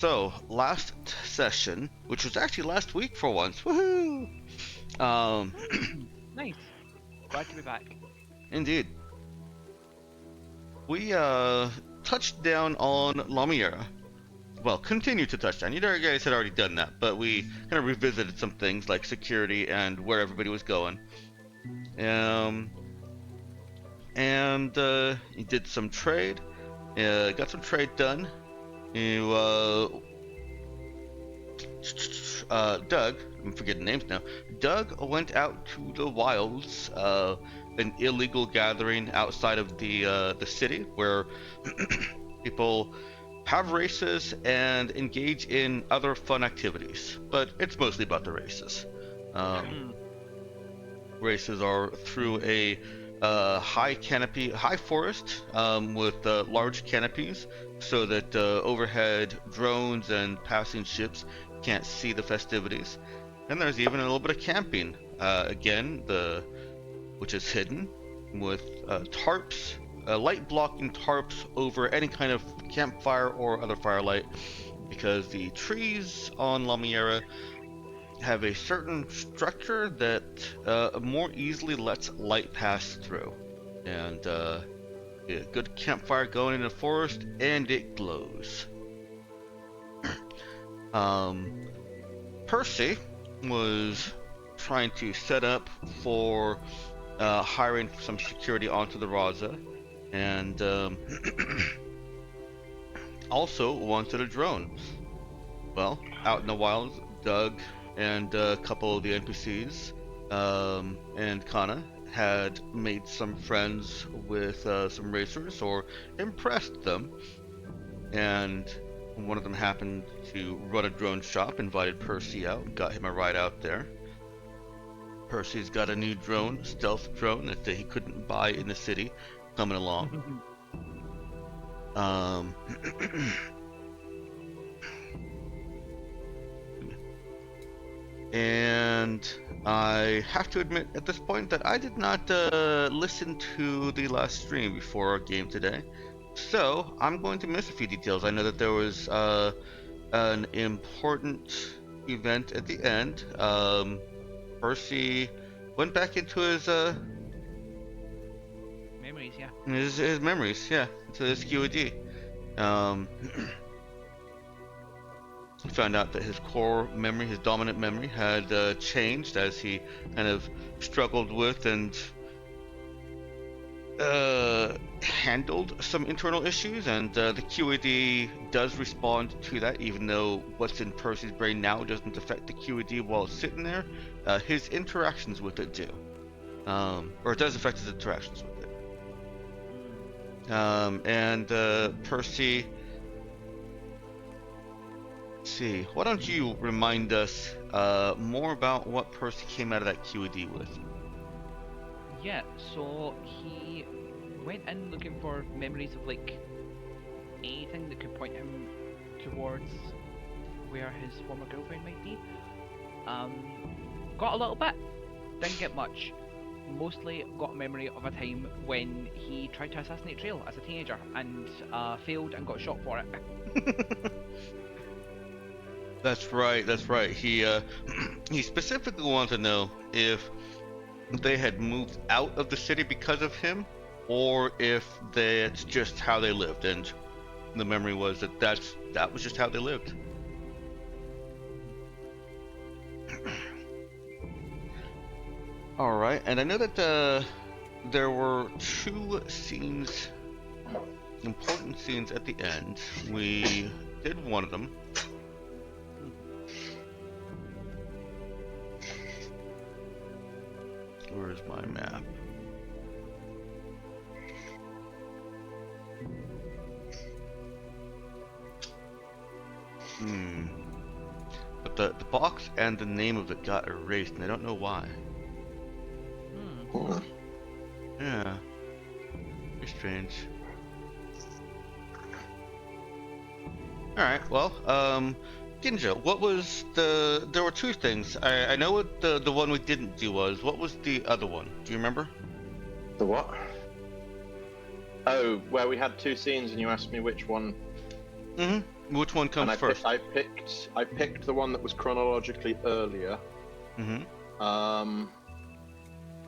So, last session, which was actually last week for once, woohoo! Um, Nice. Glad to be back. indeed. We, touched down on Lumiere. Well, continued to touch down. You guys had already done that, but we kind of revisited some things like security and where everybody was going. You did some trade, got some trade done. You, Doug, I'm forgetting names now. Doug went out to the wilds, an illegal gathering outside of the city where people have races and engage in other fun activities. But it's mostly about the races. Races are through a high forest with large canopies, so that overhead drones and passing ships can't see the festivities. And there's even a little bit of camping, which is hidden with tarps, light blocking tarps over any kind of campfire or other firelight, because the trees on Lumiere have a certain structure that more easily lets light pass through. And a good campfire going in the forest, and it glows. Percy was trying to set up for hiring some security onto the Raza, and also wanted a drone. Well, out in the wild, Doug and a couple of the NPCs and Kana had made some friends with some racers, or impressed them, and one of them happened to run a drone shop, invited Percy out, got him a ride out there. Percy's got a new drone, stealth drone, that he couldn't buy in the city, coming along. And I have to admit at this point that I did not listen to the last stream before our game today, so I'm going to miss a few details. I know that there was an important event at the end. Percy went back into his Memories, yeah. his memories, yeah, to his QED. He found out that his core memory, his dominant memory, had changed as he kind of struggled with and handled some internal issues, and the QED does respond to that, even though what's in Percy's brain now doesn't affect the QED while it's sitting there. His interactions with it do. Or it does affect his interactions with it. Percy... Let's see, why don't you remind us more about what Percy came out of that QED with? Yeah, so he went in looking for memories of like anything that could point him towards where his former girlfriend might be. Got a little bit, didn't get much. Mostly got a memory of a time when he tried to assassinate Trail as a teenager and failed and got shot for it. That's right. He he specifically wanted to know if they had moved out of the city because of him, or if that's just how they lived, and the memory was that was just how they lived. All right, and I know that there were two scenes, important scenes at the end. We did one of them. Where's my map? But the box and the name of it got erased, and I don't know why. Yeah. Very strange. Alright, well, Ginjo, what was there were two things. I know what the one we didn't do was. What was the other one? Do you remember? The what? Oh, where we had two scenes and you asked me which one. Which one comes and first? I picked the one that was chronologically earlier. Mm-hmm.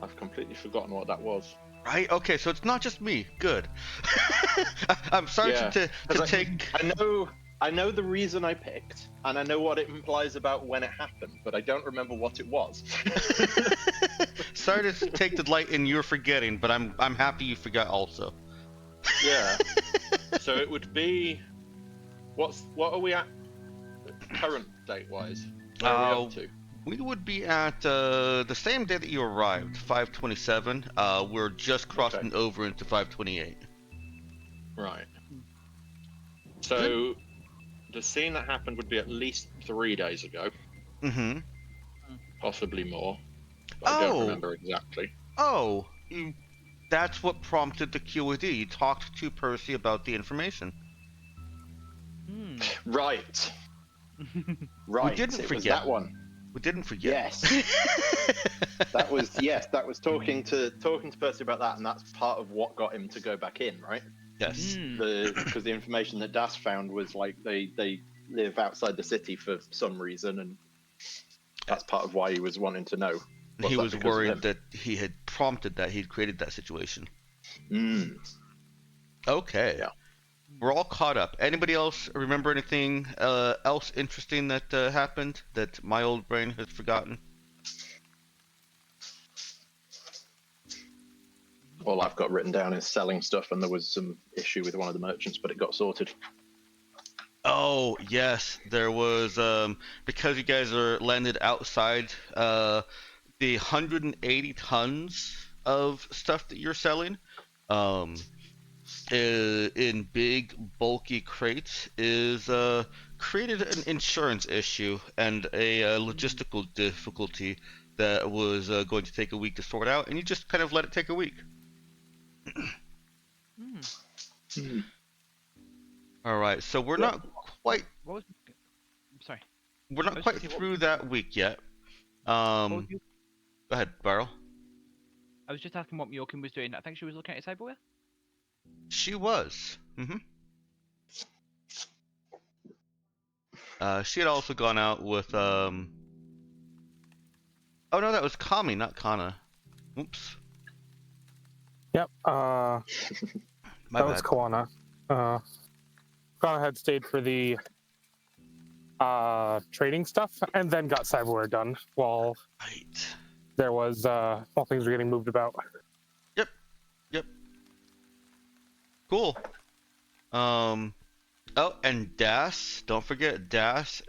I've completely forgotten what that was. Right. Okay. So it's not just me. Good. I'm starting to take. I know the reason I picked, and I know what it implies about when it happened, but I don't remember what it was. Sorry to take delight in your forgetting, but I'm happy you forgot also. Yeah. So it would be, what are we at current date wise? Where are we up to? We would be at the same day that you arrived, 527. We're just crossing over into 528. Right. So the scene that happened would be at least 3 days ago. Mm-hmm. Possibly more. But I don't remember exactly. Oh, that's what prompted the QED. You talked to Percy about the information. Right. We didn't It forget. was that one. We didn't forget. Yes. That was talking to Percy about that, and that's part of what got him to go back in, right? Yes. Because the information that Das found was like they live outside the city for some reason, and that's part of why he was wanting to know. He was worried that he had prompted that, he'd created that situation. Okay. Yeah. We're all caught up. Anybody else remember anything else interesting that happened that my old brain has forgotten? All I've got written down is selling stuff, and there was some issue with one of the merchants, but it got sorted. Oh, yes. There was, because you guys are landed outside, the 180 tons of stuff that you're selling, in big, bulky crates is created an insurance issue and a logistical difficulty that was going to take a week to sort out, and you just kind of let it take a week. All right, so we're not quite. What was? Sorry. We're not quite through that week yet. Go ahead, Barrel. I was just asking what Myokin was doing. I think she was looking at cyberware. She was. Mm-hmm. She had also gone out with Oh no, that was Kami, not Kana. Oops. Yep. My that bad. was Kawana. Kana had stayed for the trading stuff, and then got cyberware done while there was while things were getting moved about. Yep. Cool. Oh, and Das, don't forget, Das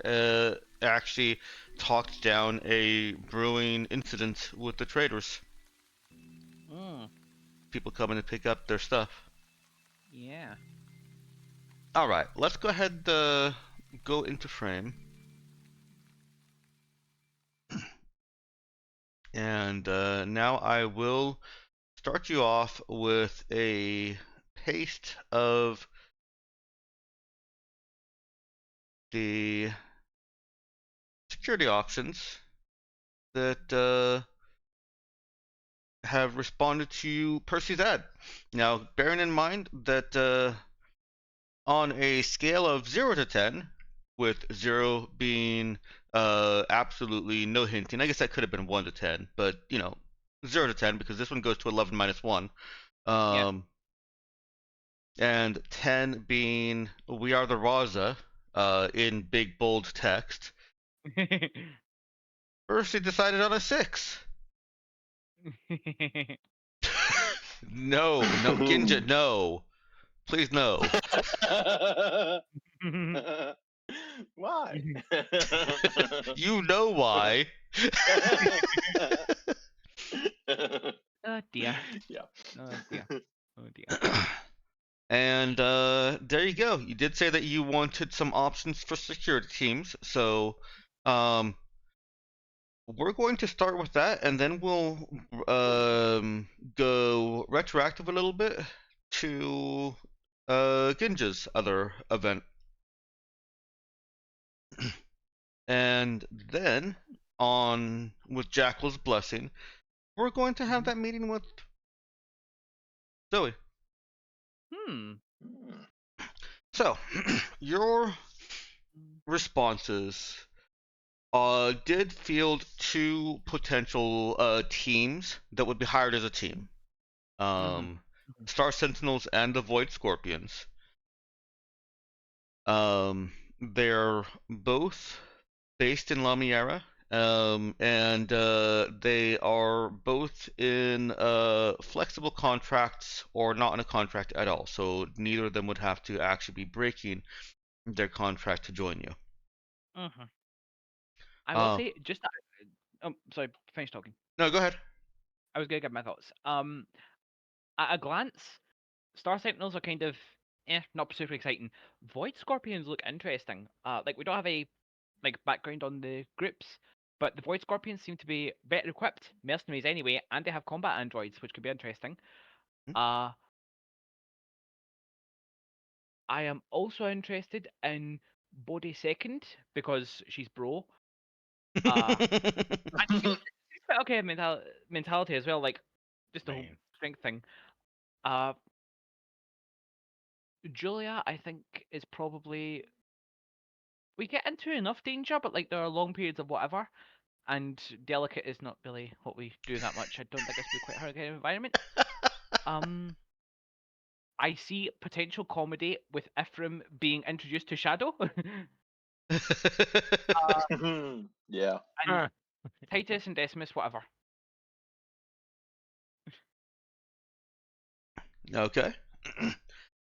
actually talked down a brewing incident with the traders. People coming to pick up their stuff. Yeah. Alright, let's go ahead go into frame. And now I will start you off with a paste of the security options that have responded to Percy's ad. Now, bearing in mind that on a scale of 0 to 10, with 0 being absolutely no hinting, I guess that could have been 1 to 10, but, 0 to 10, because this one goes to 11 minus 1. And 10 being we are the Raza in big bold text. Percy decided on a 6. No, Ginja, no. Please, no. Why? You know why. Oh dear. Yeah. Oh dear. Oh dear. And there you go. You did say that you wanted some options for security teams, so we're going to start with that, and then we'll go retroactive a little bit to Ginja's other event. And then, on with Jackal's blessing, we're going to have that meeting with Zoe. So, you're responses did field 2 potential teams that would be hired as a team. Star Sentinels and the Void Scorpions. They're both based in Lumiere, and they are both in flexible contracts or not in a contract at all. So neither of them would have to actually be breaking their contract to join you. I will say just. Sorry, finish talking. No, go ahead. I was gonna give my thoughts. At a glance, Star Sentinels are kind of not super exciting. Void Scorpions look interesting. Like we don't have a background on the groups, but the Void Scorpions seem to be better equipped mercenaries anyway, and they have combat androids, which could be interesting. I am also interested in Bodhi Second because she's bro. And she's quite okay mentality as well, like just the whole strength thing. Julia, I think, is probably we get into enough danger, but like there are long periods of whatever, and delicate is not really what we do that much. I don't think this would be quite her kind of environment. I see potential comedy with Ephraim being introduced to Shadow. Yeah. And Titus and Decimus, whatever. Okay.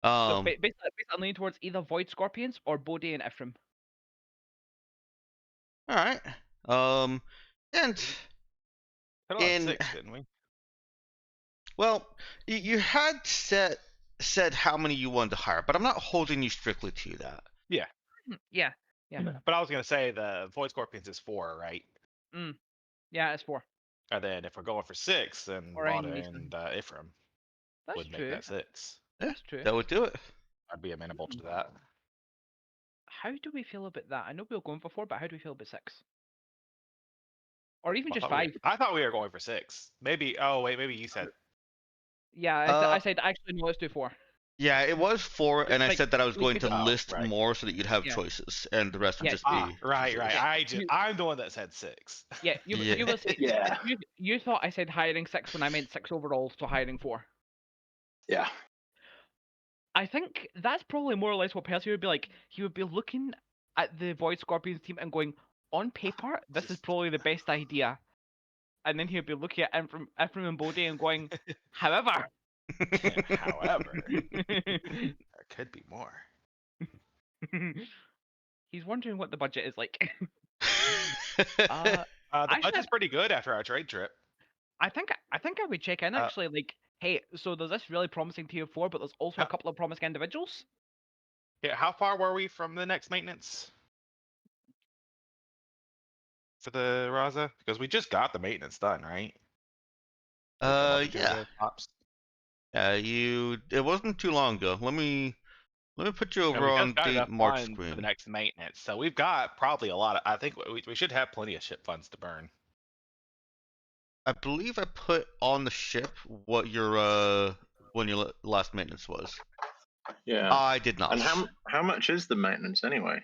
So basically, I'm leaning towards either Void Scorpions or Bodhi and Ephraim. All right. And Put on 6, didn't we? Well, you had said how many you wanted to hire, but I'm not holding you strictly to that. Yeah. Yeah. But I was gonna say the Void Scorpions is 4, right? Yeah, it's 4. And then if we're going for 6, then Or Vada Mason. and Ephraim That's would true. make that 6. That's true. That would do it. I'd be amenable to that. How do we feel about that? I know we were going for 4, but how do we feel about 6? Or even I just thought we- 5? I thought we were going for 6. Maybe. Oh wait, maybe you said. Yeah, I said actually no, let's do 4. Yeah, it was 4, and I like, said that I was we going could- to list right. more so that you'd have Yeah. choices, and the rest would Yeah. just be. Right. Yeah. I'm the one that said 6. Yeah, you Yeah. were saying, Yeah. you thought I said hiring 6 when I meant 6 overall, so hiring 4. Yeah. I think that's probably more or less what Percy would be like. He would be looking at the Void Scorpions team and going, on paper, this is probably the best idea. And then he would be looking at Ephraim and Bodhi and going, however. However, there could be more. He's wondering what the budget is like. The Actually, budget's pretty good after our trade trip. I think I would check in actually. Like, hey, so there's this really promising tier 4, but there's also a couple of promising individuals. Yeah, how far were we from the next maintenance for the Raza? Because we just got the maintenance done, right? Yeah. It wasn't too long ago. Let me put you over on the March screen. For the next maintenance, so we've got probably a lot of. I think we should have plenty of ship funds to burn. I believe I put on the ship what your when your last maintenance was. Yeah. I did not. And how much is the maintenance anyway?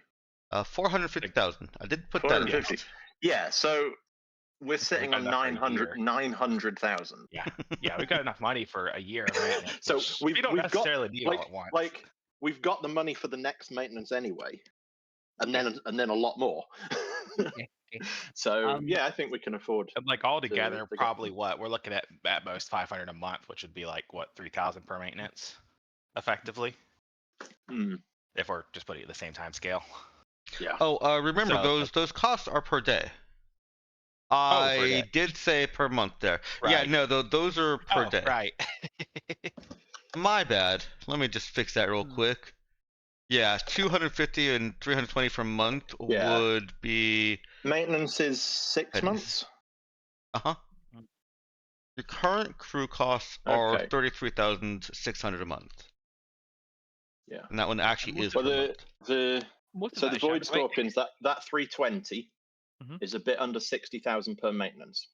450,000. I did put that in. 450. Yeah. So we're sitting on 900,000. Yeah, we've got enough money for a year of maintenance. So we don't necessarily got, need all at once. Like we've got the money for the next maintenance anyway, and then a lot more. Okay. So yeah, I think we can afford. Like all together, probably what we're looking at most 500 a month, which would be like what 3,000 per maintenance, effectively. If we're just putting it at the same time scale. Yeah. Oh, remember those costs are per day. I did say per month there. Right. Yeah, no, those are per day. Right. My bad. Let me just fix that real quick. Yeah, 250 and 320 per month would be. Maintenance is 6 months. Your current crew costs are 33,600 a month. Yeah. And that one actually is per month. The Void Scorpions, that 320 is a bit under 60,000 per maintenance.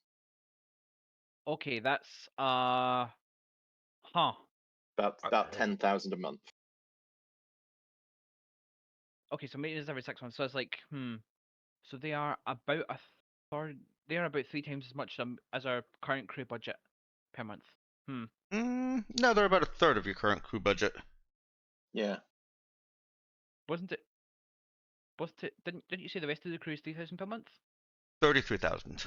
Okay, that's about 10,000 a month. Okay, so maintenance every 6 months. So it's like, So they are about a third. They are about 3 times as much as our current crew budget per month. No, they're about a third of your current crew budget. Yeah. Wasn't it? Didn't you say the rest of the crew is 3,000 per month? 33,000.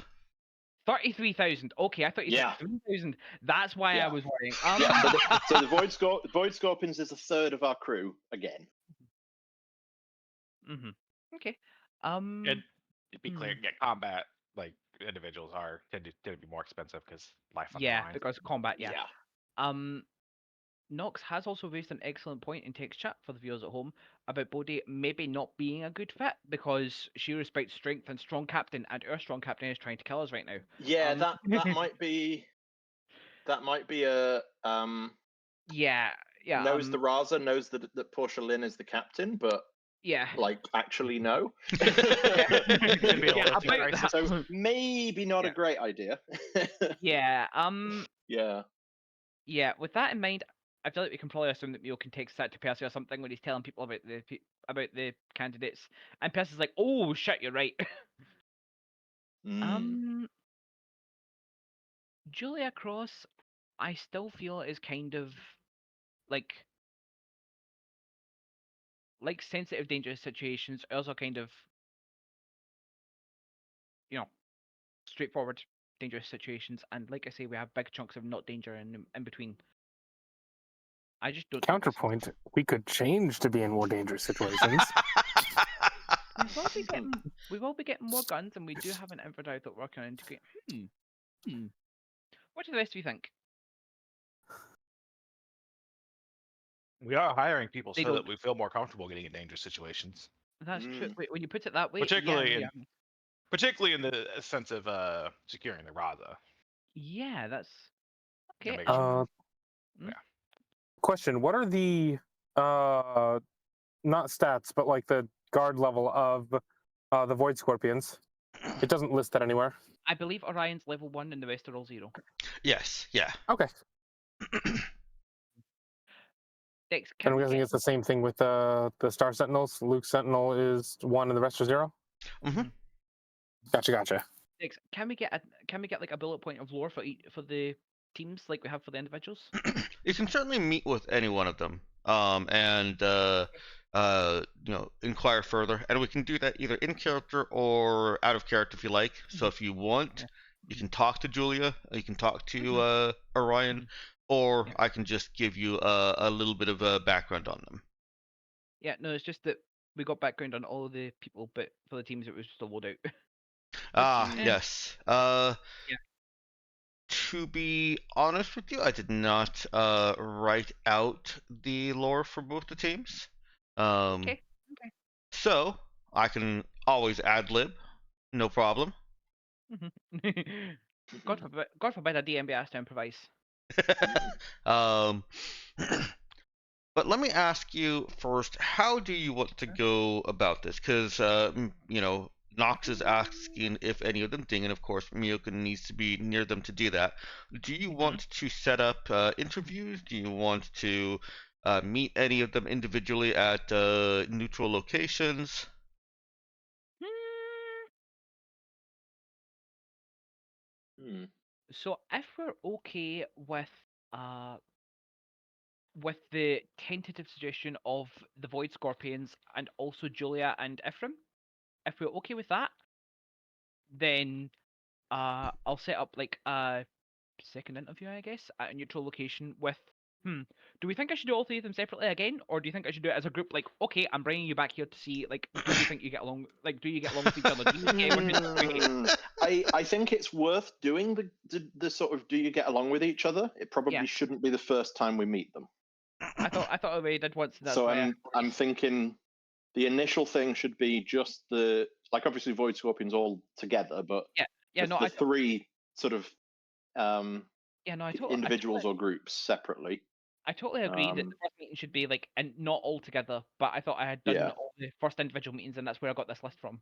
33,000. Okay, I thought you Yeah. said 3,000. That's why I was worrying. Yeah. So the Void Scorpions is a third of our crew again. Okay. And to be clear, combat like individuals tend to be more expensive because life on the Yeah, line. because combat. Yeah. Nox has also raised an excellent point in text chat for the viewers at home about Bodhi maybe not being a good fit because she respects strength and strong captain, and our strong captain is trying to kill us right now. Yeah, that might be a Yeah. knows the Raza, knows that Portia Lynn is the captain, but yeah, like actually no. So maybe not a great idea. Yeah. Yeah. With that in mind, I feel like we can probably assume that Mio can text that to Percy or something when he's telling people about the candidates, and Percy's like, "Oh shit, you're right." Julia Cross, I still feel is kind of like sensitive, dangerous situations. Also, kind of straightforward, dangerous situations, and like I say, we have big chunks of not danger in between. I just don't. Counterpoint: we could change to be in more dangerous situations. We will be getting more guns, and we do have an infrared that we're working on integrating. What do the rest of you think? We are hiring people They so that don't. we feel more comfortable getting in dangerous situations. That's true. When you put it that way, Particularly yeah, particularly in the sense of securing the Raza. yeah, that's okay. Yeah. Question: what are the not stats, but like the guard level of the Void Scorpions? It doesn't list that anywhere. I believe Orion's level 1 and the rest are all 0. Yes. Yeah. Okay. Dex, And I'm guessing it's the same thing with the Star Sentinels. Luke Sentinel is 1 and the rest are 0. Mm-hmm. Gotcha. Dex, can we get like a bullet point of lore for the teams like we have for the individuals? You can certainly meet with any one of them, and inquire further, and we can do that either in character or out of character if you like. So if you want, you can talk to Julia, you can talk to Orion, or I can just give you a little bit of a background on them. Yeah, no, it's just that we got background on all of the people, but for the teams it was just a loadout. Yes. To be honest with you, I did not write out the lore for both the teams. Okay. So I can always ad lib, no problem. God forbid a DM be asked to improvise. But let me ask you first, how do you want to go about this? Because, Nox is asking if any of them ding, and of course, Miyoka needs to be near them to do that. Do you want to set up interviews? Do you want to meet any of them individually at neutral locations? So if we're okay with the tentative suggestion of the Void Scorpions and also Julia and Ephraim, if we're okay with that, then I'll set up like a second interview, I guess, at a neutral location with. Do we think I should do all 3 of them separately again, or do you think I should do it as a group? Like, okay, I'm bringing you back here to see. Like, do you think you get along? Like, do you get along with each other? I think it's worth doing the sort of do you get along with each other? It probably shouldn't be the first time we meet them. I thought I already did once. So I'm thinking the initial thing should be just obviously Void Scorpions all together, but the 3 sort of individuals or groups separately. I totally agree that the first meeting should be like, and not all together. But I thought I had done all the first individual meetings, and that's where I got this list from.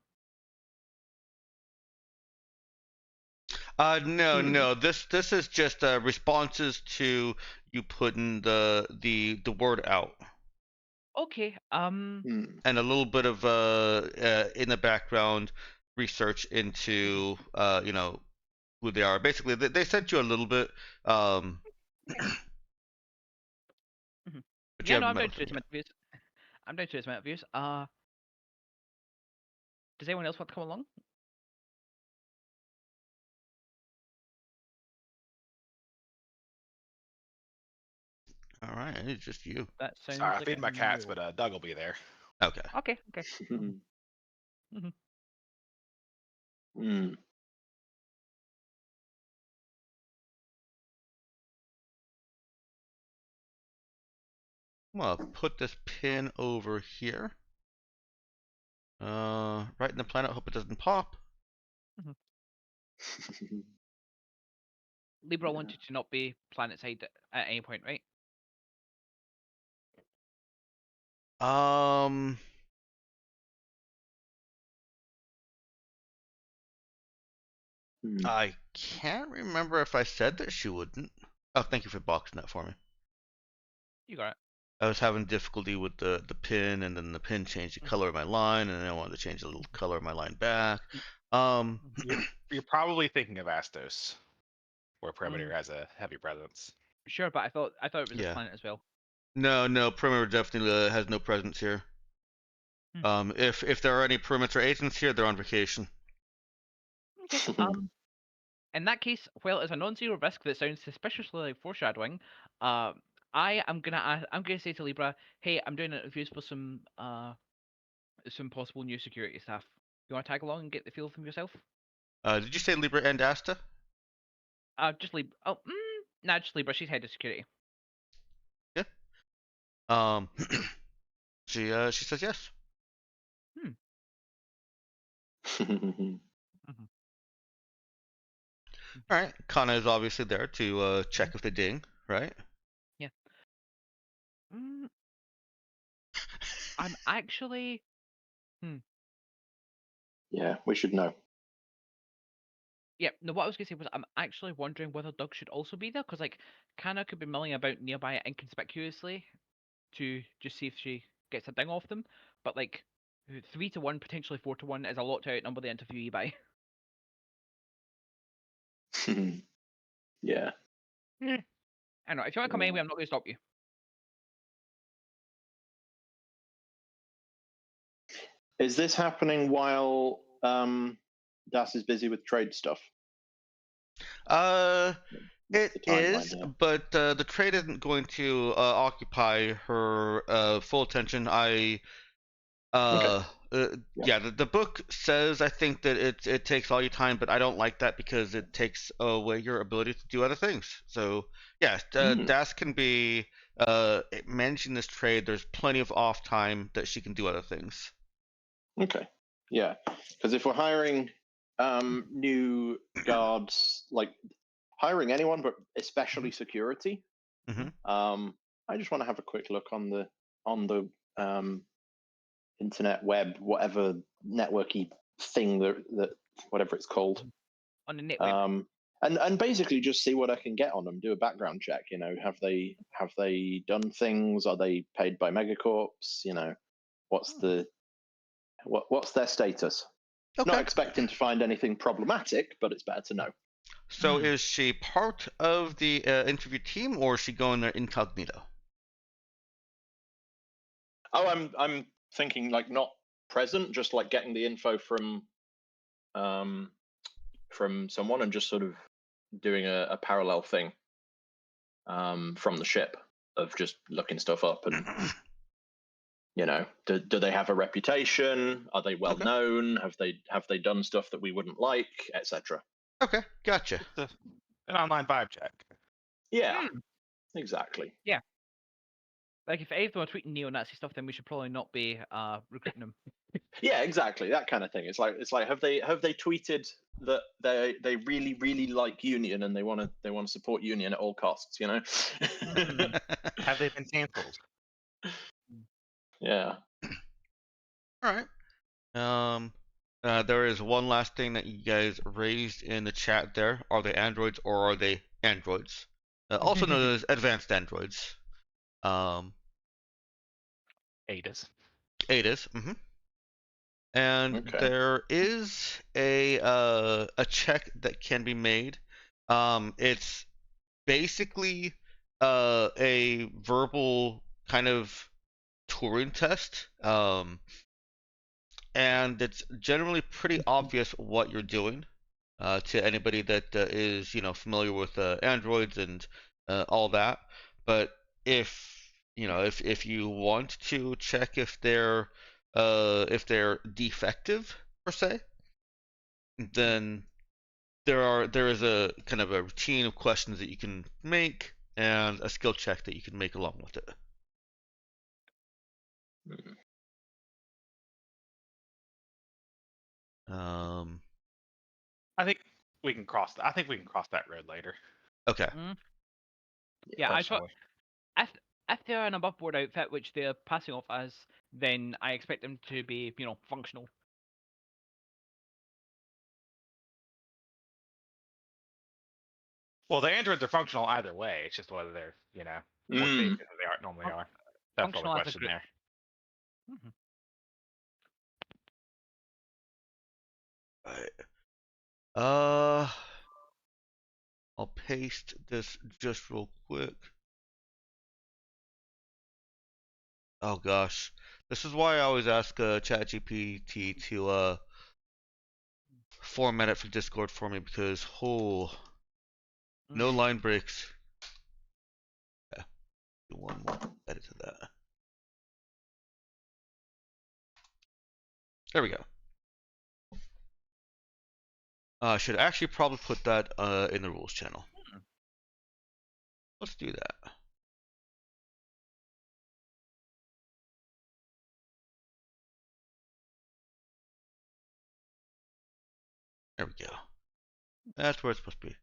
No. This is just responses to you putting the word out. Okay. Hmm. And a little bit of in the background research into who they are. Basically, they sent you a little bit, um, Mhm. but you Yeah, no, haven't I'm met down with to them do some yet. interviews. I'm down to do some interviews. Does anyone else want to come along? All right, it's just you. That sounds Sorry, I like feed a my cats, no. but Doug will be there. Okay. Okay. Okay. Hmm. Well, I'll put this pin over here. Right in the planet. Hope it doesn't pop. Libra wanted to not be planet side at any point, right? Um, Hmm. I can't remember if I said that she wouldn't. Oh, thank you for boxing that for me. You got it. I was having difficulty with the pin, and then the pin changed the color of my line, and then I wanted to change the little color of my line back. You're probably thinking of Astos, where Perimeter Mm. has a heavy presence. Sure, but I thought it was a Yeah. planet as well. No, Perimeter definitely has no presence here. If there are any Perimeter agents here, they're on vacation. Okay. In that case, well, it's a non-zero risk that sounds suspiciously like foreshadowing. I'm gonna say to Libra, hey, I'm doing interviews for some possible new security staff. You want to tag along and get the feel from yourself? Did you say Libra and Asta? Just Libra. Oh, nah, just Libra. She's head of security. Yeah. Um, she says yes. Mhm. All right. Kana is obviously there to check if they ding, right? Yeah. I'm actually. Yeah, we should know. Yeah, no, what I was gonna say was I'm actually wondering whether Doug should also be there, because like Kana could be milling about nearby inconspicuously to just see if she gets a ding off them, but like 3-1, potentially 4-1 is a lot to outnumber the interviewee by. Yeah. I know, if you want to come anyway, I'm not gonna stop you. Is this happening while Das is busy with trade stuff? It the timeline is, here? but the trade isn't going to occupy her full attention. Okay. Yeah, the book says I think that it takes all your time, but I don't like that because it takes away your ability to do other things. So yeah, Das can be managing this trade. There's plenty of off time that she can do other things. Okay. Yeah, because if we're hiring new guards, like hiring anyone, but especially security, I just want to have a quick look on the internet, web, whatever networky thing that whatever it's called. On the netweb. And basically just see what I can get on them. Do a background check. You know, have they done things? Are they paid by megacorps? You know, what's their status? Okay. Not expecting to find anything problematic, but it's better to know. So is she part of the interview team, or is she going there incognito? Oh, I'm thinking like not present, just like getting the info from someone and just sort of doing a parallel thing from the ship of just looking stuff up and you know, do they have a reputation? Are they well known? Have they done stuff that we wouldn't like, etc. Okay, gotcha. An online vibe check. Yeah, exactly. Yeah. Like if any of them are tweeting neo-Nazi stuff, then we should probably not be recruiting them. Yeah, exactly. That kind of thing. It's like have they tweeted that they really like Union and they want to support Union at all costs, you know? Have they been cancelled? Yeah. All right. There is one last thing that you guys raised in the chat there. Are they androids or are they androids? Also known as advanced androids. Ada's. Ada's. And Okay. there is a check that can be made. It's basically a verbal kind of Turing test. And it's generally pretty obvious what you're doing to anybody that is familiar with androids and all that. But if you want to check if they're defective per se, then there is a kind of a routine of questions that you can make and a skill check that you can make along with it. I think we can cross. I think we can cross that road later. Okay. Yeah, I thought Personally. if they're an above board outfit, which they're passing off as, then I expect them to be, functional. Well, the androids are functional either way. It's just whether they're, more safe than they normally are. That's all the Functional as a question group. there. Alright. I'll paste this just real quick. Oh gosh, this is why I always ask ChatGPT to format it for Discord for me because no line breaks. Yeah, do one more edit to that. There we go. I should actually probably put that in the rules channel. Let's do that. There we go. That's where it's supposed to be.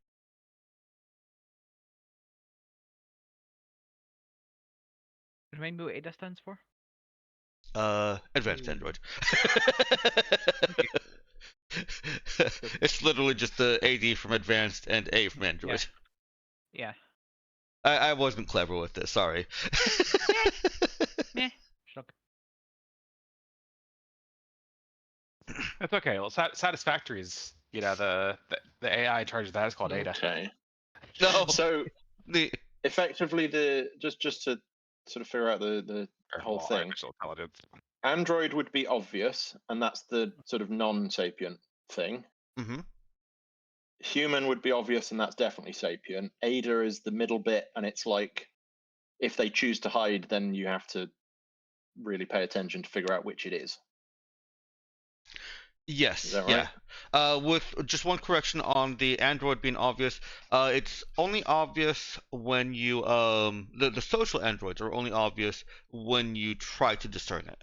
Remind me what ADA stands for? Advanced Android. It's literally just the AD from Advanced and A from Android. Yeah. I wasn't clever with this, sorry. Meh. Shrug. That's okay. Well, Satisfactory is, the AI charges that is called Ada. Okay. No. So the effectively, just to sort of figure out the whole thing. Artificial intelligence. Android would be obvious, and that's the sort of non-sapient thing. Human would be obvious, and that's definitely sapient. Ada is the middle bit, and it's like if they choose to hide, then you have to really pay attention to figure out which it is. Yes, Is that right? yeah. With just one correction on the Android being obvious, it's only obvious when you the social androids are only obvious when you try to discern it.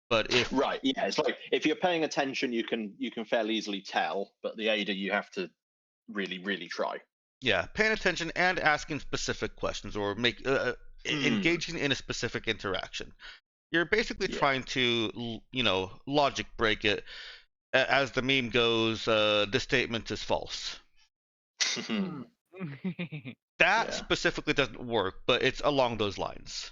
But if right, yeah, it's like if you're paying attention, you can fairly easily tell, but the Ada you have to really try. Yeah, paying attention and asking specific questions or engaging in a specific interaction. You're basically trying to, logic break it. As the meme goes, this statement is false. That specifically doesn't work, but it's along those lines.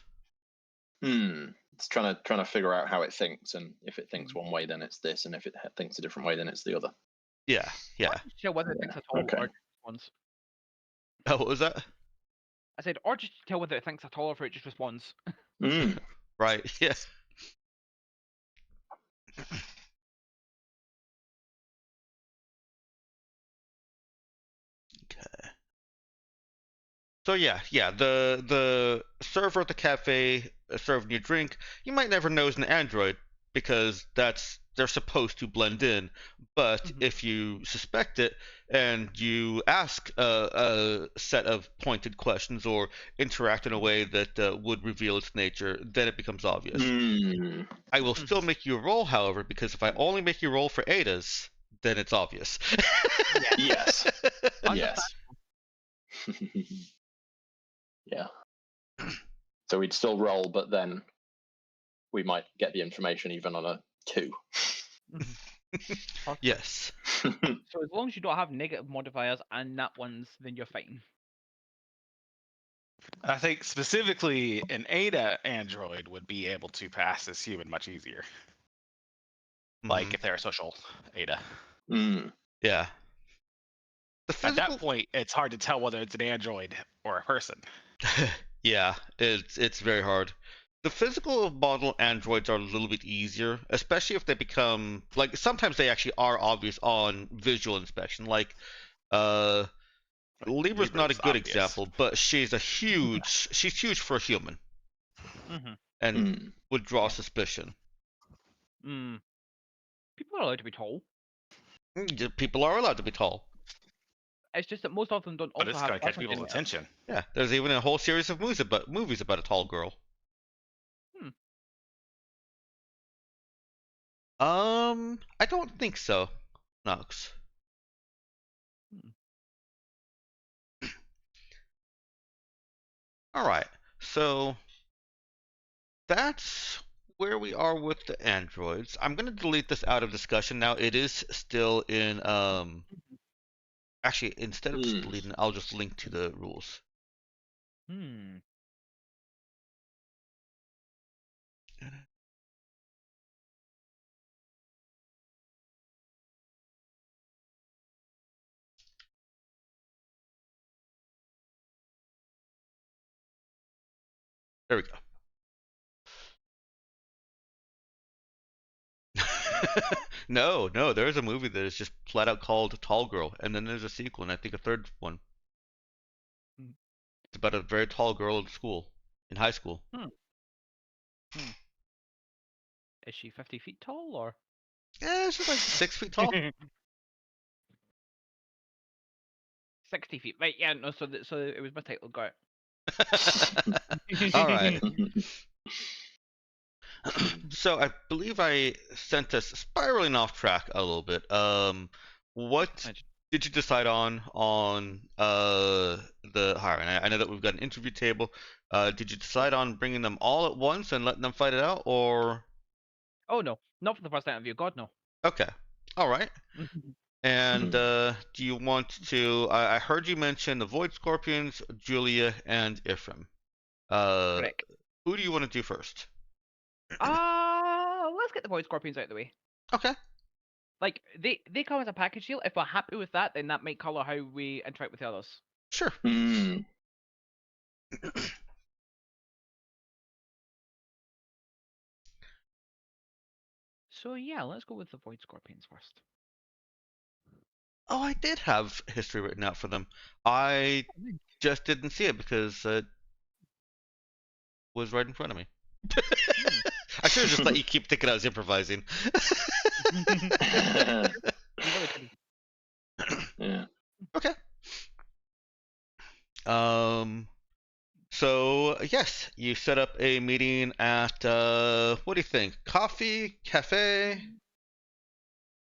It's trying to figure out how it thinks, and if it thinks one way, then it's this, and if it thinks a different way, then it's the other. Yeah. Show whether it thinks at all or just responds. Oh, what was that? I said, or just tell whether it thinks at all or if it just responds. Right, yes. Okay. So yeah, the server at the cafe serving you drink, you might never know is an Android because they're supposed to blend in. But if you suspect it and you ask a set of pointed questions or interact in a way that would reveal its nature, then it becomes obvious. I will still make you roll, however, because if I only make you roll for Adas, then it's obvious. Yes. Yes. Yeah. So we'd still roll, but then we might get the information even on a 2. Yes. So as long as you don't have negative modifiers and nat ones, then you're fine. I think specifically an Ada android would be able to pass as human much easier. Like if they're a social Ada. Yeah. At that point, it's hard to tell whether it's an android or a person. Yeah, it's very hard. The physical model androids are a little bit easier, especially if they become like sometimes they actually are obvious on visual inspection. Like Libra's not a good obvious. example, but she's huge for a human. And would draw suspicion. People are allowed to be tall. People are allowed to be tall. It's just that most of them don't But also it's have going to catch people's attention. Yeah, there's even a whole series of movies about a tall girl. I don't think so, Knox. All right, so that's where we are with the androids. I'm gonna delete this out of discussion now. It is still in Actually, instead of just deleting it, I'll just link to the rules. There we go. No, there's a movie that is just flat out called Tall Girl, and then there's a sequel, and I think a third one. It's about a very tall girl in school, in high school. Is she 50 feet tall, or? Yeah, she's like 6 feet tall. 60 feet. Right, yeah, no, so it was my title, got it. All right. So I believe I sent us spiraling off track a little bit. What did you decide on the hiring? I know that we've got an interview table. Did you decide on bringing them all at once and letting them fight it out, or? Oh no, not for the first interview. God no. Okay. All right. And do you want to? I heard you mention the Void Scorpions, Julia, and Ephraim. Correct. Who do you want to do first? Let's get the Void Scorpions out of the way. Okay. Like they come as a package deal. If we're happy with that, then that might color how we interact with the others. Sure. So yeah, let's go with the Void Scorpions first. Oh, I did have history written out for them. I just didn't see it because it was right in front of me. I should have just let you keep thinking I was improvising. Yeah. Okay. So yes, you set up a meeting at what do you think? Coffee, cafe,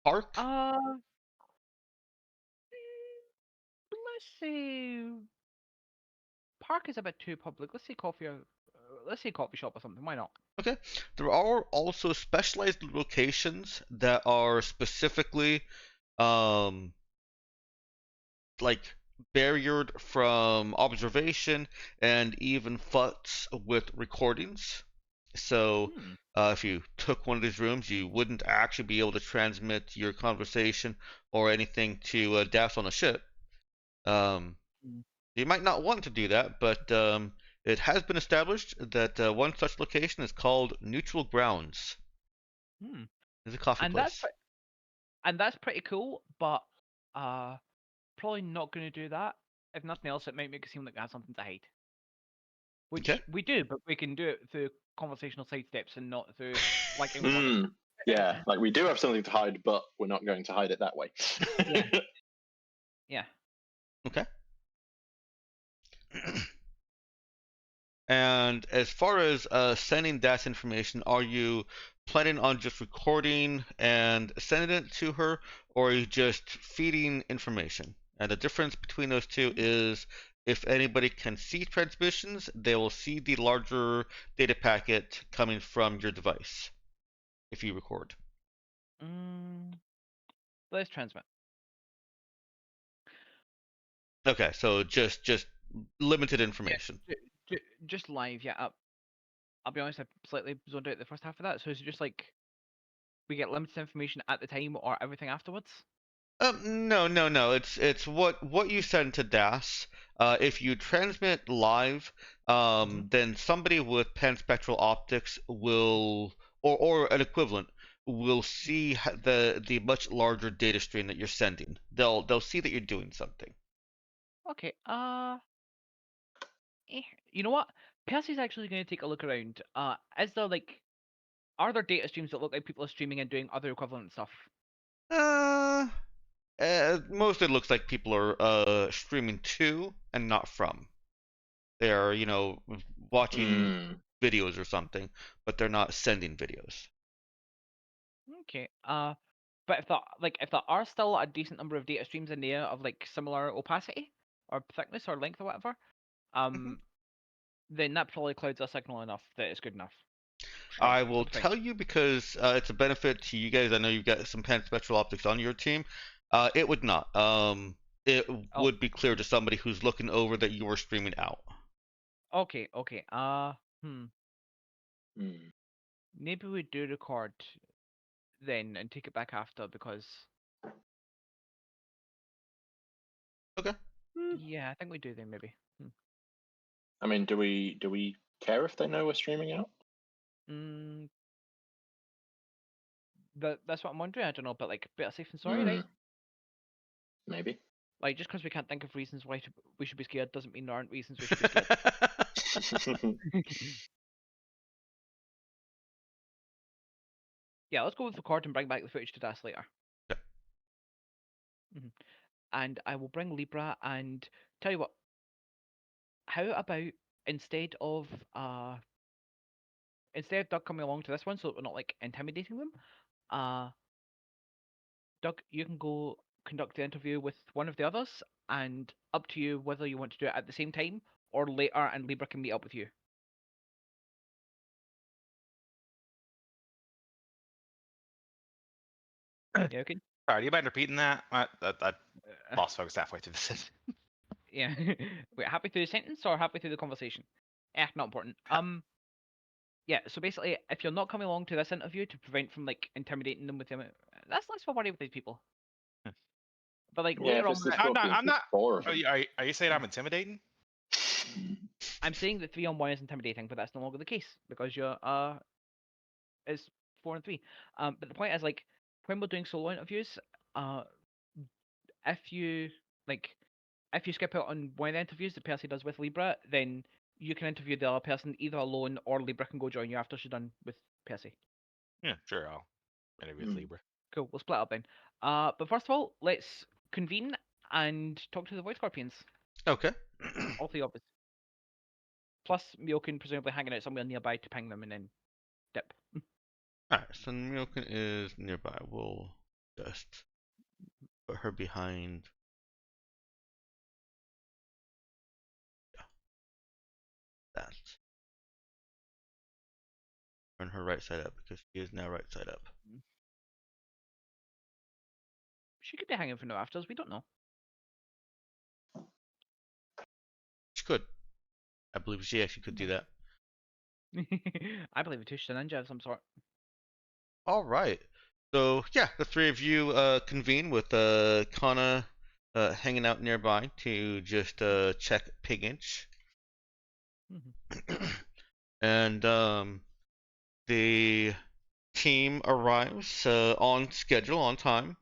park? Let's say park is a bit too public. Let's say coffee or let's say coffee shop or something. Why not? Okay. There are also specialized locations that are specifically like barriered from observation and even fucks with recordings. So if you took one of these rooms, you wouldn't actually be able to transmit your conversation or anything to DAS on the ship. You might not want to do that, but it has been established that one such location is called Neutral Grounds. It's a coffee place. That's pretty cool, but probably not going to do that. If nothing else, it might make it seem like we have something to hide. Which we do, but we can do it through conversational sidesteps and not through like. Yeah, like we do have something to hide, but we're not going to hide it that way. Yeah. Okay. And as far as sending that information, are you planning on just recording and sending it to her, or are you just feeding information? And the difference between those two is if anybody can see transmissions, they will see the larger data packet coming from your device if you record. Let's transmit. Okay, so just limited information. Just live, yeah. I'll be honest, I slightly zoned out the first half of that. So is it just like we get limited information at the time or everything afterwards? No. It's what you send to DAS. If you transmit live, then somebody with panspectral optics will, or an equivalent, will see the much larger data stream that you're sending. They'll see that you're doing something. Okay. You know what? Percy's actually going to take a look around. Is there like, are there data streams that look like people are streaming and doing other equivalent stuff? Mostly it looks like people are streaming to and not from. They are, watching videos or something, but they're not sending videos. Okay. But if there are still a decent number of data streams in there of like similar opacity or thickness or length or whatever, then that probably clouds our signal enough that it's good enough. Sure, I will that's fine. tell you because it's a benefit to you guys. I know you've got some panspectral optics on your team. It would not. It would be clear to somebody who's looking over that you are streaming out. Okay. Maybe we do record then and take it back after because. Okay. Yeah, I think we do then maybe. I mean, do we care if they know we're streaming out? That's what I'm wondering. I don't know, but like better safe than sorry, right? Maybe. Like just because we can't think of reasons why we should be scared doesn't mean there aren't reasons we should be scared. Yeah, let's go with record and bring back the footage to DAS later. Yeah. And I will bring Libra and tell you what. How about instead of Doug coming along to this one, so that we're not like intimidating them, Doug, you can go conduct the interview with one of the others, and up to you whether you want to do it at the same time or later, and Libra can meet up with you. Yeah, okay. Sorry, do you mind repeating that? I lost focus halfway through the sentence. Yeah. Wait, halfway through the sentence or halfway through the conversation? Not important. Yeah, so basically, if you're not coming along to this interview to prevent from like intimidating them with them, that's less of a worry with these people. But like yeah, later on, I'm not. Are you saying I'm intimidating? I'm saying that 3-on-1 is intimidating, but that's no longer the case because you're it's 4 and 3. But the point is like when we're doing solo interviews, if you skip out on one of the interviews that Percy does with Libra, then you can interview the other person either alone or Libra can go join you after she's done with Percy. Yeah, sure. I'll interview with Libra. Cool, we'll split up then. But first of all, let's convene and talk to the Void Scorpions. Okay. All 3 of us. Plus, Myokin presumably hanging out somewhere nearby to ping them and then dip. Alright, so Myokin is nearby. We'll just put her behind. Yeah. That. Turn her right side up because she is now right side up. She could be hanging from the rafters, we don't know. She could. I believe she actually could do that. I believe it is a ninja of some sort. Alright. So, yeah, the 3 of you convene with Kana hanging out nearby to just check pig inch. And the team arrives on schedule, on time.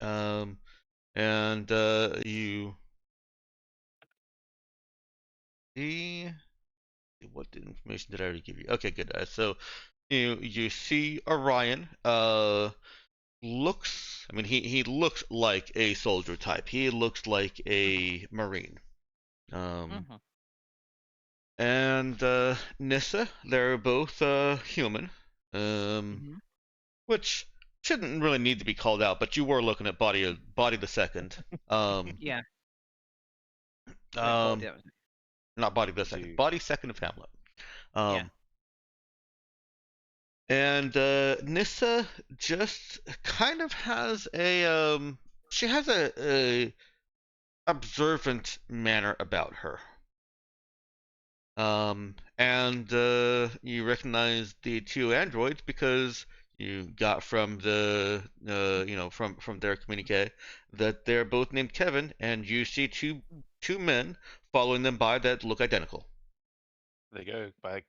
And you see what information did I already give you? Okay, good. So you see Orion. Looks. I mean, he looks like a soldier type. He looks like a marine. And Nissa. They're both human. Which shouldn't really need to be called out, but you were looking at body the second. Yeah. Not body the second. Body second of Hamlet. Yeah. And Nissa just kind of has she has a observant manner about her. And you recognize the two androids because you got from the from their communique that they're both named Kevin, and you see two men following them by that look identical. They go by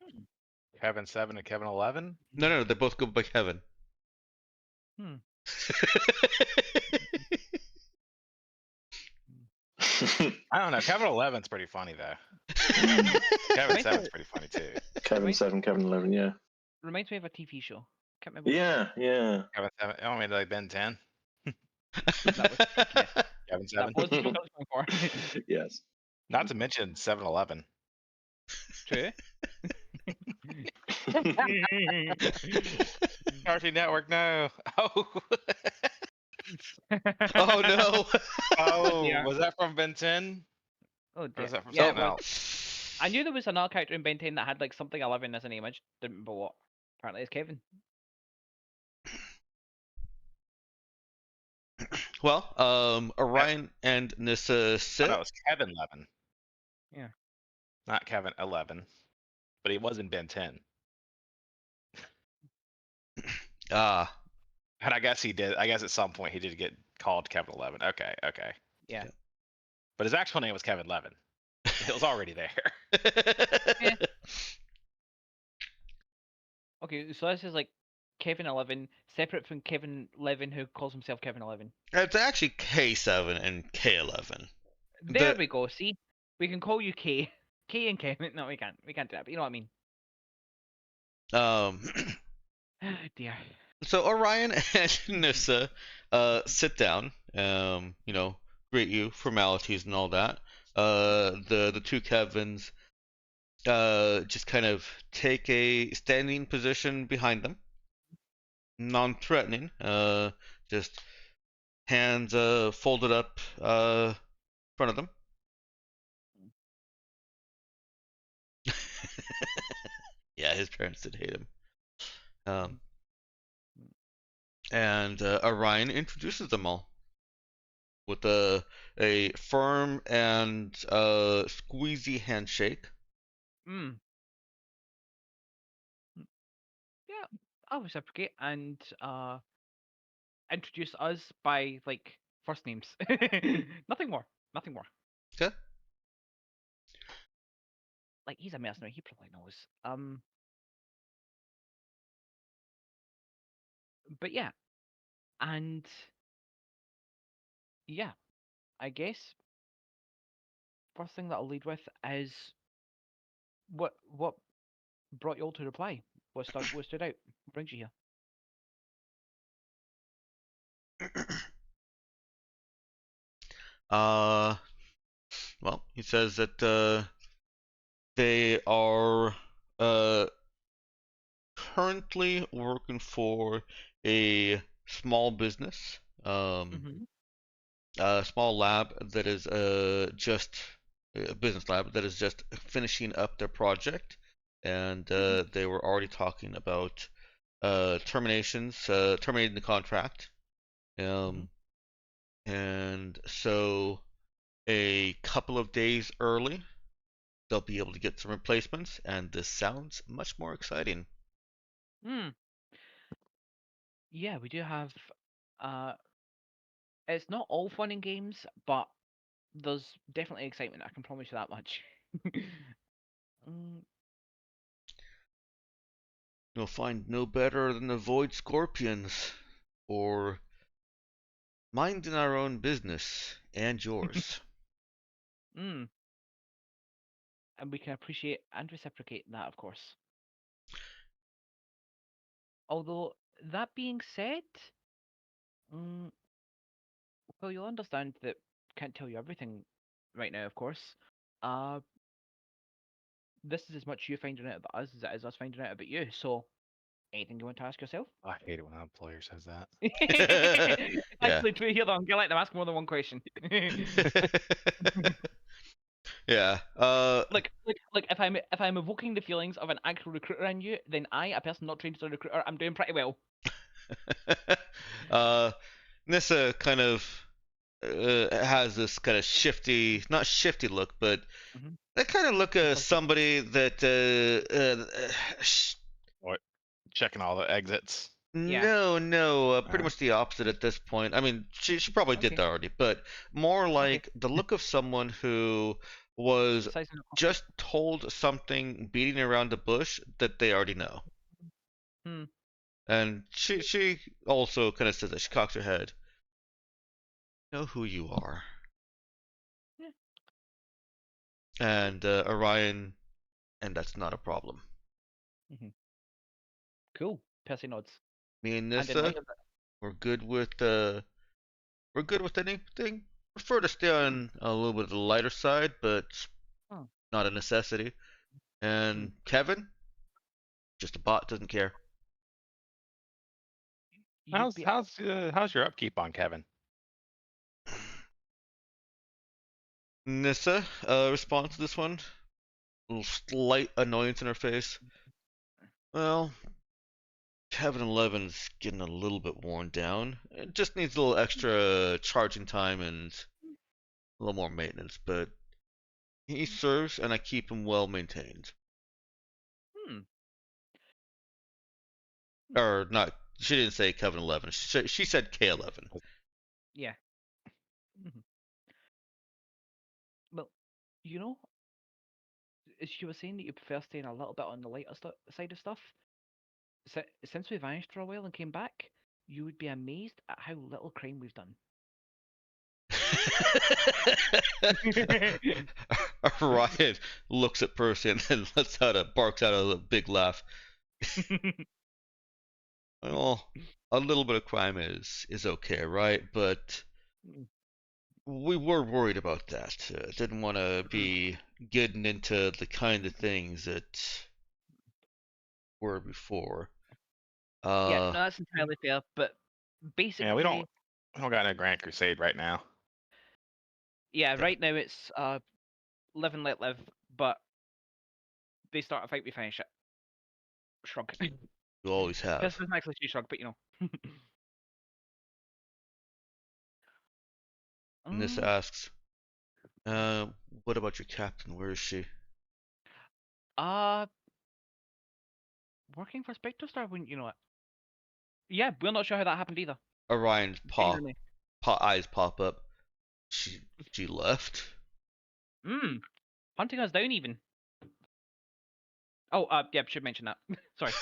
Kevin 7 and Kevin 11. No, they both go by Kevin. Hmm. I don't know. Kevin 11's pretty funny though. Kevin 7's pretty funny too. Kevin 7, Kevin 11, yeah. Reminds me of a TV show. Can't remember. Yeah, yeah. Kevin 7. Oh, I mean, like Ben 10. That was yes. Kevin That 7. was the joke I was going for. Yes. Not to mention 7-Eleven. True. Cartoon Network, no. Oh. Oh no. Oh, Yeah. was that from Ben 10? Oh Or dear. was that from Yeah, something well, else? I knew there was another character in Ben 10 that had like something 11 as a name. I just didn't remember what. Apparently, it's Kevin. Well, Orion and Nissa I sit. know it was Kevin 11. Yeah. Not Kevin 11. But he was in Ben 10. Ah. And I guess he did. I guess at some point he did get called Kevin 11. Okay. Yeah. But his actual name was Kevin 11. It was already there. Okay, so this is like Kevin 11, separate from Kevin 11, who calls himself Kevin 11. It's actually K7 and K11. There we go. See, we can call you K. K and Kevin. No, we can't. We can't do that. But you know what I mean. Dear. So Orion and Nissa sit down, greet you, formalities and all that. The two Kevins just kind of take a standing position behind them, non-threatening, just hands folded up in front of them. Yeah, his parents did hate him. And Orion introduces them all with a firm and squeezy handshake. Yeah, I'll reciprocate and introduce us by like first names. Nothing more. Nothing more. Okay. Like he's a mercenary. He probably knows. But yeah, and yeah, I guess first thing that I'll lead with is what brought you all to reply? What stood out? What brings you here? Well, he says that they are currently working for a small business, a small lab that is just a business lab that is just finishing up their project, and they were already talking about terminating the contract. And so a couple of days early, they'll be able to get some replacements, and this sounds much more exciting. Yeah, we do have it's not all fun and games, but there's definitely excitement, I can promise you that much. You'll find no better than the Void Scorpions, or minding our own business and yours. And we can appreciate and reciprocate that, of course. Although, that being said, well, you'll understand that can't tell you everything right now, of course. This is as much you finding out about us as it is us finding out about you. So, anything you want to ask yourself? I hate it when an employer says that. It's actually true here, though. I'm gonna let them ask more than one question. Yeah. Look, if I'm evoking the feelings of an actual recruiter in you, then I, a person not trained as a recruiter, I'm doing pretty well. Nissa kind of has this kind of shifty, not shifty look, but Mm-hmm. they kind of look somebody that What? Checking all the exits. no, pretty much the opposite at this point. I mean, she probably did Okay. that already, but more like the look of someone who was Sizing up. just told something beating around the bush that they already know. Hmm. And she also kind of says that she cocks her head. Know who you are. Yeah. And Orion, and that's not a problem. Mm-hmm. Cool. Percy nods. Me and And in light Nissa, of that, we're good with anything. Prefer to stay on a little bit of the lighter side, but not a necessity. And Kevin, just a bot, doesn't care. How's your upkeep on Kevin? Nissa, response to this one. A little slight annoyance in her face. Well, Kevin 11's getting a little bit worn down. It just needs a little extra charging time and a little more maintenance, but he serves and I keep him well maintained. Or not, she didn't say Kevin 11. She said K11. Yeah. Well, you know, as she was saying that you prefer staying a little bit on the lighter side of stuff. Since we vanished for a while and came back, you would be amazed at how little crime we've done. Ryan looks at Percy and then barks out a big laugh. Well, a little bit of crime is okay, right? But we were worried about that. Didn't want to be getting into the kind of things that were before. Yeah, no, that's entirely fair. But basically, Yeah, we don't got no Grand Crusade right now. Yeah, right now it's live and let live, but they start a fight, we finish it. Shrug. You always have. This doesn't actually say shrug, but you know. And this asks, what about your captain? Where is she? Working for Darkstar, wouldn't you know it? Yeah, we're not sure how that happened either. Orion's eyes pop up. She left? Hunting us down even. Oh, yeah, should mention that. Sorry.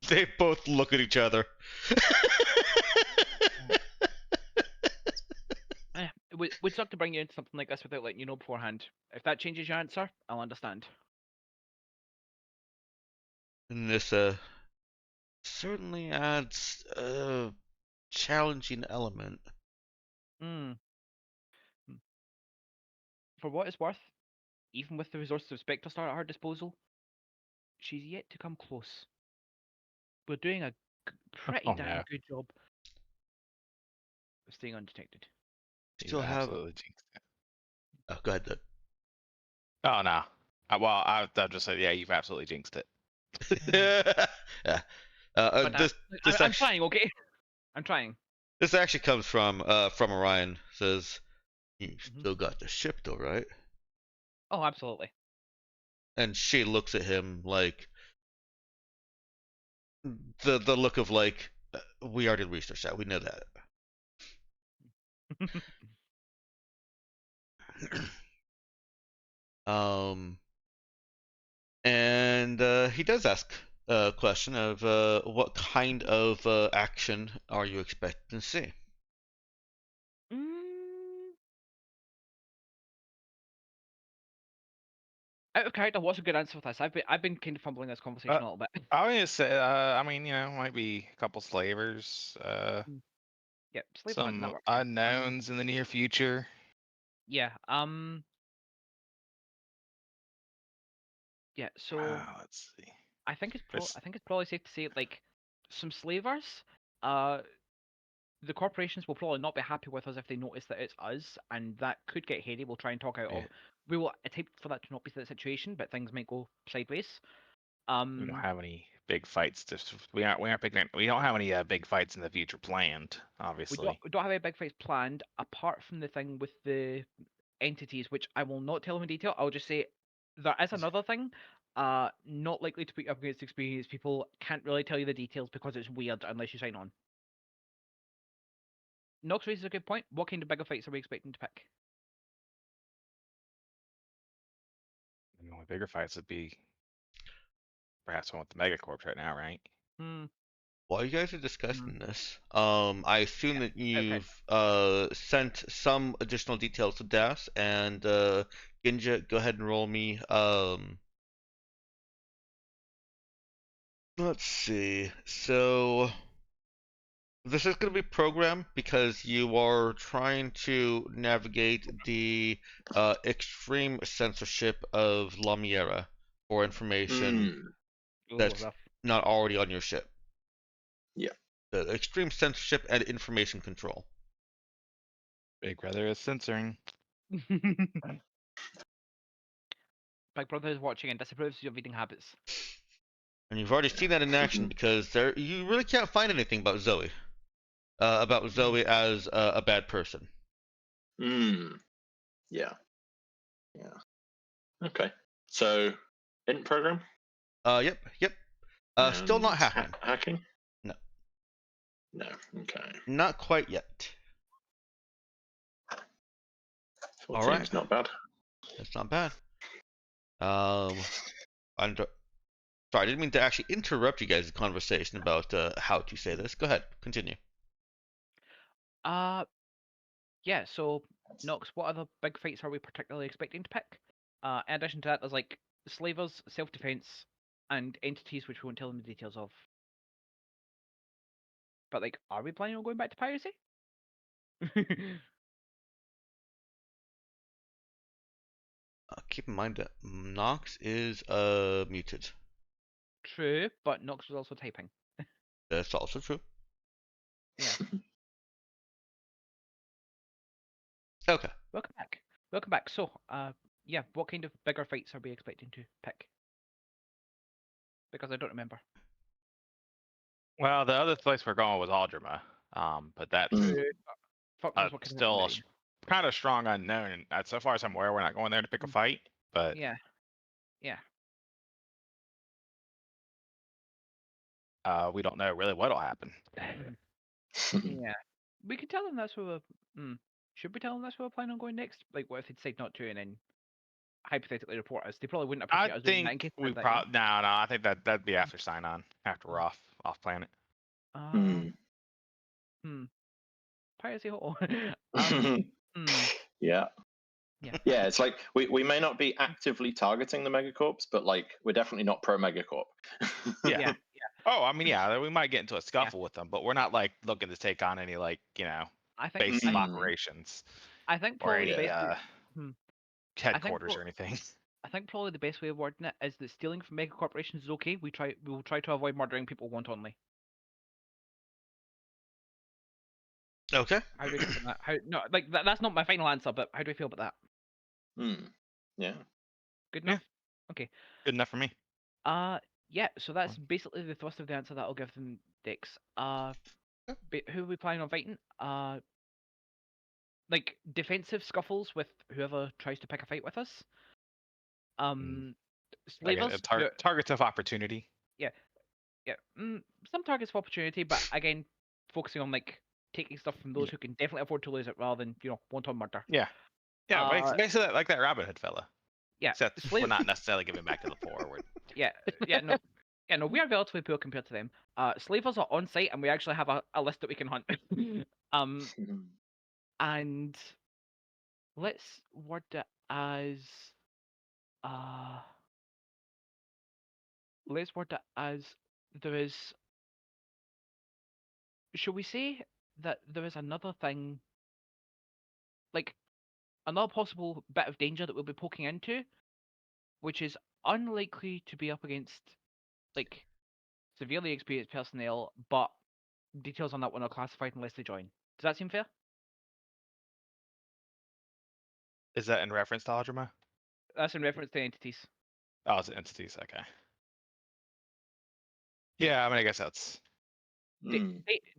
They both look at each other. We'd suck to bring you into something like this without letting you know beforehand. If that changes your answer, I'll understand. And this certainly adds a challenging element. For what it's worth, even with the resources of Star at her disposal, she's yet to come close. We're doing a pretty damn good job of staying undetected. Still absolutely jinxed it. Oh, go ahead, Doug. Oh no. Well, I'll just say, yeah, you've absolutely jinxed it. Yeah. I'm trying, okay? I'm trying. This actually comes from Orion. Says, you still got the ship though, right? Oh, absolutely. And she looks at him like the look of like, we already researched that. We know that. And he does ask a question of what kind of action are you expecting to see? Out of character, what's a good answer for this? I've been kind of fumbling this conversation a little bit. I was gonna say, I mean, might be a couple slavers. Yeah, some unknowns in the near future. Yeah. Yeah. So let's see. I think it's probably safe to say like some slavers. The corporations will probably not be happy with us if they notice that it's us, and that could get hairy. We'll try and talk out of. We will attempt for that to not be the situation, but things might go sideways. We don't have any big fights. We aren't picking. We don't have any big fights in the future planned. Obviously, We don't have any big fights planned apart from the thing with the entities, which I will not tell them in detail. I'll just say there is another thing. Not likely to put you up against experienced people. Can't really tell you the details because it's weird unless you sign on. Nox raises a good point. What kind of bigger fights are we expecting to pick? the only bigger fights would be perhaps one with the megacorps right now, right? While you guys are discussing this, I assume that you've sent some additional details to Das, and Ginja, go ahead and roll me. Let's see. So this is going to be programmed because you are trying to navigate the extreme censorship of Lamiera for information that's not already on your ship. Yeah. The extreme censorship and information control. Big Brother is censoring. Big Brother is watching and disapproves of your reading habits. And you've already seen that in action because you really can't find anything about Zoe. About Zoe as a bad person. Yeah. Okay. So, in program? Yep. Still not hacking. Hacking? No. No. Okay. Not quite yet. 14's Alright. not bad. That's not bad. Sorry, I didn't mean to actually interrupt you guys' conversation about how to say this. Go ahead, continue. Yeah, so Nox, what other big fights are we particularly expecting to pick? In addition to that, there's like slavers, self-defense, and entities which we won't tell them the details of. But like, are we planning on going back to piracy? Keep in mind that Nox is muted. True, but Nox was also typing. That's also true. Yeah. Okay. Welcome back. Welcome back. So, yeah, what kind of bigger fights are we expecting to pick? Because I don't remember. Well, the other place we're going was Aldrima, but that's Fuck knows what kind of still marine. kind of strong unknown. So far as I'm aware, we're not going there to pick a fight, but Yeah. we don't know really what'll happen. Yeah. We could tell them that's where we're. Should we tell them that's where we're planning on going next? Like, what if they decide not to and then hypothetically report us? They probably wouldn't appreciate us doing that in case we that, probably no. I think that'd be after sign on, after we're off planet. Piracy hole. Yeah. Yeah. Yeah, it's like we may not be actively targeting the megacorps, but like we're definitely not pro megacorp. Yeah. Oh, I mean, yeah, we might get into a scuffle with them, but we're not like looking to take on any like I think base of operations. I think or probably any the best headquarters or anything. I think probably the best way of wording it is that stealing from mega corporations is okay. We will try to avoid murdering people want only. Okay. How do we feel about that? No, like that's not my final answer, but how do we feel about that? Yeah. Good enough. Okay. Good enough for me. Yeah. So that's basically the thrust of the answer that I'll give them, Dex. Who are we planning on fighting? Like defensive scuffles with whoever tries to pick a fight with us. Slavers. Targets of opportunity. Yeah. Some targets of opportunity, but again, focusing on like taking stuff from those who can definitely afford to lose it rather than wanton murder. Yeah. Basically like that Robin Hood fella. Yeah. Except we're not necessarily giving back to the poor. No, we are relatively poor compared to them. Slavers are on site, and we actually have a list that we can hunt. And let's word it as there is. Shall we say that there is another thing, like another possible bit of danger that we'll be poking into, which is unlikely to be up against like severely experienced personnel, but details on that one are classified unless they join. Does that seem fair? Is that in reference to Aldrima? That's in reference to entities. Oh, it's entities. Okay. Yeah, I mean, I guess that's.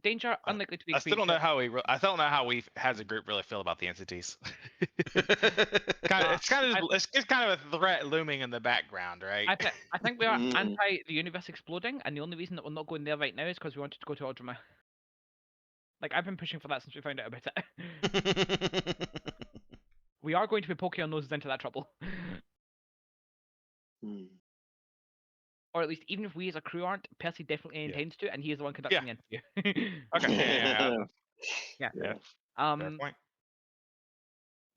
Danger unlikely to be. I still don't know how we. I don't know how we, as a group, really feel about the entities. It's kind of a threat looming in the background, right? I think we are anti the universe exploding, and the only reason that we're not going there right now is because we wanted to go to Aldrima. Like, I've been pushing for that since we found out about it. We are going to be poking our noses into that trouble. Or at least, even if we as a crew aren't, Percy definitely intends to, and he is the one conducting the interview. Okay. Yeah. Fair point.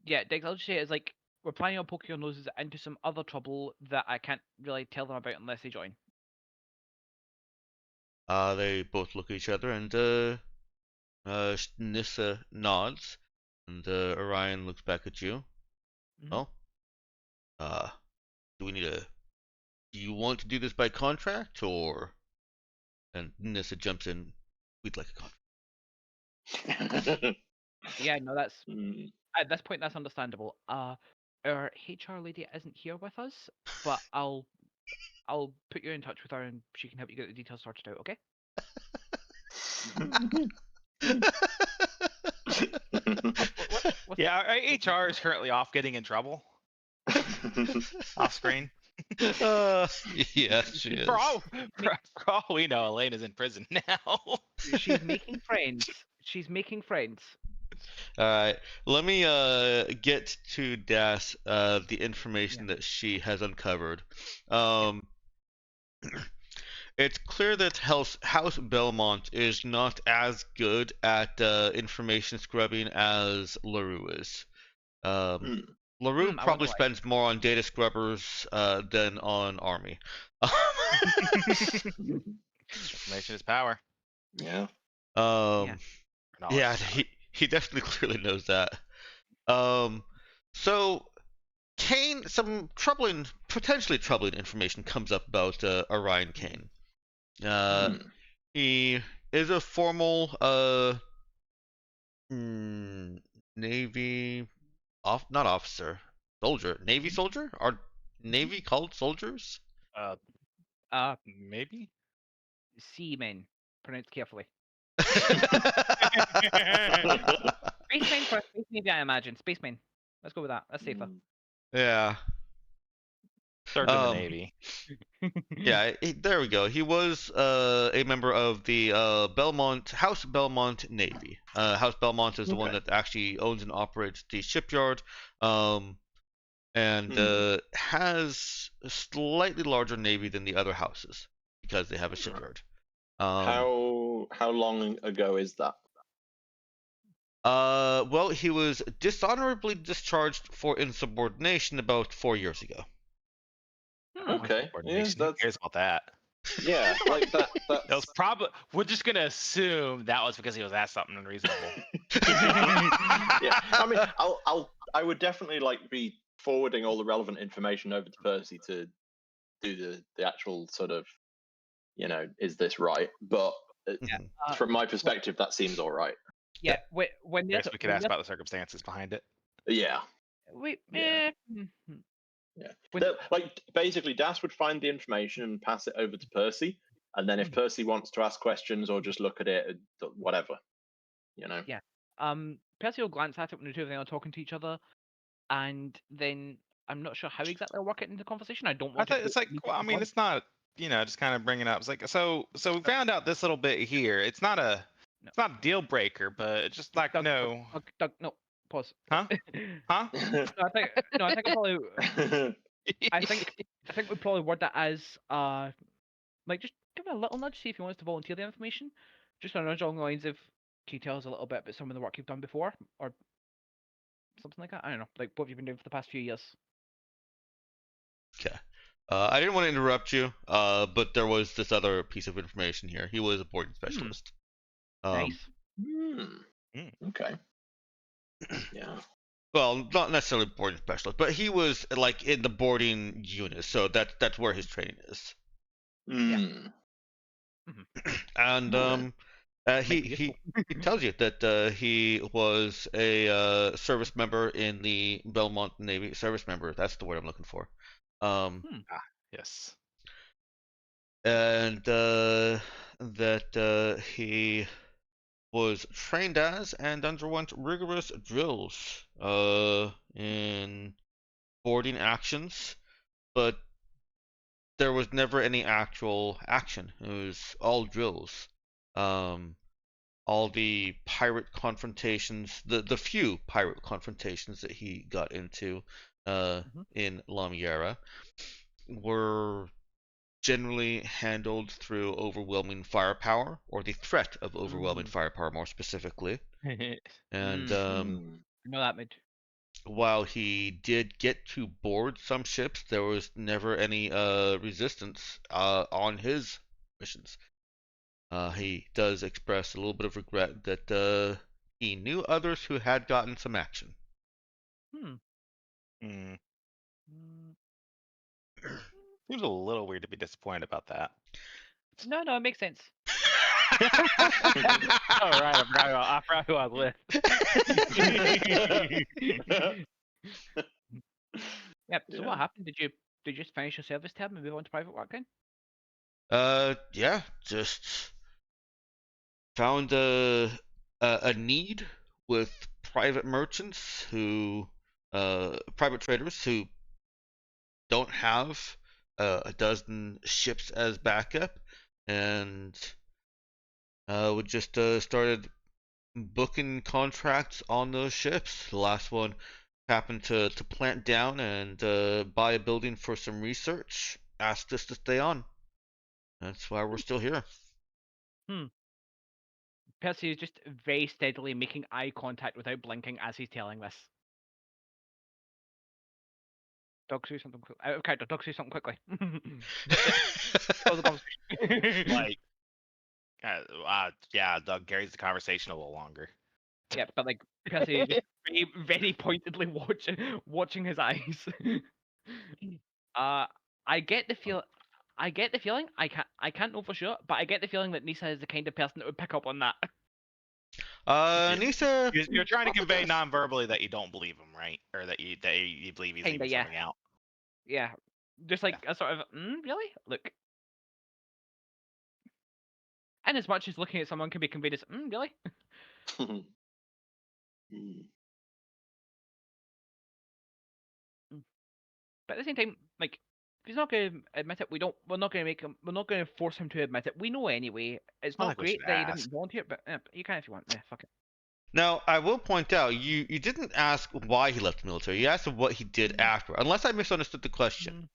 Yeah, Dex, I'll just say it's like, we're planning on poking our noses into some other trouble that I can't really tell them about unless they join. They both look at each other, and Nissa nods, and Orion looks back at you. Well, do we need a? Do you want to do this by contract, or? And Nissa jumps in. We'd like a contract. Yeah, no, that's at this point that's understandable. Our HR lady isn't here with us, but I'll put you in touch with her and she can help you get the details sorted out. Okay? Yeah, our HR is currently off getting in trouble. Off screen. Yeah, she is. For all we know, Elaine is in prison now. She's making friends. She's making friends. All right, let me get to Das the information that she has uncovered. It's clear that House Belmont is not as good at information scrubbing as LaRue is. LaRue probably spends more on data scrubbers than on Army. Information is power. Yeah. Yeah, he definitely clearly knows that. So Kane, some potentially troubling information comes up about Orion Kane. He is a formal Navy not officer, soldier, Navy soldier? Are Navy called soldiers? Maybe. Seamen, pronounced carefully. Spacemen for Space Navy, I imagine. Spacemen. Let's go with that. That's safer. Yeah. Third in the Navy. Yeah, there we go. He was a member of the House Belmont Navy. House Belmont is the one that actually owns and operates the shipyard, and has a slightly larger navy than the other houses because they have a shipyard. How long ago is that? Well, he was dishonorably discharged for insubordination about 4 years ago. Okay. Yeah, Who cares about that? Yeah, like that. That was probably. We're just gonna assume that was because he was asked something unreasonable. Yeah, I mean, I would definitely be forwarding all the relevant information over to Percy to do the actual sort of, is this right? But from my perspective, that seems all right. Yeah. When I guess we could ask about the circumstances behind it. Yeah. Yeah. Basically, Das would find the information and pass it over to Percy, and then if Percy wants to ask questions or just look at it, whatever, Yeah. Percy will glance at it when the two of them are talking to each other, and then I'm not sure how exactly I'll work it into conversation. I don't want. It's it's not. Just kind of bringing up. It's like so we found out this little bit here. It's not a deal breaker, but it's just like Doug, no. Doug, no. Pause. Huh? Huh? I think we probably word that as just give him a little nudge, see if he wants to volunteer the information. Just a nudge along the lines of, can you tell us a little bit about some of the work you've done before, or something like that? I don't know, like what have you been doing for the past few years? Okay. I didn't want to interrupt you, but there was this other piece of information here. He was a boarding specialist. Nice. Okay. Yeah. Well, not necessarily boarding specialist, but he was in the boarding unit, so that's where his training is. And he tells you that he was a service member in the Belmont Navy. Service member, that's the word I'm looking for. Yes. and that he was trained as and underwent rigorous drills in boarding actions, but there was never any actual action. It was all drills. All the pirate confrontations, the few pirate confrontations that he got into in Lamiera were generally handled through overwhelming firepower, or the threat of overwhelming firepower more specifically. And know that mid. while he did get to board some ships, there was never any resistance on his missions. He does express a little bit of regret that he knew others who had gotten some action. Seems a little weird to be disappointed about that. No, it makes sense. All right, I forgot who I was with. Yep. So what happened? Did you just finish your service term and move on to private work then? Yeah, just found a need with private merchants who, private traders who don't have a dozen ships as backup, and we just started booking contracts on those ships. The last one happened to plant down and buy a building for some research. Asked us to stay on. That's why we're still here. Percy is just very steadily making eye contact without blinking as he's telling this. Dog, say something quick. Out of character. Dog, say something quickly. Close the conversation. Like, yeah, Doug carries the conversation a little longer. Yeah, but like Percy is just very, very pointedly watching his eyes. I get the feel. I get the feeling. I can't know for sure, but I get the feeling that Nisa is the kind of person that would pick up on that. Nisa. You're trying to convey non-verbally that you don't believe him, right? Or that you believe he's leaving something out. Yeah, just like a sort of really? Look. And as much as looking at someone can be conveyed as really? But at the same time, like, if he's not going to admit it, we're not going to force him to admit it. We know anyway. It's not great that he didn't volunteer, but you can if you want. Yeah, fuck it. Now, I will point out, you didn't ask why he left the military. You asked him what he did after, unless I misunderstood the question.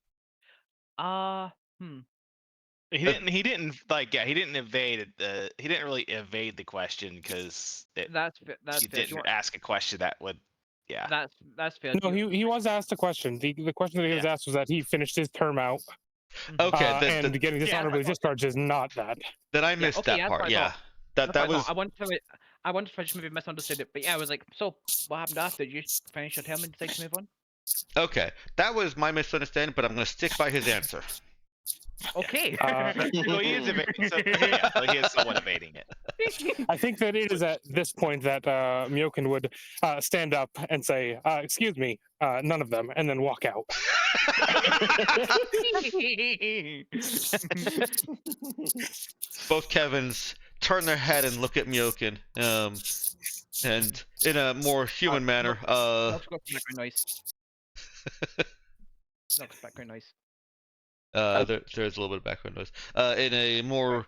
He didn't evade it. He didn't really evade the question because that's fair. Didn't ask a question that would. Yeah. That's fair. No, he was asked a question. The question that he was asked was that he finished his term out. Okay, and getting dishonorably discharged is not that. Then I missed that part. Yeah, that was. I wanted to just maybe misunderstood it, but yeah, I was like, so what happened after? Did you finish your term and decide to move on? Okay, that was my misunderstanding, but I'm going to stick by his answer. Okay. Well, he is evading, so he is somewhat evading it. I think that it is at this point that Myokin would stand up and say, "Excuse me, none of them," and then walk out. Both Kevins turn their head and look at Myokin, and in a more human manner. Background noise. There's a little bit of background noise. In a more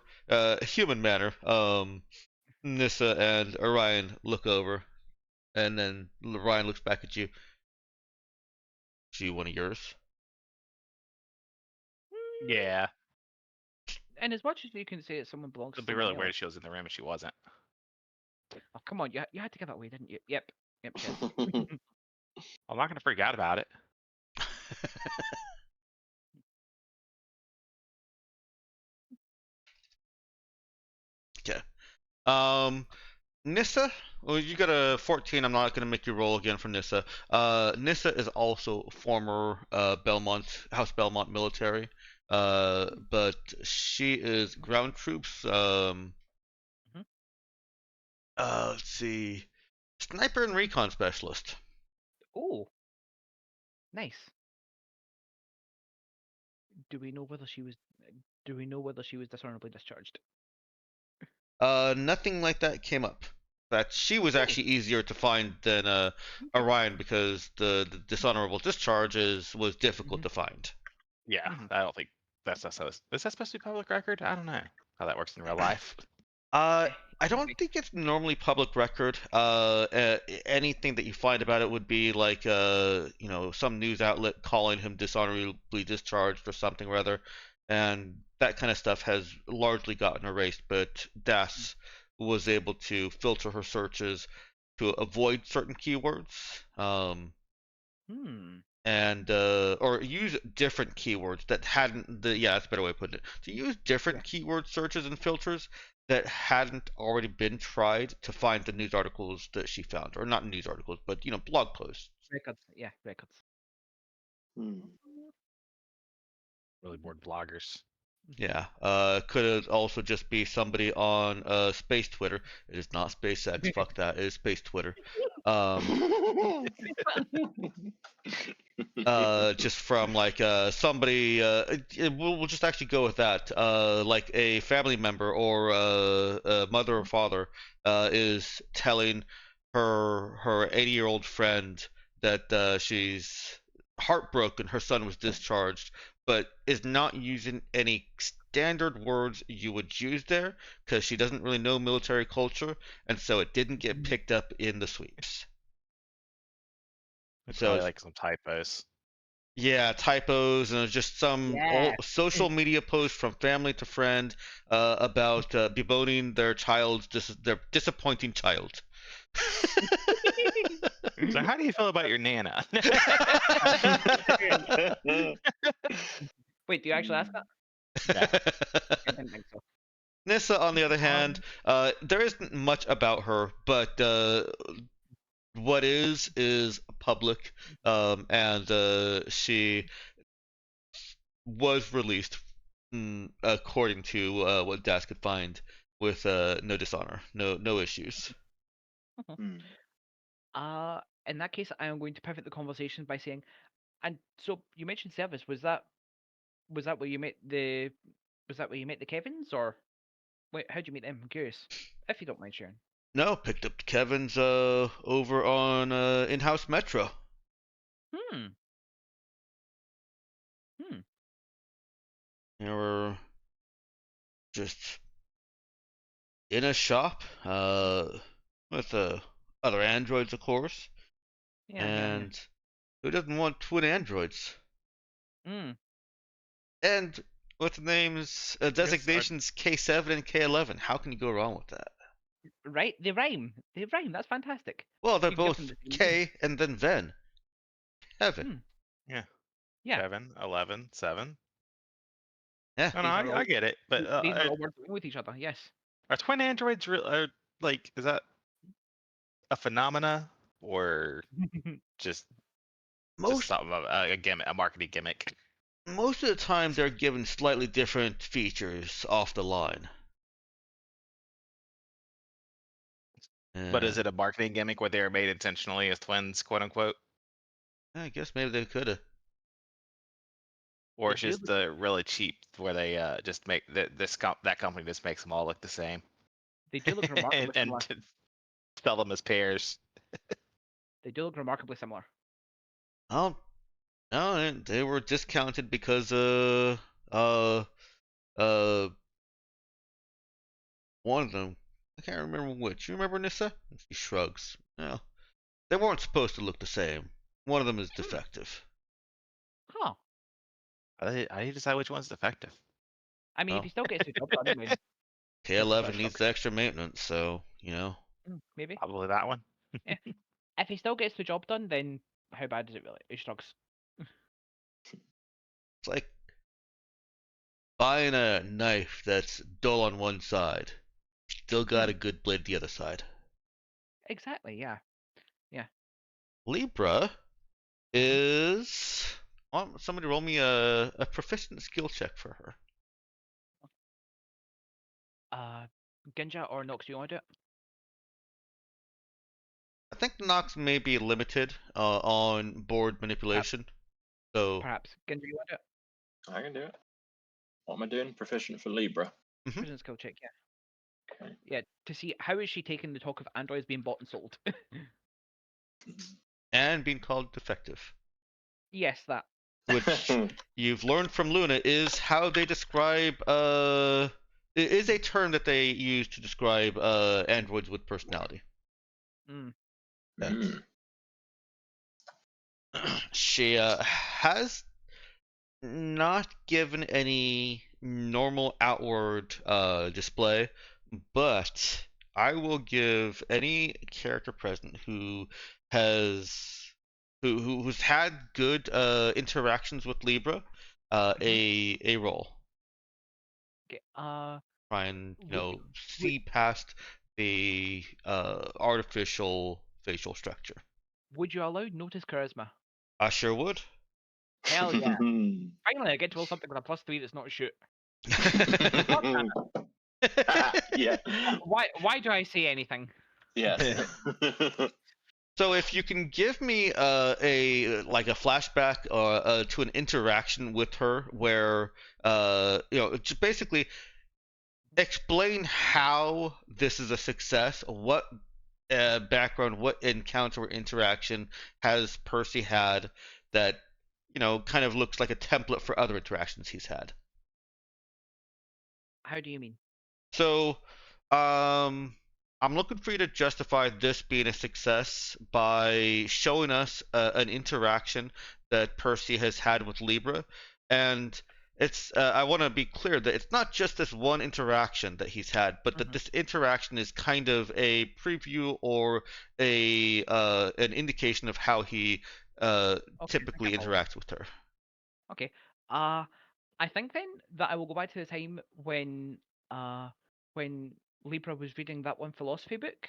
human manner, Nissa and Orion look over, and then Orion looks back at you. Is she one of yours? Yeah. And as much as you can say that someone belongs to It'd be really weird if she was in the room and she wasn't. Oh, come on, you had to give it away, didn't you? Yep. I'm not gonna freak out about it. Okay. Nissa, well, you got a 14. I'm not going to make you roll again for Nissa. Nissa is also former House Belmont military, but she is ground troops. Let's see, sniper and recon specialist. Oh, nice. Do we know whether she was Do we know whether she was dishonorably discharged? Nothing like that came up. In fact, she was actually easier to find than Orion because the dishonorable discharge was difficult to find. Yeah, I don't think that's so. Is that supposed to be public record? I don't know how that works in real life. I don't think it's normally public record. Anything that you find about it would be like, some news outlet calling him dishonorably discharged or something or other, and that kind of stuff has largely gotten erased. But Das was able to filter her searches to avoid certain keywords. And or use different keywords that hadn't that's a better way of putting it. To use different keyword searches and filters that hadn't already been tried to find the news articles that she found, or not news articles, but blog posts. Records, yeah, records. Really bored bloggers. Yeah, could also just be somebody on space Twitter. It is not SpaceX. Fuck that. It is space Twitter. Just from like somebody. We'll just actually go with that. Like a family member or a mother or father is telling her 80-year-old friend that she's heartbroken her son was discharged, but is not using any standard words you would use there because she doesn't really know military culture, and so it didn't get picked up in the sweeps. It's So probably like some typos. Yeah, typos and just some old social media post from family to friend about bemoaning their their disappointing child. So how do you feel about your Nana? Wait, do you actually ask that? I didn't think so. Nissa, on the other hand, there isn't much about her, but what is public, and she was released according to what Das could find with no dishonor, no issues. In that case, I am going to pivot the conversation by saying, and so you mentioned service. Was that where you met the Kevins, or wait, how'd you meet them? I'm curious, if you don't mind sharing. No, picked up Kevin's over on in-house Metro. They were just in a shop with other androids, of course. And who doesn't want twin androids? And with the names, designations K7 and K11. How can you go wrong with that? Right, they rhyme. That's fantastic. Well, they're both K and then Ven. Kevin. Yeah. Kevin, 11, 7. Yeah. No, I get it, but these are all working with each other. Yes. Are twin androids like? Is that a phenomena or just something of a gimmick, a marketing gimmick? Most of the time, they're given slightly different features off the line. But is it a marketing gimmick where they are made intentionally as twins, quote unquote? I guess maybe they could have. Or it's just really cheap, where they just make that company just makes them all look the same. They do look remarkably and sell them as pairs. They do look remarkably similar. Oh, no, they were discounted because one of them, I can't remember which. You remember Nissa? She shrugs. No, they weren't supposed to look the same. One of them is defective. Huh. I need to decide which one's defective. I mean, if he still gets the job done, I mean, K11 needs extra maintenance, so maybe probably that one. Yeah. If he still gets the job done, then how bad is it really? He shrugs. It's like buying a knife that's dull on one side, still got a good blade the other side. Exactly. Yeah. Libra is. Somebody roll me a proficient skill check for her. Ginja or Nox, do you want to do it? I think Nox may be limited on board manipulation. So perhaps Ginja, you want to do it? I can do it. What am I doing? Proficient for Libra. Prison skill check, yeah. Okay. Yeah, to see how is she taking the talk of androids being bought and sold. And being called defective, Yes, that. which you've learned from Luna is how they describe it is a term that they use to describe androids with personality. Mm. Yeah. She has not given any normal outward display, but I will give any character present who has who's had good interactions with Libra a roll. Okay, Try and would- see past the artificial facial structure. would you allow notice charisma? I sure would. Hell yeah. Finally, I get to roll something with a +3 that's not shoot. Yeah. Why do I say anything? Yes. So if you can give me a flashback to an interaction with her where just basically explain how this is a success, what background, what encounter or interaction has Percy had that kind of looks like a template for other interactions he's had. How do you mean? So, I'm looking for you to justify this being a success by showing us an interaction that Percy has had with Libra, and it's. I want to be clear that it's not just this one interaction that he's had, but that this interaction is kind of a preview or a an indication of how he typically interacts with her. Okay. I think then that I will go back to the time when Libra was reading that one philosophy book,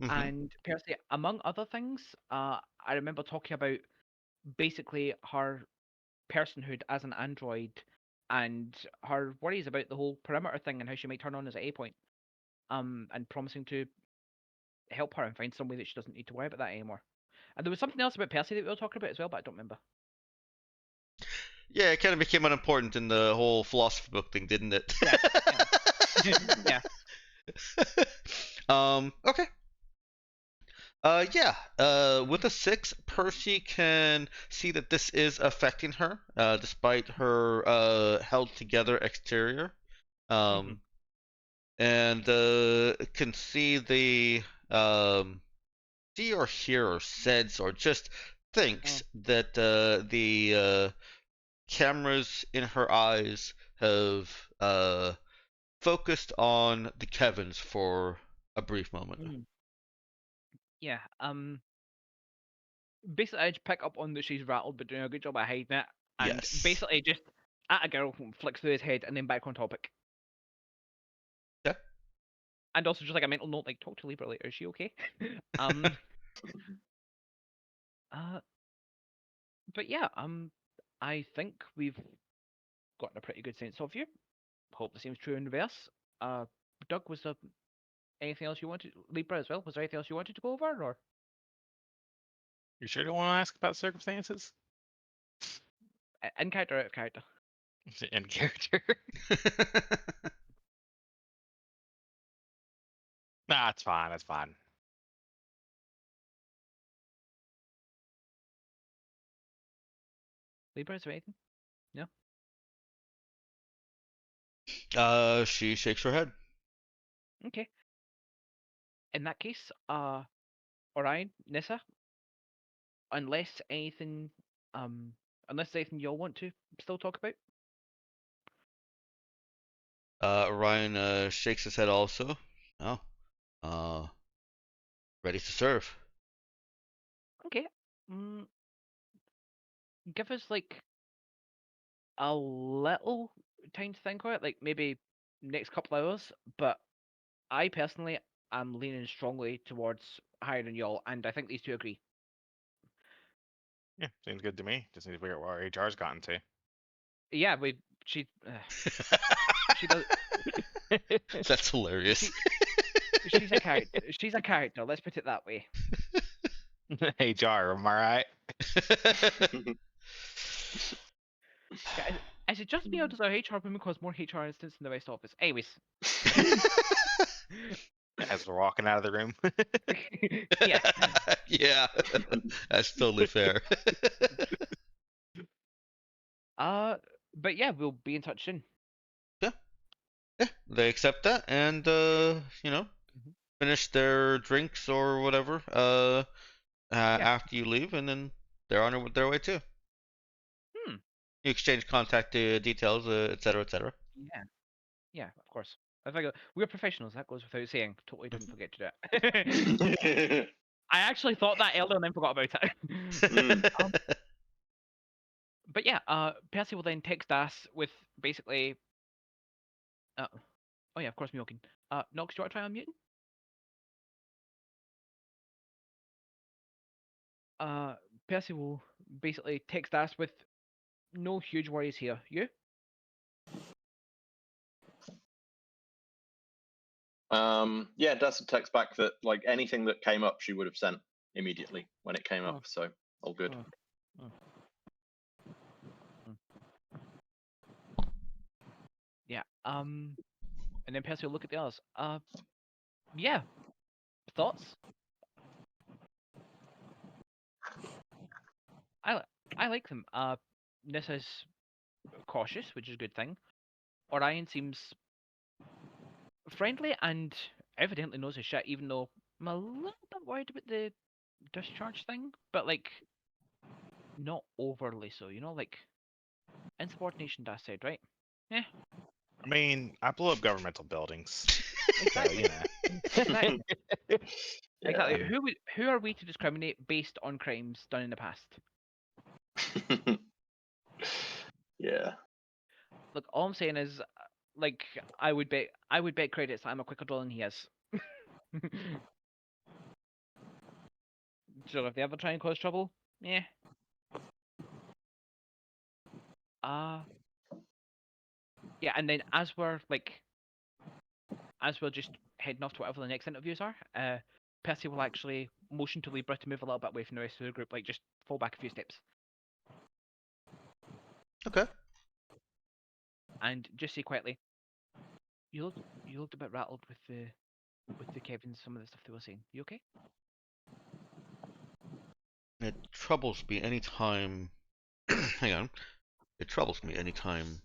and Percy, among other things, I remember talking about basically her personhood as an android and her worries about the whole perimeter thing and how she might turn on us at a point, and promising to help her and find some way that she doesn't need to worry about that anymore. And there was something else about Percy that we were talking about as well, but I don't remember. Yeah, it kind of became unimportant in the whole philosophy book thing, didn't it? Yeah. Okay. With a 6, Percy can see that this is affecting her, despite her held together exterior. And can see the see or hear or sense or just thinks that the cameras in her eyes have focused on the Kevins for a brief moment. Yeah. Basically, I just pick up on that she's rattled, but doing a good job at hiding it, and basically just at a girl flicks through his head and then back on topic. Yeah. And also just like a mental note, like talk to Libra later. Is she okay? But yeah, I think we've gotten a pretty good sense of you. Hope the same's true in reverse. Doug, was there anything else you wanted? Libra as well. Was there anything else you wanted to go over, or? You sure don't want to ask about circumstances? In character, out of character. In character. Nah, it's fine. It's fine. Libra, is there anything? No. She shakes her head. Okay. In that case, Orion, Nissa, unless anything y'all want to still talk about. Ryan shakes his head also. Oh. Ready to serve. Okay. Give us like a little time to think about it, like maybe next couple hours, but I personally am leaning strongly towards hiring y'all, and I think these two agree. Yeah, seems good to me. Just need to figure out where our HR's gotten to. Yeah, she does. That's hilarious. She's a character. She's a character. Let's put it that way. HR, am I right? Is it just me or does our HR woman cause more HR incidents in the West Office? Anyways. As we're walking out of the room. Yeah. Yeah, that's totally fair. But yeah, we'll be in touch soon. Yeah, they accept that and finish their drinks or whatever after you leave, and then they're on their way too. You exchange contact details, etc., etc. Yeah. Yeah, of course. I think we're professionals. That goes without saying. Totally didn't forget to do it. I actually thought that earlier and then forgot about it. But yeah, Percy will then text us with basically. Oh yeah, of course, Myokin. Nox, do you want to try unmuting? Percy will basically text us with no huge worries here. You? Yeah, Dessa text back that like anything that came up, she would have sent immediately when it came up. So all good. Yeah. And then Percy will look at the others. Yeah. Thoughts? I like them. Nissa's cautious, which is a good thing. Orion seems friendly and evidently knows his shit, even though I'm a little bit worried about the discharge thing, but like not overly so, like insubordination Dash said, right? Yeah. I mean, I blew up governmental buildings. Exactly. Exactly. Yeah. Exactly. Who are we to discriminate based on crimes done in the past? Yeah. Look, all I'm saying is, like, I would bet credits I'm a quicker draw than he is. So if they ever try and cause trouble, yeah. Yeah, and then as we're just heading off to whatever the next interviews are, Percy will actually motion to Libra to move a little bit away from the rest of the group, like just fall back a few steps. Okay. And just say quietly, you looked a bit rattled with the Kevin, some of the stuff they were saying. You okay? It troubles me anytime. Hang on. It troubles me anytime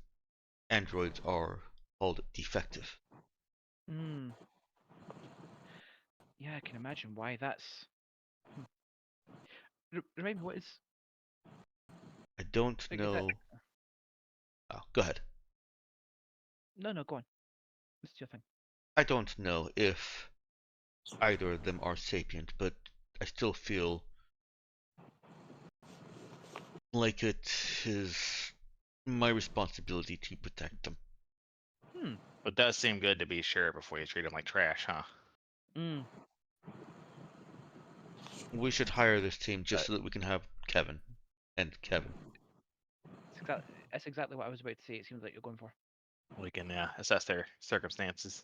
androids are called defective. Yeah, I can imagine why that's. Remind me, what is? I don't Like, know. Oh, go ahead. No, go on. This is your thing. I don't know if either of them are sapient, but I still feel like it is my responsibility to protect them. It does seem good to be sure before you treat them like trash, huh? We should hire this team just so that we can have Kevin and Kevin. That's exactly what I was about to say. It seems like you're going for. We can assess their circumstances.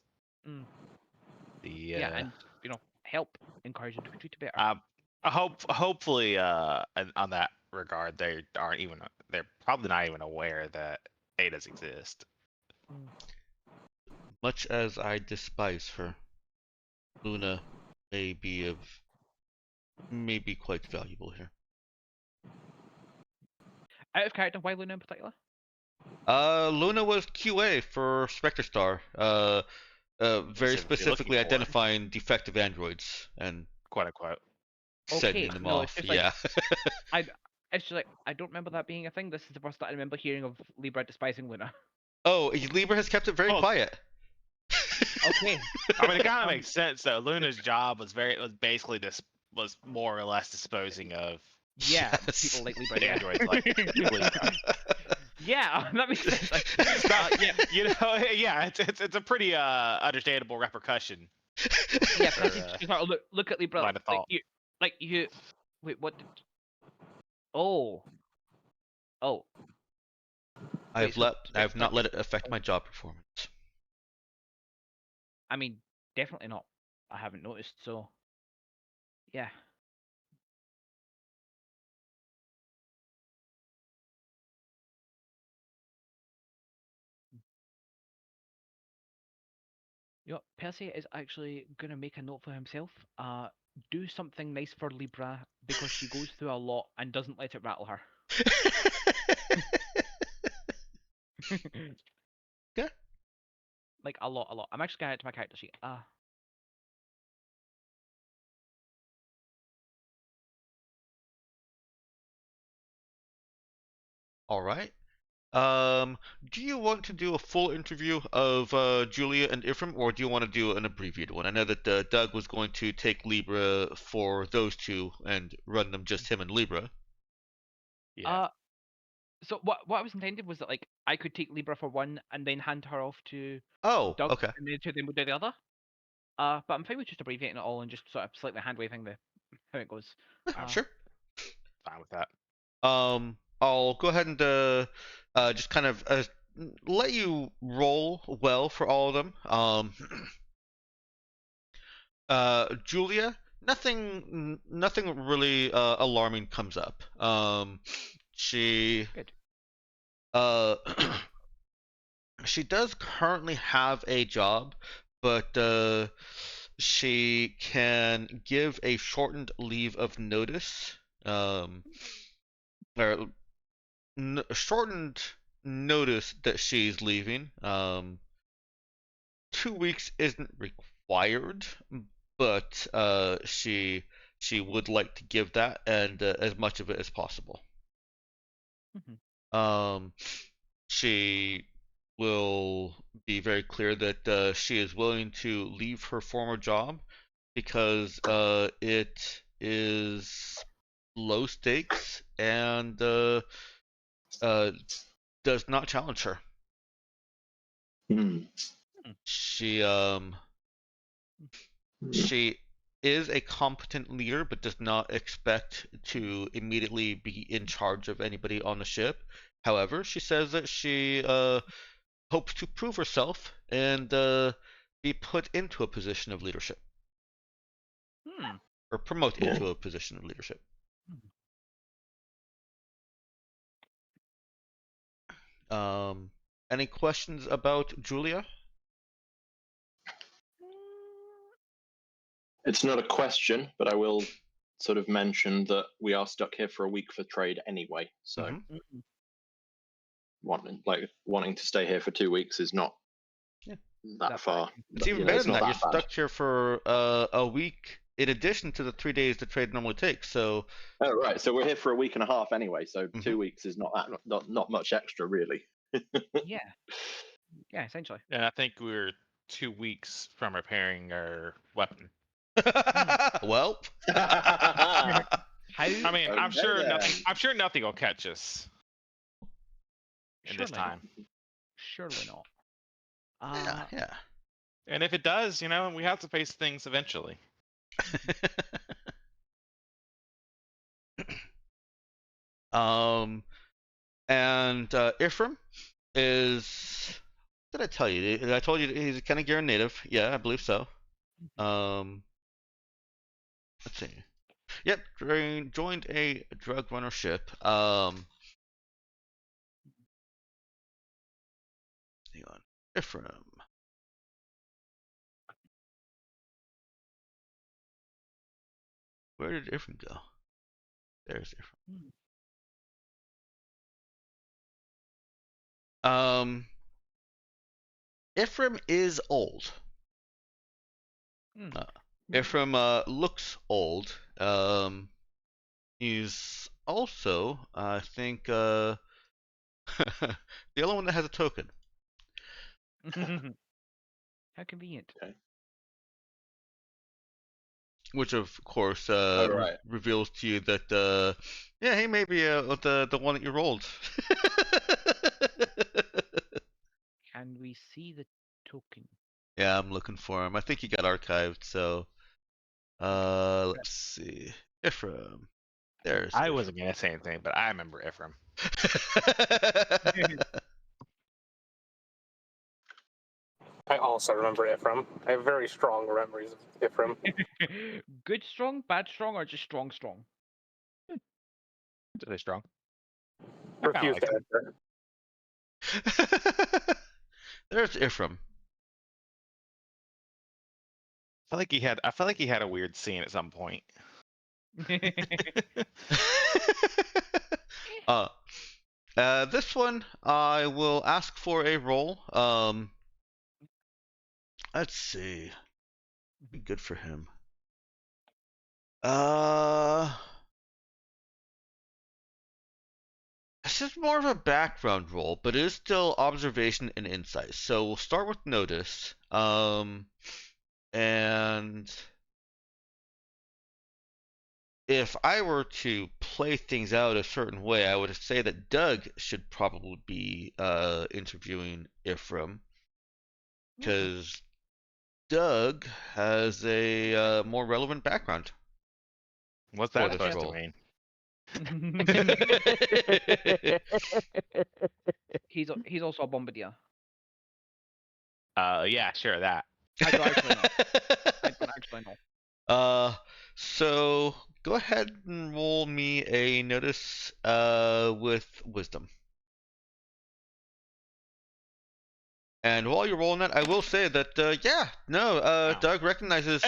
Yeah, and help encourage them to be treated better. Hopefully, on that regard, they're probably not even aware that Ada's exist. Much as I despise her, Luna may be quite valuable here. Out of character, why Luna in particular? Luna was QA for Spectre Star. Very specifically identifying defective androids and quote unquote sending them off. Yeah. It's just like I don't remember that being a thing. This is the first that I remember hearing of Libra despising Luna. Oh, Libra has kept it very quiet. Okay. I mean, it kind of makes sense though. Luna's job was more or less disposing of people like Libra. Androids like Libra. Yeah, that makes sense. It's a pretty understandable repercussion. Yeah, look at Libra. Wait, what? I have not let it affect my job performance. I mean, definitely not. I haven't noticed, so yeah. You know, Percy is actually gonna make a note for himself. Do something nice for Libra because she goes through a lot and doesn't let it rattle her. Okay. Like a lot, a lot. I'm actually gonna add it to my character sheet. All right. Do you want to do a full interview of Julia and Ephraim, or do you want to do an abbreviated one? I know that Doug was going to take Libra for those two and run them just him and Libra. Yeah. So what I was intended was that like I could take Libra for one and then hand her off to Oh, Doug, okay. and then two of them would do the other. But I'm fine with just abbreviating it all and just sort of slightly hand waving the how it goes. Sure. Fine with that. I'll go ahead and just kind of let you roll well for all of them. Julia, nothing really alarming comes up. She Good. she does currently have a job, but she can give a shortened leave of notice. Or shortened notice that she's leaving. 2 weeks isn't required, but she would like to give that and as much of it as possible. She will be very clear that she is willing to leave her former job because it is low stakes and does not challenge her. She she is a competent leader, but does not expect to immediately be in charge of anybody on the ship. However, she says that she hopes to prove herself and be put into a position of leadership. Or promote into a position of leadership. Any questions about Julia? It's not a question, but I will sort of mention that we are stuck here for a week for trade anyway. So wanting to stay here for 2 weeks is not that far. It's even better than that. You're stuck here for a week in addition to the 3 days the trade normally takes. So. Oh right, so we're here for a week and a half anyway. So 2 weeks is not much extra really. Yeah, essentially. And I think we're 2 weeks from repairing our weapon. Well, I mean, Okay, I'm sure nothing will catch us in this time. Surely not. Yeah. And if it does, we have to face things eventually. And Ephraim is. What did I tell you? I told you he's a kind of Garen native. Yeah, I believe so. Let's see. Yep, joined a drug runner ship. Hang on, Ephraim. Where did Ephraim go? There's Ephraim. Ephraim is old. Ephraim looks old. He's also, I think, the only one that has a token. How convenient. Okay. Which, of course, reveals to you that, yeah, he may be the one that you rolled. Can we see the token? Yeah, I'm looking for him. I think he got archived, so let's see. Ephraim. There's I wasn't gonna say anything, but I remember Ephraim. I also remember Ephraim. I have very strong memories of Ephraim. Good strong, bad strong, or just strong strong? Are they strong? Refuse like to answer. There's Ephraim. I feel like he had a weird scene at some point. This one I will ask for a roll. Let's see. Be good for him. This is more of a background roll, but it is still observation and insight. So we'll start with notice. And if I were to play things out a certain way, I would say that Doug should probably be interviewing Ephraim, because Doug has a more relevant background. What's For that this supposed to role. mean? He's also a bombardier. Yeah, sure, that. I don't actually know. I don't actually know. So go ahead and roll me a notice with wisdom. And while you're rolling that, I will say that Doug recognizes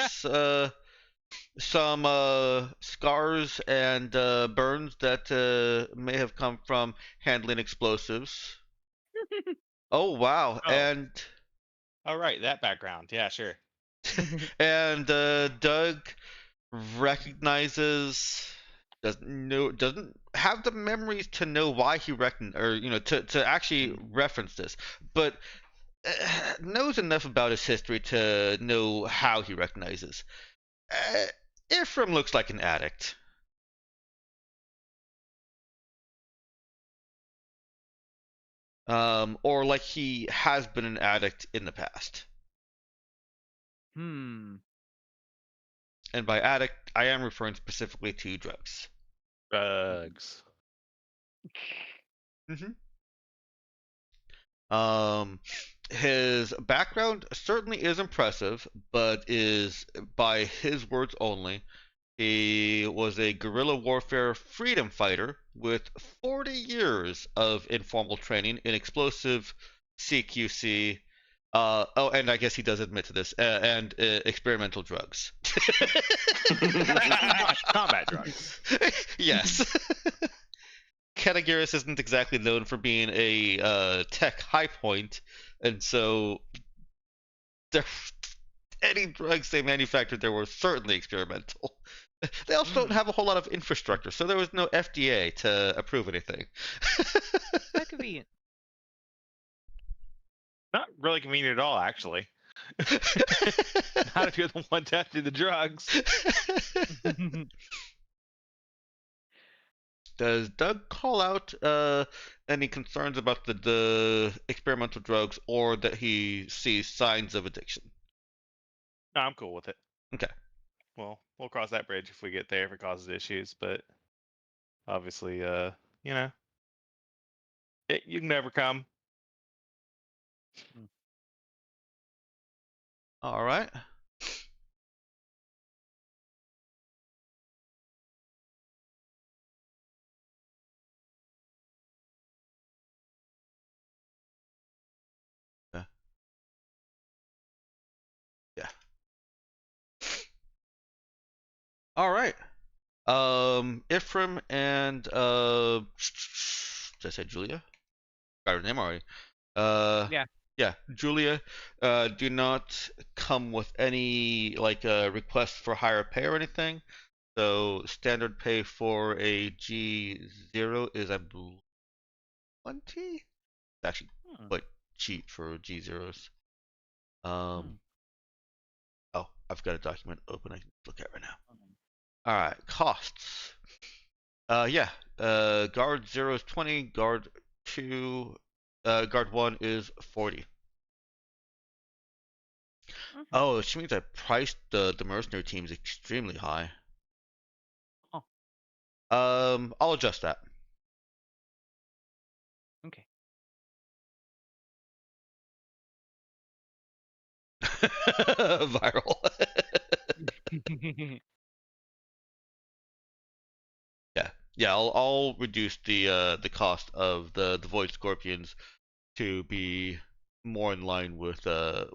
some scars and burns that may have come from handling explosives. Oh wow! Oh. And Oh right, that background. Yeah, sure. and Doug recognizes, doesn't have the memories to know why he to actually reference this, but knows enough about his history to know how he recognizes. Ephraim looks like an addict. Or like he has been an addict in the past. Hmm. And by addict, I am referring specifically to drugs. Drugs. His background certainly is impressive, but is by his words only. He was a guerrilla warfare freedom fighter with 40 years of informal training in explosive CQC. And I guess he does admit to this, and experimental drugs. Combat drugs. Yes. Katagiris isn't exactly known for being a tech high point, and so any drugs they manufactured there were certainly experimental. They also don't have a whole lot of infrastructure, so there was no FDA to approve anything. How convenient. Not really convenient at all, actually. Not if you're the one testing the drugs. Does Doug call out any concerns about the experimental drugs, or that he sees signs of addiction? No, I'm cool with it. Okay. Well, we'll cross that bridge if we get there, if it causes issues, but obviously, you can never come. All right. Yeah. All right. Ephraim and did I say Julia? Got her name already. Yeah. Yeah, Julia, do not come with any request for higher pay or anything. So standard pay for a G0 is, I believe, 20. It's actually quite cheap for G0s. Oh, I've got a document open I can look at right now. All right, costs. Guard 0 is 20, guard 2, guard 1 is 40. Oh, which means I priced the mercenary teams extremely high. I'll adjust that. Okay. Viral. Yeah. I'll reduce the cost of the Void Scorpions to be more in line with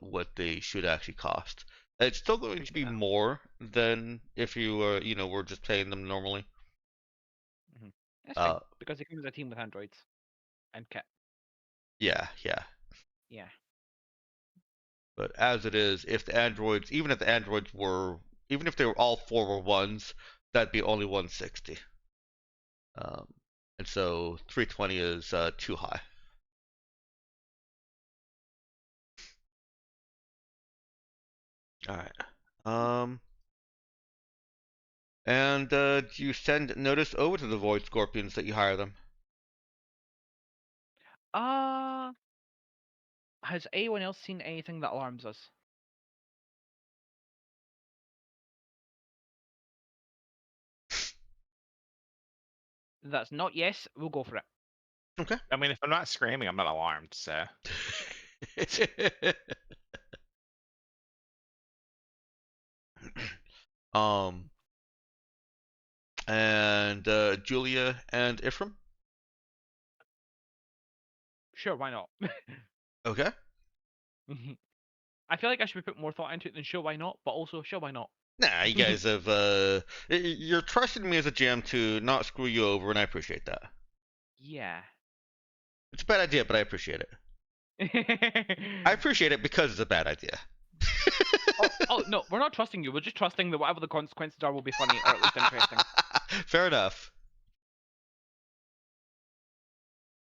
what they should actually cost. It's still going to be Yeah. more than if you were just paying them normally. That's fine, because it comes with a team with androids and kit. Yeah. Yeah. But as it is, even if they were all 4 were 1s, that'd be only 160. And so 320 is too high. All right. And do you send notice over to the Void Scorpions that you hire them? Has anyone else seen anything that alarms us? That's not yes. We'll go for it. Okay. I mean, if I'm not screaming, I'm not alarmed. So. um. And Julia and Ephraim. Sure, why not? Okay. I feel like I should be putting more thought into it than sure why not, but also sure why not. Nah, you guys have you're trusting me as a GM to not screw you over, and I appreciate that. Yeah. It's a bad idea, but I appreciate it. I appreciate it because it's a bad idea. oh no, we're not trusting you. We're just trusting that whatever the consequences are will be funny or at least interesting. Fair enough.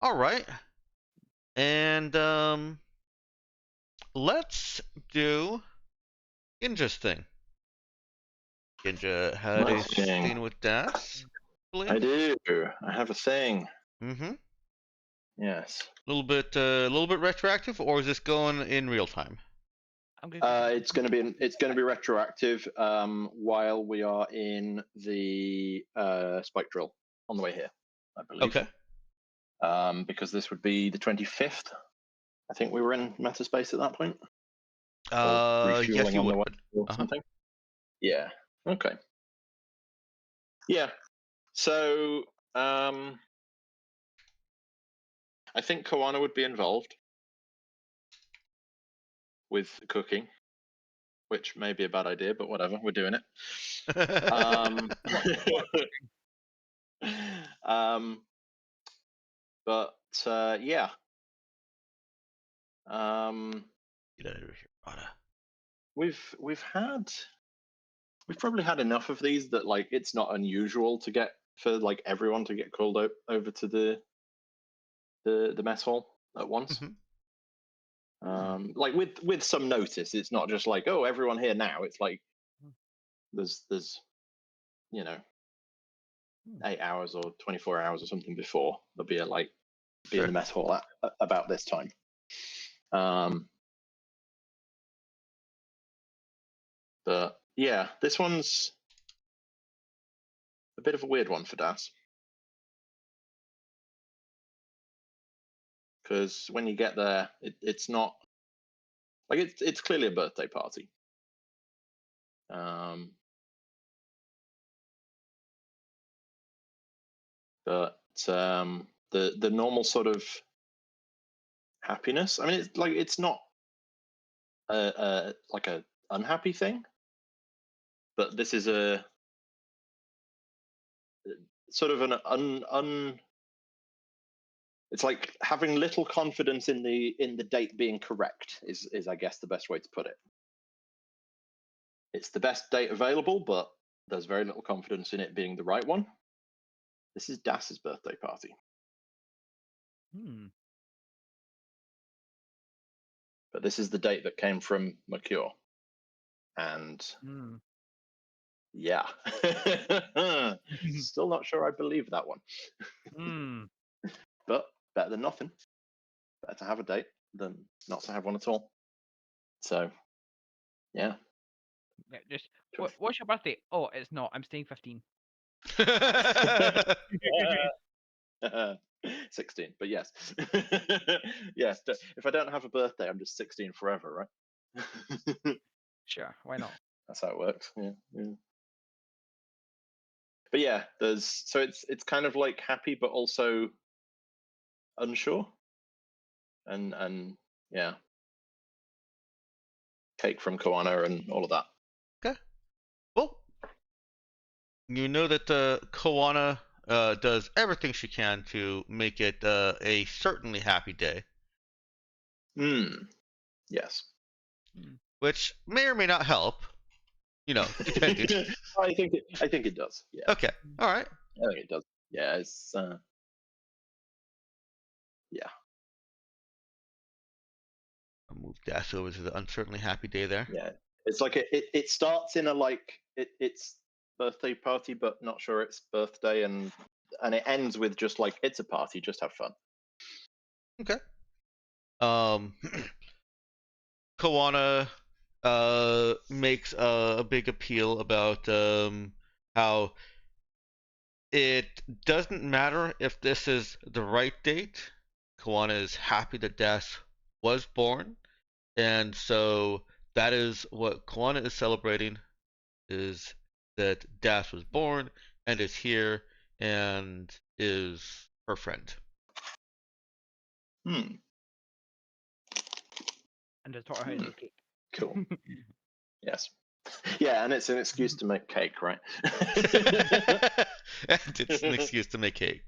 All right. And let's do Ginja's thing. Ginja had My a thing. scene with Das. I do. I have a thing. Mm-hmm. Yes. A little bit retroactive, or is this going in real time? It's going to be retroactive while we are in the spike drill on the way here, I believe. Okay. Because this would be the 25th. I think we were in metaspace at that point. Yes, you on would. the way or something. Yeah. Okay. Yeah. So I think Koana would be involved with cooking, which may be a bad idea, but whatever, we're doing it. But yeah. We've probably had enough of these that like it's not unusual to get for like everyone to get called over to the mess hall at once. Like with some notice. It's not just like, oh, everyone here now. It's like there's 8 hours or 24 hours or something before they'll be in the mess hall at about this time. But yeah, this one's a bit of a weird one for Das. Because when you get there, it's not like it's clearly a birthday party. But the normal sort of happiness. I mean, it's not like a unhappy thing, but this is a sort of an it's like having little confidence in the date being correct is I guess the best way to put it. It's the best date available, but there's very little confidence in it being the right one. This is Das's birthday party. But this is the date that came from Mercure. And yeah. Still not sure I believe that one. But better than nothing. Better to have a date than not to have one at all. So yeah. Just what's your birthday? Oh, it's not. I'm staying 15. 16, but yes. Yes, if I don't have a birthday, I'm just 16 forever, right? Sure, why not? That's how it works. Yeah. But yeah, it's kind of like happy but also unsure. And yeah. cake from Koana and all of that. Okay. Well, you know that Koana does everything she can to make it a certainly happy day. Yes. Which may or may not help. Depending. I think it does. Yeah. Okay. All right. I think it does. Yeah. It's. Yeah. I'll move Dash over to the uncertainly happy day there. Yeah. It's like it starts in a it's birthday party, but not sure it's birthday, and it ends with just like it's a party, just have fun. Okay. Koana makes a big appeal about how it doesn't matter if this is the right date. Koana is happy that Dash was born, and so that is what Koana is celebrating, is that Dash was born and is here and is her friend. Hmm. And has taught her how to make cake. Cool. Yes. Yeah, and it's an excuse to make cake, right? And it's an excuse to make cake.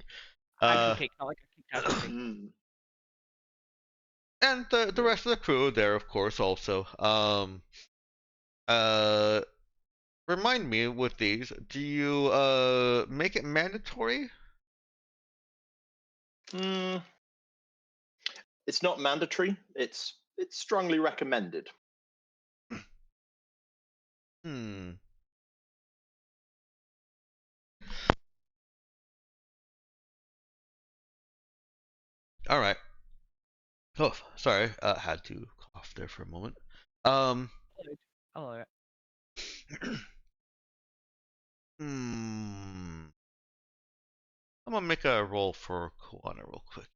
Actual cake, not like a cake, cake. And the rest of the crew there, of course, also. Remind me with these, do you make it mandatory? It's not mandatory. It's strongly recommended. All right. Oh, sorry. Had to cough there for a moment. Hello. I'm gonna make a roll for Koana real quick.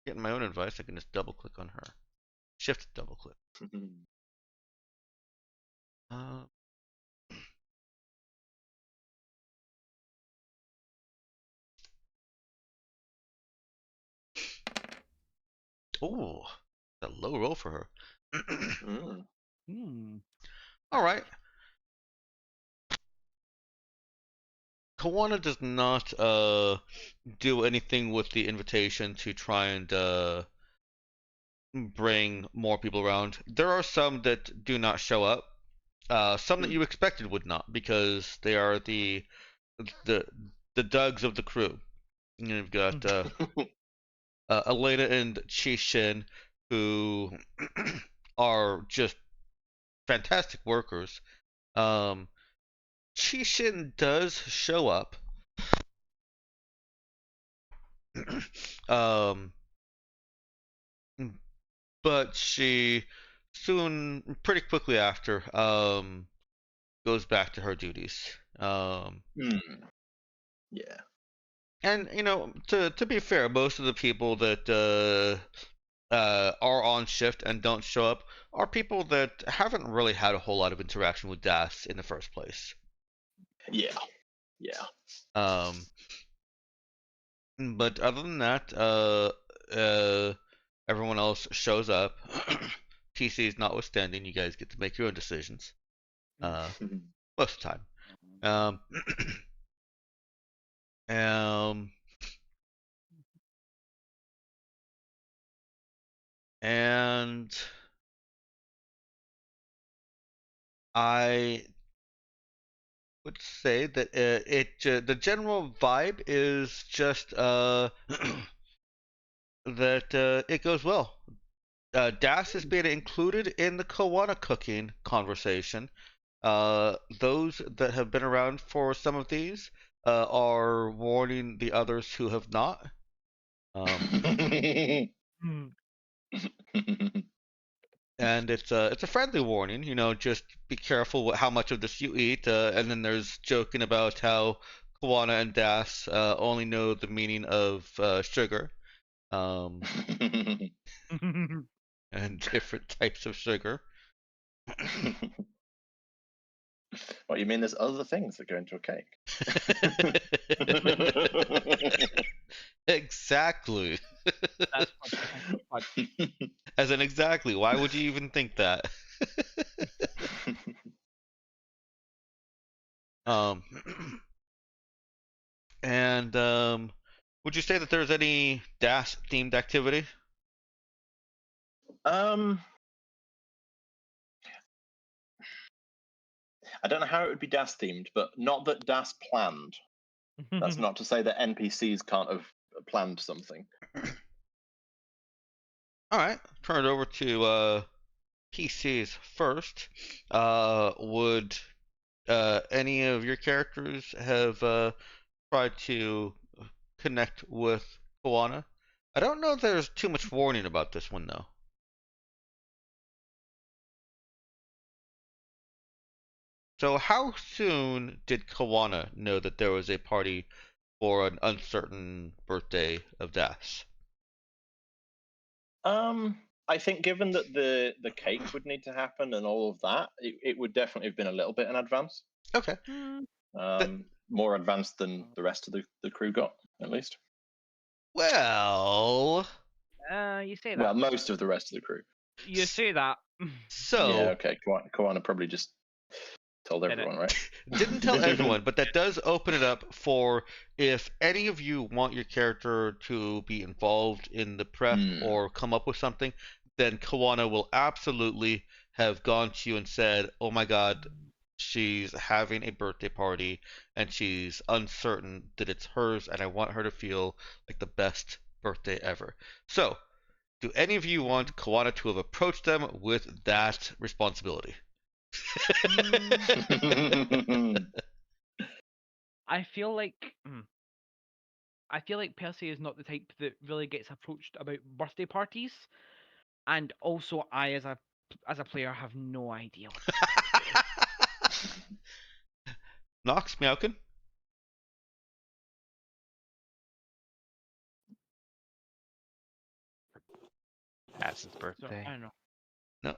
Getting my own advice, I can just double click on her. Shift double click. Oh, a low roll for her. All right. Koana does not do anything with the invitation to try and bring more people around. There are some that do not show up. Some that you expected would not, because they are the Dougs of the crew. You've got Elena and Chishin, who are just fantastic workers. Chishin does show up. But she soon, pretty quickly after, goes back to her duties. Yeah. And to be fair, most of the people that are on shift and don't show up are people that haven't really had a whole lot of interaction with Das in the first place. Yeah. But other than that, everyone else shows up. TC's notwithstanding, you guys get to make your own decisions. Most of the time. And I would say that the general vibe is just that it goes well. Das is being included in the Koana cooking conversation. Those that have been around for some of these are warning the others who have not. And it's a friendly warning, just be careful how much of this you eat. And then there's joking about how Koana and Das only know the meaning of sugar, and different types of sugar. What, you mean there's other things that go into a cake? Exactly. That's fun. As in exactly. Why would you even think that? um, and would you say that there's any DAS themed activity? I don't know how it would be DAS themed, but not that DAS planned. That's not to say that NPCs can't have planned something. All right, turn it over to PCs first. Would any of your characters have tried to connect with Koana? I don't know if there's too much warning about this one though. So how soon did Koana know that there was a party for an uncertain birthday of Das? I think given that the cake would need to happen and all of that, it would definitely have been a little bit in advance. Okay. More advanced than the rest of the crew got, at least. Well, you say that. Well, most of the rest of the crew. You say that. So yeah, okay. Koana probably just told everyone, right? Didn't tell everyone, but that does open it up for if any of you want your character to be involved in the prep or come up with something, then Koana will absolutely have gone to you and said, "Oh my God, she's having a birthday party and she's uncertain that it's hers, and I want her to feel like the best birthday ever." So, do any of you want Koana to have approached them with that responsibility? I feel like Percy is not the type that really gets approached about birthday parties, and also I, as a player, have no idea. Nox, Meowkin? That's his birthday. So, I don't know. No.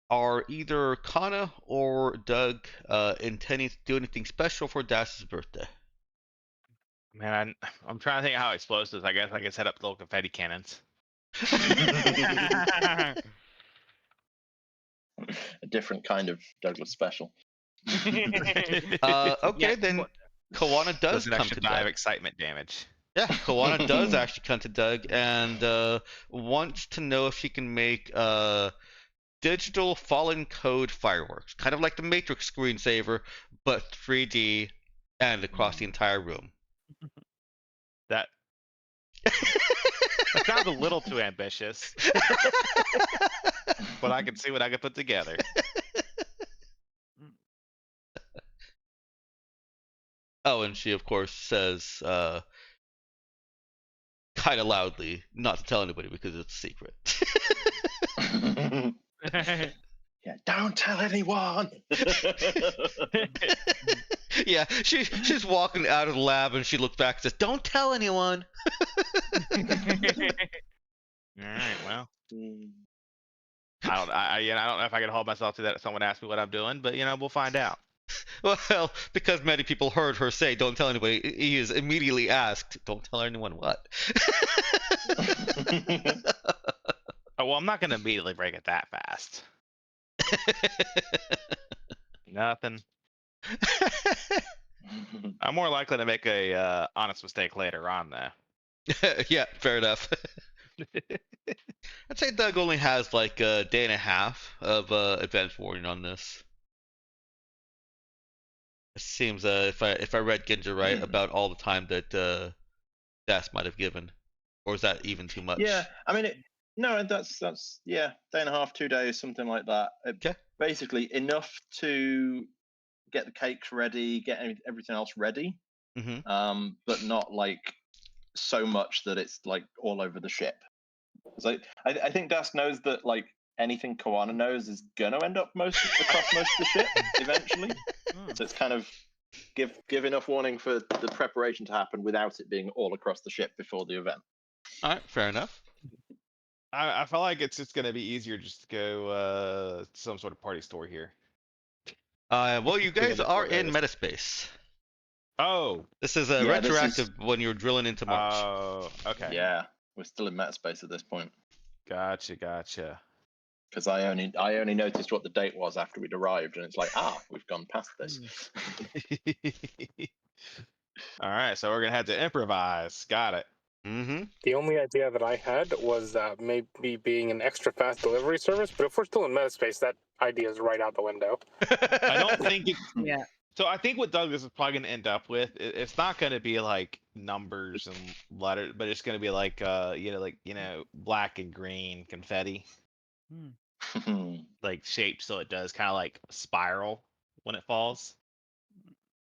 Are either Kana or Doug intending to do anything special for Dash's birthday? Man, I'm trying to think how explosives. I guess I could set up little confetti cannons. A different kind of Douglas special. Okay, then Koana does come to Doug. Excitement damage. Yeah, Koana does actually come to Doug and wants to know if he can make digital fallen code fireworks, kind of like the Matrix screensaver, but 3D and across the entire room. That sounds a little too ambitious, but I can see what I can put together. Oh, and she of course says kind of loudly not to tell anybody because it's a secret. Yeah, don't tell anyone. Yeah, she's walking out of the lab and she looks back and says, "Don't tell anyone." All right, well, I don't know if I can hold myself to that if someone asks me what I'm doing, but we'll find out. Well, because many people heard her say, "Don't tell anybody," he is immediately asked, "Don't tell anyone what?" Oh, well, I'm not going to immediately break it that fast. Nothing. I'm more likely to make a honest mistake later on, though. Yeah, fair enough. I'd say Doug only has like a day and a half of advance warning on this. It seems if I read Ginja right about all the time that Das might have given, or is that even too much? Yeah, I mean, that's day and a half, 2 days, something like that. Okay. Basically enough to get the cakes ready, get everything else ready, but not like so much that it's like all over the ship. So I think Das knows that like anything Koana knows is gonna end up across most of the ship eventually. So it's kind of give enough warning for the preparation to happen without it being all across the ship before the event. All right, fair enough. I feel like it's just gonna be easier just to go some sort of party store here. Well, you Give guys it are short in notice. Metaspace. Oh, This is a Yeah, this retroactive is- when you're drilling into March. oh, okay. Yeah, we're still in Metaspace at this point. Gotcha. Because I only noticed what the date was after we'd arrived, and it's like, we've gone past this. All right, so we're gonna have to improvise. Got it. Mm-hmm. The only idea that I had was maybe being an extra fast delivery service, but if we're still in Metaspace, that idea is right out the window. I don't think it. Yeah. So I think what Douglas is probably going to end up with, it's not going to be like numbers and letters, but it's going to be like, black and green confetti, like shaped so it does kind of like spiral when it falls.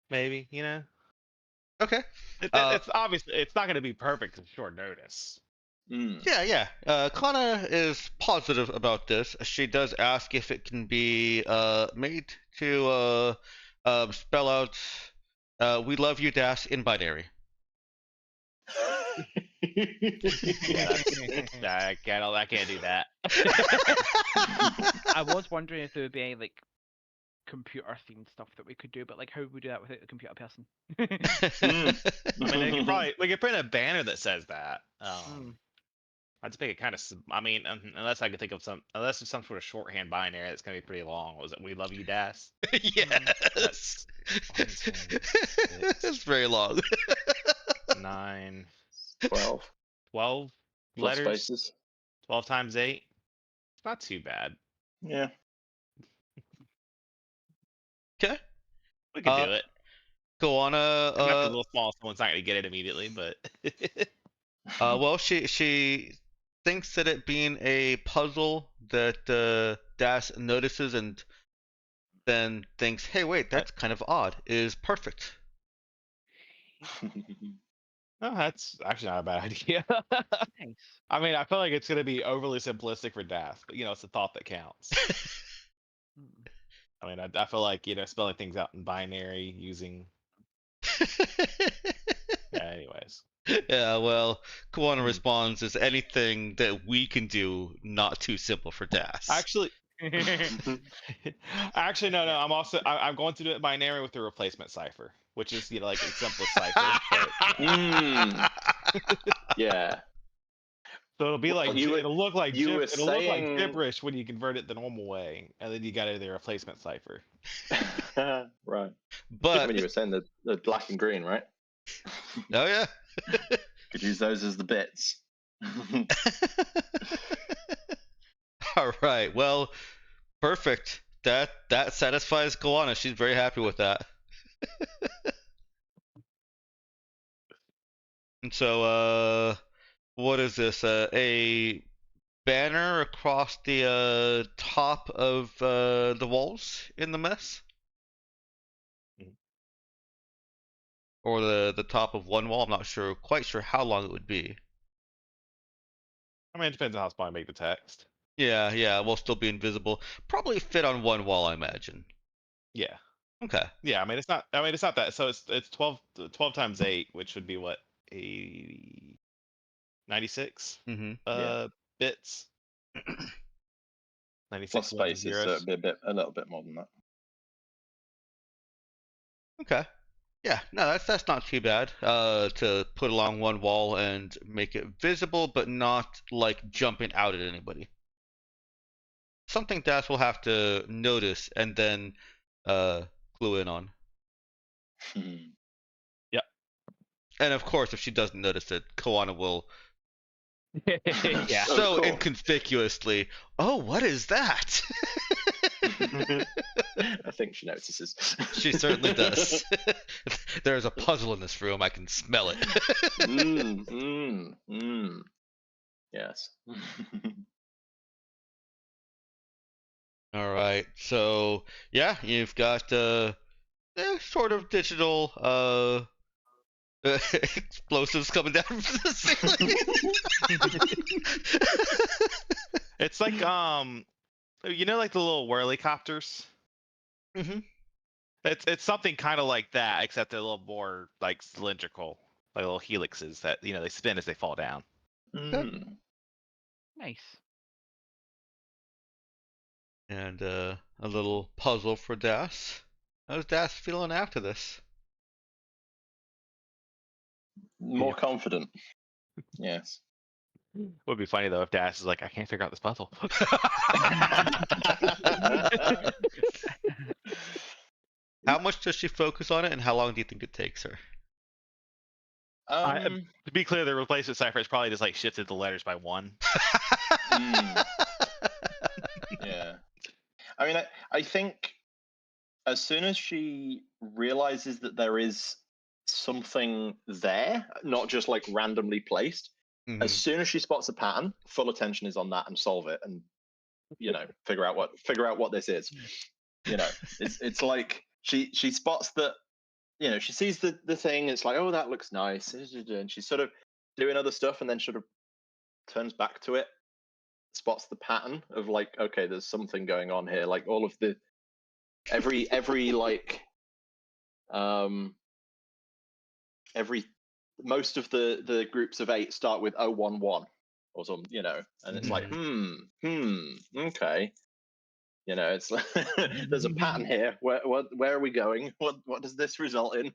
Maybe, Okay. It's obviously it's not going to be perfect at short notice. Yeah. Kana is positive about this. She does ask if it can be made to spell out "We love you, Das" in binary. Yeah, I can't do that. I was wondering if there would be any like computer themed stuff that we could do, but like how would we do that without a computer person? I mean, we could print a banner that says that. I'd just make it kind of. I mean, unless I could think of unless it's some sort of shorthand binary that's gonna be pretty long. Was it "We love you, Das"? Yes. It's very long. 9, 12 12 plus letters. spaces. 12 times 8. It's not too bad. Yeah. Okay. We can do it. Go on. It's gonna be a little small, someone's not gonna get it immediately, but. Well, she thinks that it being a puzzle that Das notices and then thinks, "Hey, wait, that's kind of odd," is perfect. No, that's actually not a bad idea. Nice. I mean, I feel like it's gonna be overly simplistic for Das, but it's the thought that counts. I mean, I feel like spelling things out in binary using. Yeah. Anyways. Yeah. Well, Kawana responds, "Is anything that we can do not too simple for Das?" Actually. Actually, no. I'm going to do it binary with the replacement cipher, which is like the simplest cipher. But, Yeah. So it'll be like it'll look like look like gibberish when you convert it the normal way, and then you got the replacement cipher. Right. But when you were saying the black and green, right? Oh yeah. Could use those as the bits. All right. Well, perfect. That satisfies Kawana. She's very happy with that. And so, what is this? A banner across the top of the walls in the mess, or the top of one wall. I'm not quite sure how long it would be. I mean, it depends on how small I make the text. Yeah. Will still be invisible. Probably fit on one wall, I imagine. Yeah. Okay. Yeah. I mean, it's not that. So it's 12 times 8, which would be what 96 bits. 96 plus spaces, so it'd be a little bit more than that. Okay. Yeah, no, that's not too bad. To put along one wall and make it visible, but not like jumping out at anybody. Something Das will have to notice and then clue in on. Yep. And of course, if she doesn't notice it, Kawana will Yeah. so cool. inconspicuously. Oh, what is that? I think she notices. She certainly does. There's a puzzle in this room. I can smell it. Yes. All right. So yeah, you've got sort of digital explosives coming down from the ceiling. It's like like the little whirlicopters. Mm-hmm. It's something kind of like that, except they're a little more like cylindrical, like little helixes that they spin as they fall down. Nice. And a little puzzle for Das. How's Das feeling after this? More confident. Yes. Would be funny though if Dash is like, I can't figure out this puzzle. How much does she focus on it, and how long do you think it takes her? Um, To be clear, the replacement cipher is probably just like shifted the letters by 1. yeah. I mean, I think as soon as she realizes that there is something there, not just like randomly placed, as soon as she spots a pattern, full attention is on that and solve it, and figure out what this is. It's like she spots that, she sees the thing. It's like, oh, that looks nice, and she's sort of doing other stuff, and then sort of turns back to it, spots the pattern of like, okay, there's something going on here. Like all of the every like every most of the groups of 8 start with 011 or something, and it's like okay, it's like there's a pattern here. Where are we going? What does this result in?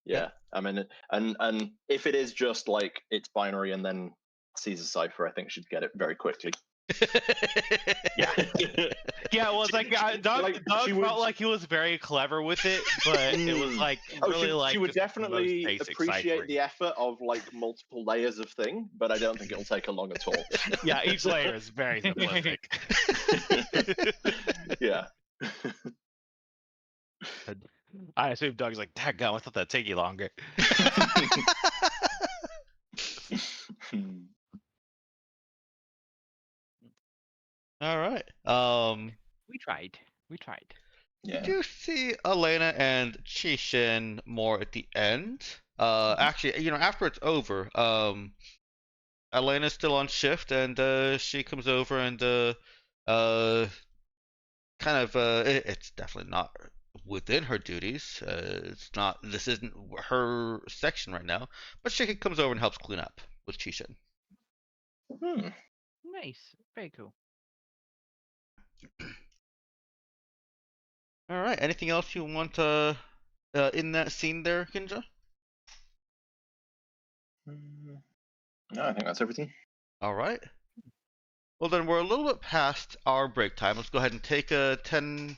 Yeah, I mean, and if it is just like it's binary and then sees a cipher, I think she'd get it very quickly. Yeah. Yeah, well, it's like Doug felt like he was very clever with it, but it was like really she would just the most definitely basic appreciate ciphering. the effort of like multiple layers of thing, but I don't think it'll take her long at all. Yeah, each layer is very simplistic. Yeah. I assume Doug's like, dadgum, I thought that'd take you longer. All right. We tried. You do see Elena and Chishin more at the end. Actually, after it's over, Elena's still on shift, and she comes over and kind of it's definitely not within her duties. This isn't her section right now, but she comes over and helps clean up with Chishin. Nice. Very cool. All right. Anything else you want in that scene there, Kinja? No, I think that's everything. All right. Well, then we're a little bit past our break time. Let's go ahead and take a 10-15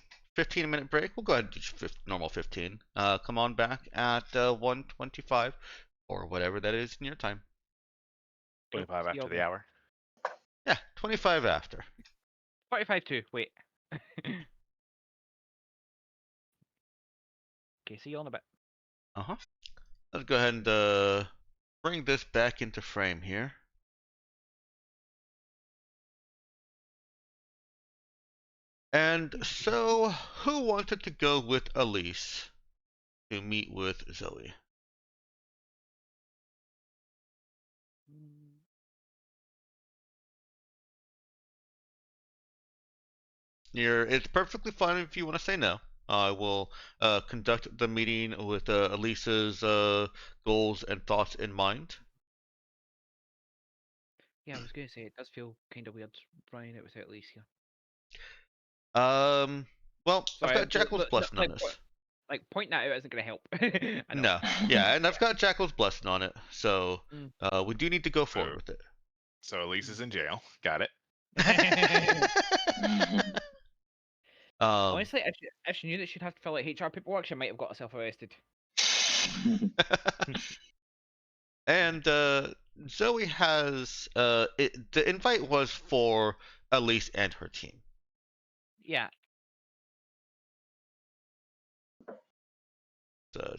minute break. We'll go ahead and do normal 15. Come on back at 1:25 or whatever that is in your time. 25 after the hour. Yeah, 25 after. 45 too. Wait. Okay, see you on a bit. Let's go ahead and bring this back into frame here. And so, who wanted to go with Elise to meet with Zoe? It's perfectly fine if you want to say no. I will conduct the meeting with Elisa's goals and thoughts in mind. Yeah, I was gonna say it does feel kind of weird running it without Alicia. Well, Sorry, I've got Jackal's blessing on this. Like, pointing that out isn't gonna help. I know. No, yeah, and I've got Jackal's blessing on it, so we do need to go forward with it. So Elise is in jail. Got it. Honestly, if she knew that she'd have to fill out HR paperwork, she might have got herself arrested. And Zoe has the invite was for Elise and her team. Yeah.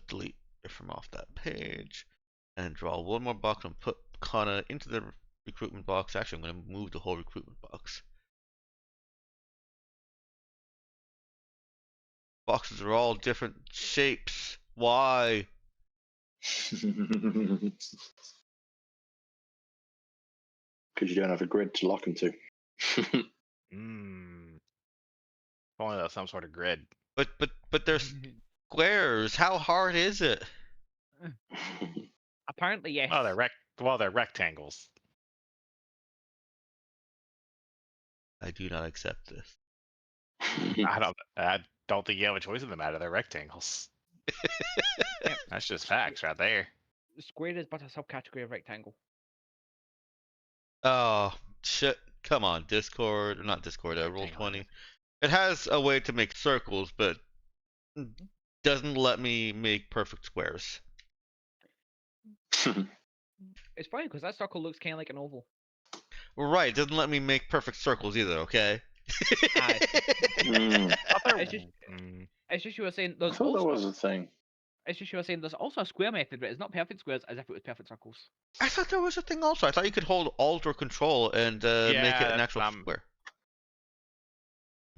Delete it from off that page and draw one more box and put Kana into the recruitment box. Actually, I'm going to move the whole recruitment box. Boxes are all different shapes. Why? Because you don't have a grid to lock them to. If only that's some sort of grid. But there's squares. How hard is it? Apparently, yes. Oh, they're Well, they're rectangles. I do not accept this. I don't think you have a choice in the matter. They're rectangles. Yep. That's just facts right there. Square is but a subcategory of rectangle. Oh, shit. Come on, Discord. Not Discord, Roll20. Rectangle. It has a way to make circles, but doesn't let me make perfect squares. It's funny because that circle looks kind of like an oval. Right, it doesn't let me make perfect circles either, okay? Mm. It's just, it's just you were saying I there's thought that also. was a thing. It's just you were saying there's also a square method, but it's not perfect squares as if it was perfect circles. I thought there was a thing also. I thought you could hold Alt or Control and make it an that's actual what I'm- square.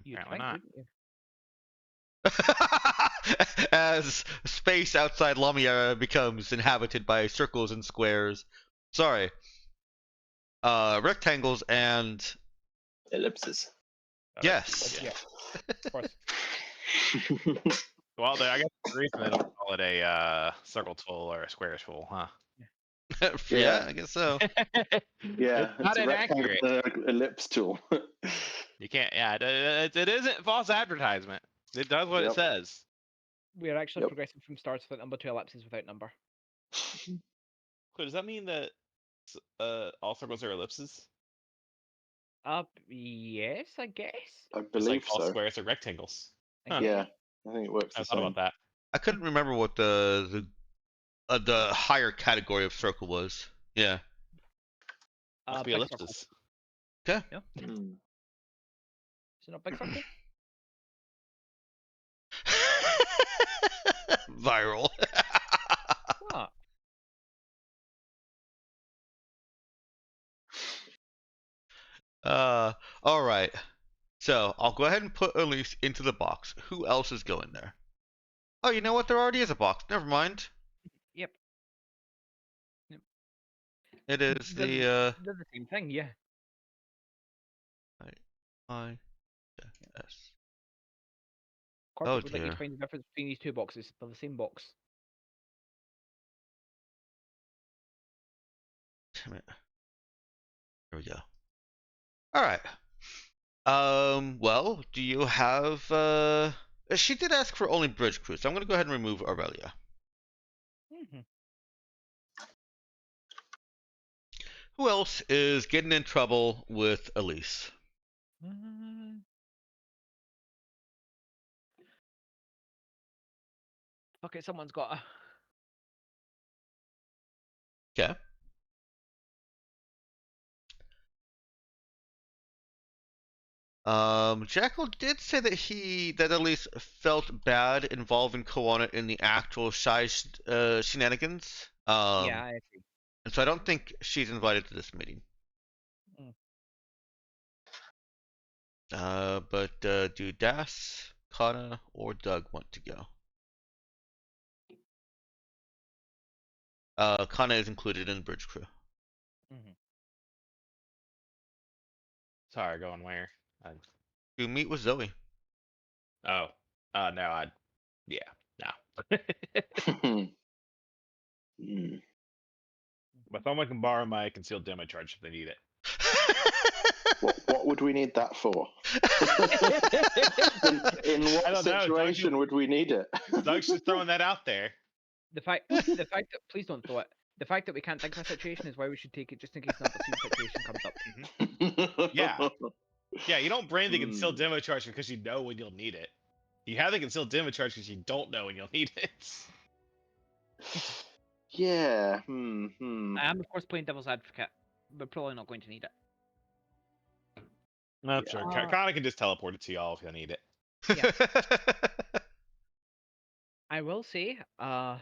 You'd Apparently think, not. wouldn't you? As space outside Lamia becomes inhabited by circles and squares. Sorry. Rectangles and Ellipses. yes. Yeah, of course. Well, I guess the reason they don't call it a circle tool or a square tool, huh? Yeah, I guess so. Yeah, It's not a inaccurate. rectangular ellipse tool. You can't. Yeah, it isn't false advertisement. It does what it Yep. says. We are actually Yep. progressing from stars without number to ellipses without number. So does that mean that all circles are ellipses? Yes, I guess. I Just believe like all so. squares are rectangles. I Huh. guess. Yeah, I think it works I the thought same. about that. I couldn't remember what the higher category of circle was. Yeah. Must be Big circle. ellipses. Okay. Yeah. Mm. Is it not big circle? Viral. What? All right. So I'll go ahead and put Elise into the box. Who else is going there? Oh, you know what? There already is a box. Never mind. Yep. It is They're the they're the same thing, yeah. I S. Corporate would Oh, like you to dear. find the difference between these two boxes. They're the same box. Damn it. There we go. All right. Well, do you have she did ask for only bridge crew, so I'm gonna go ahead and remove Aurelia. Mm-hmm. Who else is getting in trouble with Elise? Okay, someone's got a. Okay. Jackal did say that Elise felt bad involving Koana in the actual shy shenanigans. Yeah, I agree. And so I don't think she's invited to this meeting. But do Das, Kana, or Doug want to go? Kana is included in the bridge crew. Mm-hmm. Sorry, going where? To meet with Zoe. Oh, no, yeah, no. Mm. But someone can borrow my concealed demo charge if they need it. What would we need that for? in I what don't know, situation would we need it? Doug's just throwing that out there. The fact that please don't throw it. The fact that we can't think of a situation is why we should take it just in case an unforeseen situation comes up. Yeah. Yeah, you don't bring the Hmm. concealed demo charge because you know when you'll need it. You have the concealed demo charge because you don't know when you'll need it. Yeah. I am of course playing devil's advocate, but probably not going to need it. No, sure. Kana can just teleport it to y'all if you need it. Yeah. I will say, Ginja,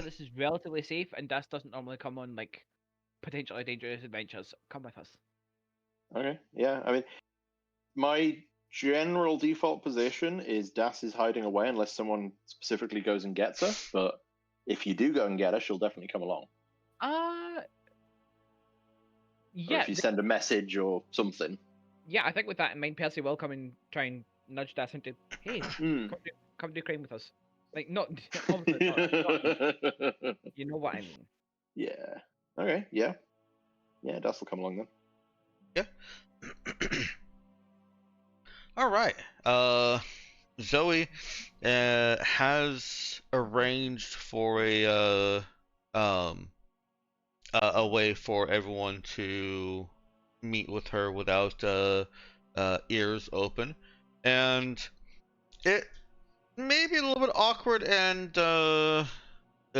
this is relatively safe, and Das doesn't normally come on like potentially dangerous adventures. Come with us. Okay. Yeah. I mean, my general default position is Das is hiding away unless someone specifically goes and gets her. But if you do go and get her, she'll definitely come along. Or Yeah, if you send a message or something. yeah. I think with that in mind, Percy will come and try and nudge Das into, hey, come do crime with us. Like not, obviously not, you know what I mean. Yeah. Okay. Yeah. Yeah. Dust will come along then. All right. Zoe has arranged for um a way for everyone to meet with her without ears open, and it may be a little bit awkward and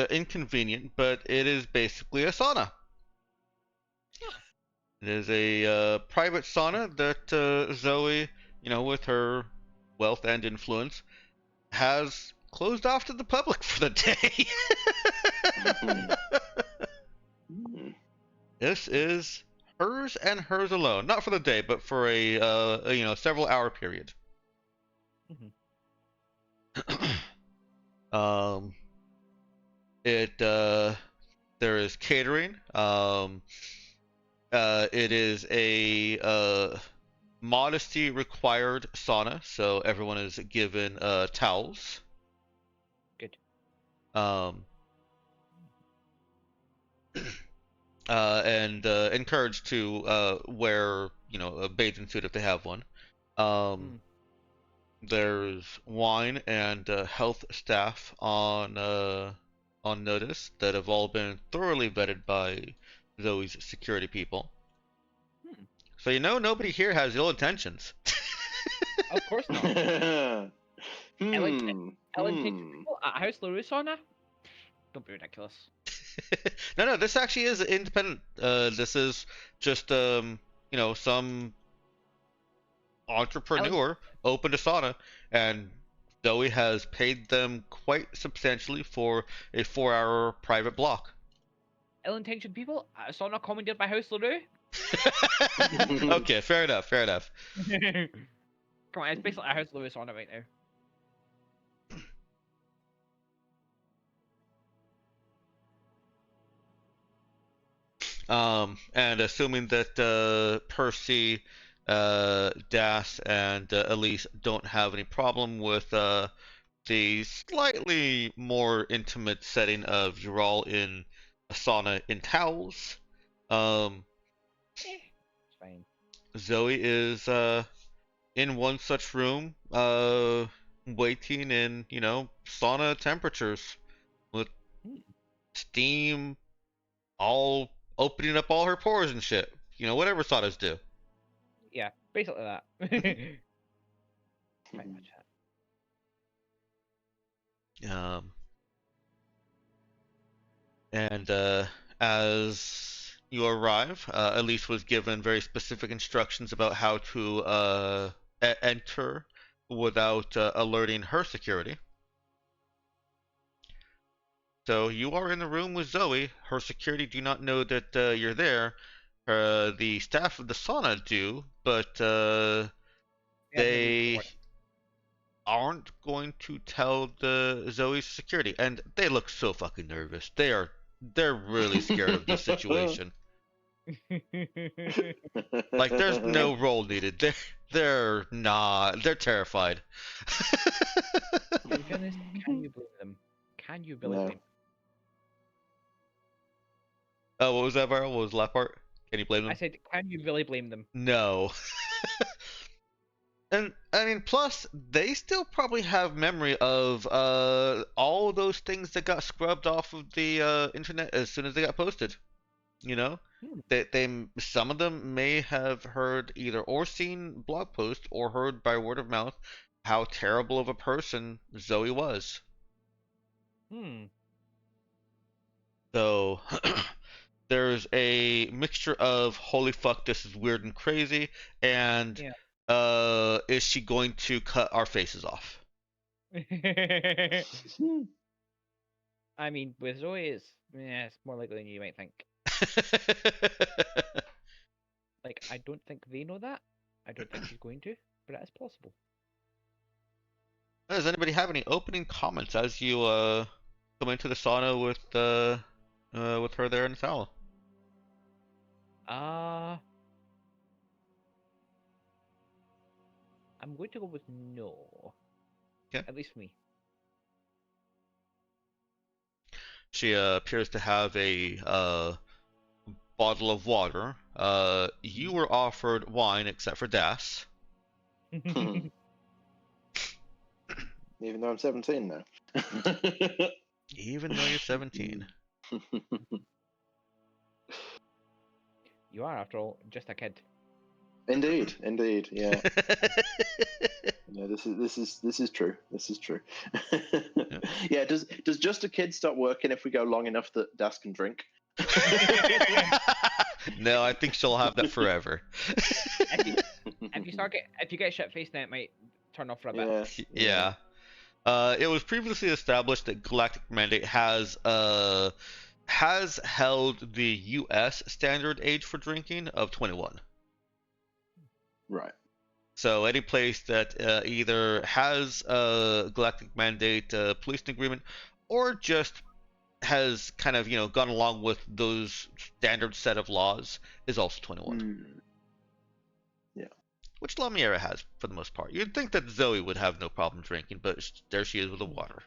inconvenient, but it is basically a sauna. It is a private sauna that Zoe, with her wealth and influence, has closed off to the public for the day. Hmm. This is hers and hers alone, not for the day, but for a several hour period. um, it there is catering. It is a modesty required sauna, so everyone is given towels. Good. Um, and encouraged to wear, a bathing suit if they have one. There's wine and health staff on notice that have all been thoroughly vetted by Zoe's security people. So nobody here has ill intentions. Of course not. Ellen people at House LaRue sauna? Don't be ridiculous. No, this actually is independent. This is just some entrepreneur opened a sauna, and Zoe has paid them quite substantially for a 4-hour private block. Ill-intentioned people at a sauna commandeered by House LaRue? Okay, fair enough. Come on, it's basically a House LaRue sauna right now. And assuming that Percy, Das, and Elise don't have any problem with the slightly more intimate setting of you're all in a sauna in towels, It's fine. Zoe is in one such room, waiting in, sauna temperatures with steam all opening up all her pores and shit. Whatever saunas do. Yeah, basically that. Pretty much that. And as you arrive, Elise was given very specific instructions about how to enter without alerting her security. So you are in the room with Zoe. Her security do not know that you're there. The staff of the sauna do, but they aren't going to tell the Zoe's security, and they look so fucking nervous. They're really scared of this situation. Like, there's no role needed. They're not. They're terrified. To be honest, can you blame them? Can you really blame them? Oh, what was that, Viral? What was the last part? Can you blame them? I said, can you really blame them? No. And I mean, plus they still probably have memory of all those things that got scrubbed off of the internet as soon as they got posted. They some of them may have heard either or seen blog posts or heard by word of mouth how terrible of a person Zoe was. So there's a mixture of holy fuck, this is weird and crazy, and is she going to cut our faces off? I mean, with Zoe, it's more likely than you might think. Like, I don't think they know that. I don't think she's going to, but it is possible. Does anybody have any opening comments as you come into the sauna with her there in the towel? I'm going to go with no. Okay. At least for me. She appears to have a bottle of water. You were offered wine except for Das. Even though I'm 17 now. Even though you're 17. You are, after all, just a kid. Indeed, yeah. Yeah, this is true. This is true. Yeah, does just a kid stop working if we go long enough that Das can drink? No, I think she'll have that forever. If you get shit faced, then it might turn off for a bit. Yeah. It was previously established that Galactic Mandate has held the U.S. standard age for drinking of 21. Right. So any place that either has a Galactic Mandate policing agreement or just has kind of gone along with those standard set of laws is also 21. Yeah. Which Lamiera has for the most part. You'd think that Zoe would have no problem drinking, but there she is with the water.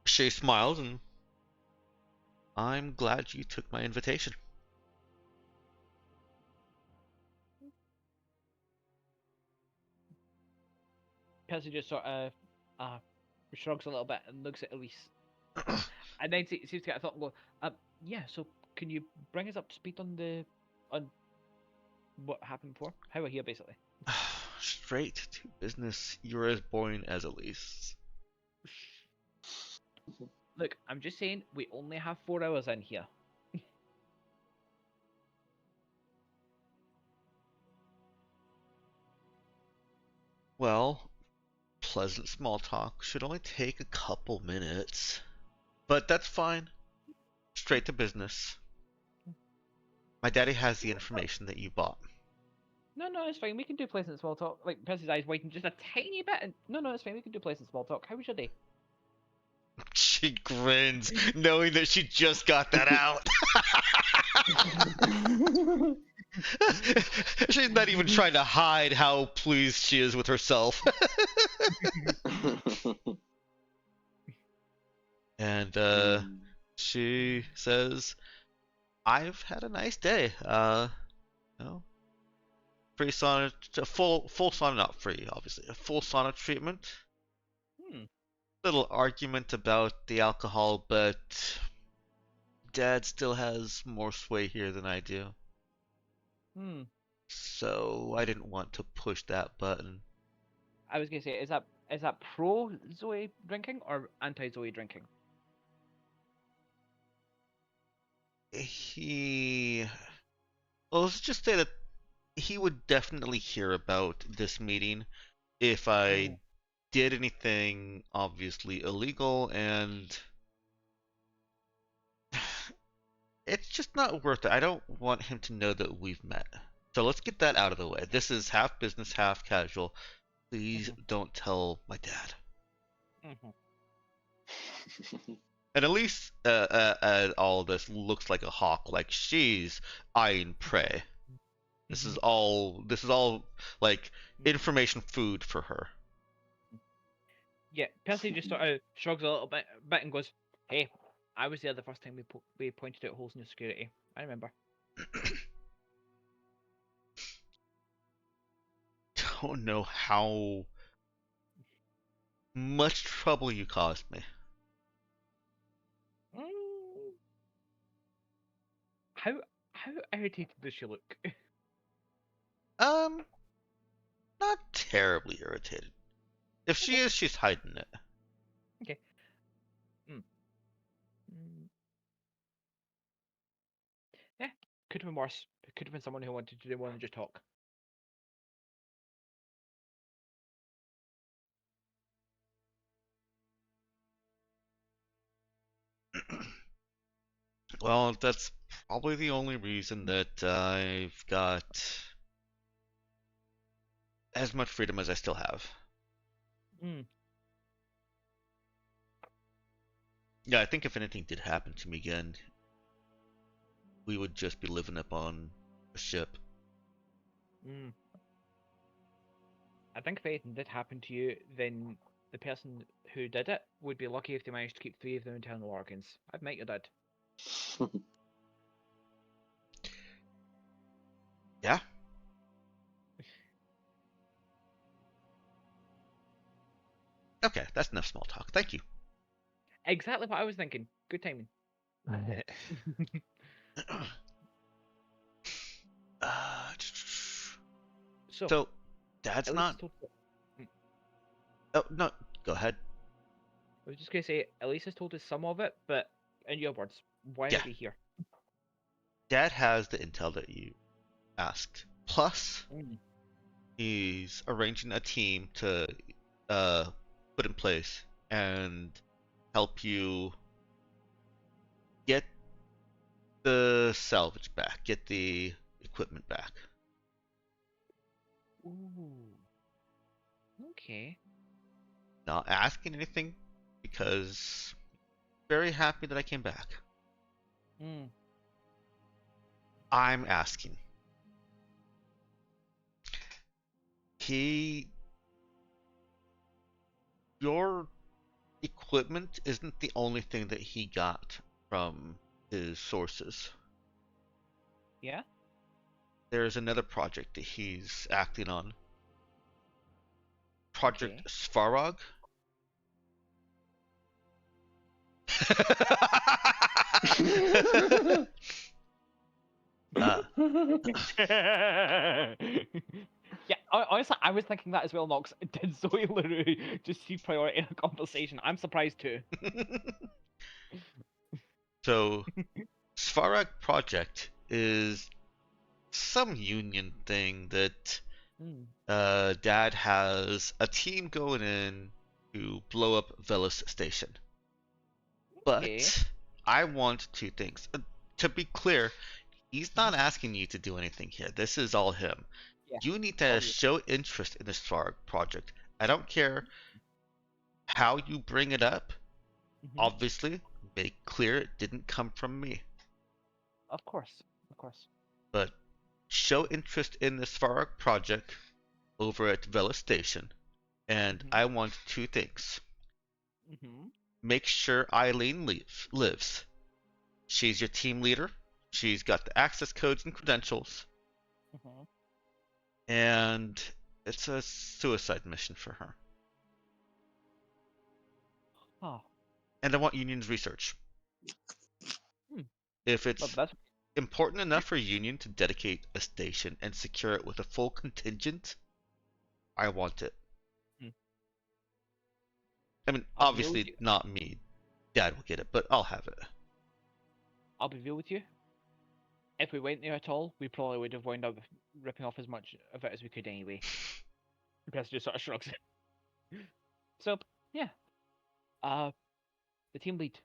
She smiles and I'm glad you took my invitation. Percy just sort of shrugs a little bit and looks at Elise. And then seems to get a thought and go, yeah, so can you bring us up to speed on what happened before? How we're here, basically. Straight to business. You're as boring as Elise. Look, I'm just saying, we only have 4 hours in here. Well, pleasant small talk should only take a couple minutes. But that's fine. Straight to business. My daddy has the information that you bought. No, it's fine. We can do pleasant small talk. Like, Percy's eyes widen just a tiny bit. And no, it's fine. We can do pleasant small talk. How was your day? She grins, knowing that she just got that out. She's not even trying to hide how pleased she is with herself. And she says, I've had a nice day. Free sauna, full sauna, not free, obviously. A full sauna treatment. Little argument about the alcohol, but Dad still has more sway here than I do. So I didn't want to push that button. I was gonna say, is that pro Zoe drinking or anti Zoe drinking? Well, let's just say that he would definitely hear about this meeting if I did anything obviously illegal, and it's just not worth it. I don't want him to know that we've met. So let's get that out of the way. This is half business, half casual. Please don't tell my dad. And at least all this looks like a hawk, like she's eyeing prey. This is all like information food for her. Yeah, Percy just sort of shrugs a little bit and goes, "Hey, I was there the first time we pointed out holes in your security. I remember." Don't know how much trouble you caused me. How irritated does she look? Not terribly irritated. If she is, she's hiding it. Okay. Yeah, could have been worse. It could have been someone who wanted to do more than just talk. Well, that's probably the only reason that I've got as much freedom as I still have. Yeah, I think if anything did happen to me again, we would just be living up on a ship. I think if anything did happen to you, then the person who did it would be lucky if they managed to keep 3 of their internal organs. I'd make your dad. Yeah. Okay, that's enough small talk. Thank you. Exactly what I was thinking. Good timing. uh, So, so, Dad's at least not. it's told. Oh no, go ahead. I was just gonna say, at least has told us some of it, but in your words, why Yeah. are they here? Dad has the intel that you asked. Plus, Mm. he's arranging a team to put in place and help you get the salvage back, get the equipment back. Ooh. Okay. Not asking anything because very happy that I came back. Mm. I'm asking. Your equipment isn't the only thing that he got from his sources. Yeah. There's another project that he's acting on. Project Okay. Svarog. uh, Yeah, honestly, I was thinking that as well, Nox. Did Zoe LaRue just see priority in a conversation? I'm surprised too. so, Svarog Project is some union thing that Mm. Dad has a team going in to blow up Velis Station. Okay. But I want 2 things. To be clear, he's not asking you to do anything here. This is all him. Yeah. You need all to you. show interest in this project. I don't care how you bring it up. Mhm. Obviously, make clear it didn't come from me. Of course. Of course. But show interest in this Svarog project over at Vela Station. And I want 2 things. Mm-hmm. Make sure Eileen lives. She's your team leader. She's got the access codes and credentials. Mm-hmm. And it's a suicide mission for her. Oh. And I want Union's research. Hmm. If Well, it's that's important enough for Union to dedicate a station and secure it with a full contingent, I want it. Hmm. I mean, I'll be real with obviously you. not me. Dad will get it, but I'll have it. I'll be real with you. If we went there at all, we probably would have wound up ripping off as much of it as we could anyway. The person just sort of shrugs. So yeah. The team lead.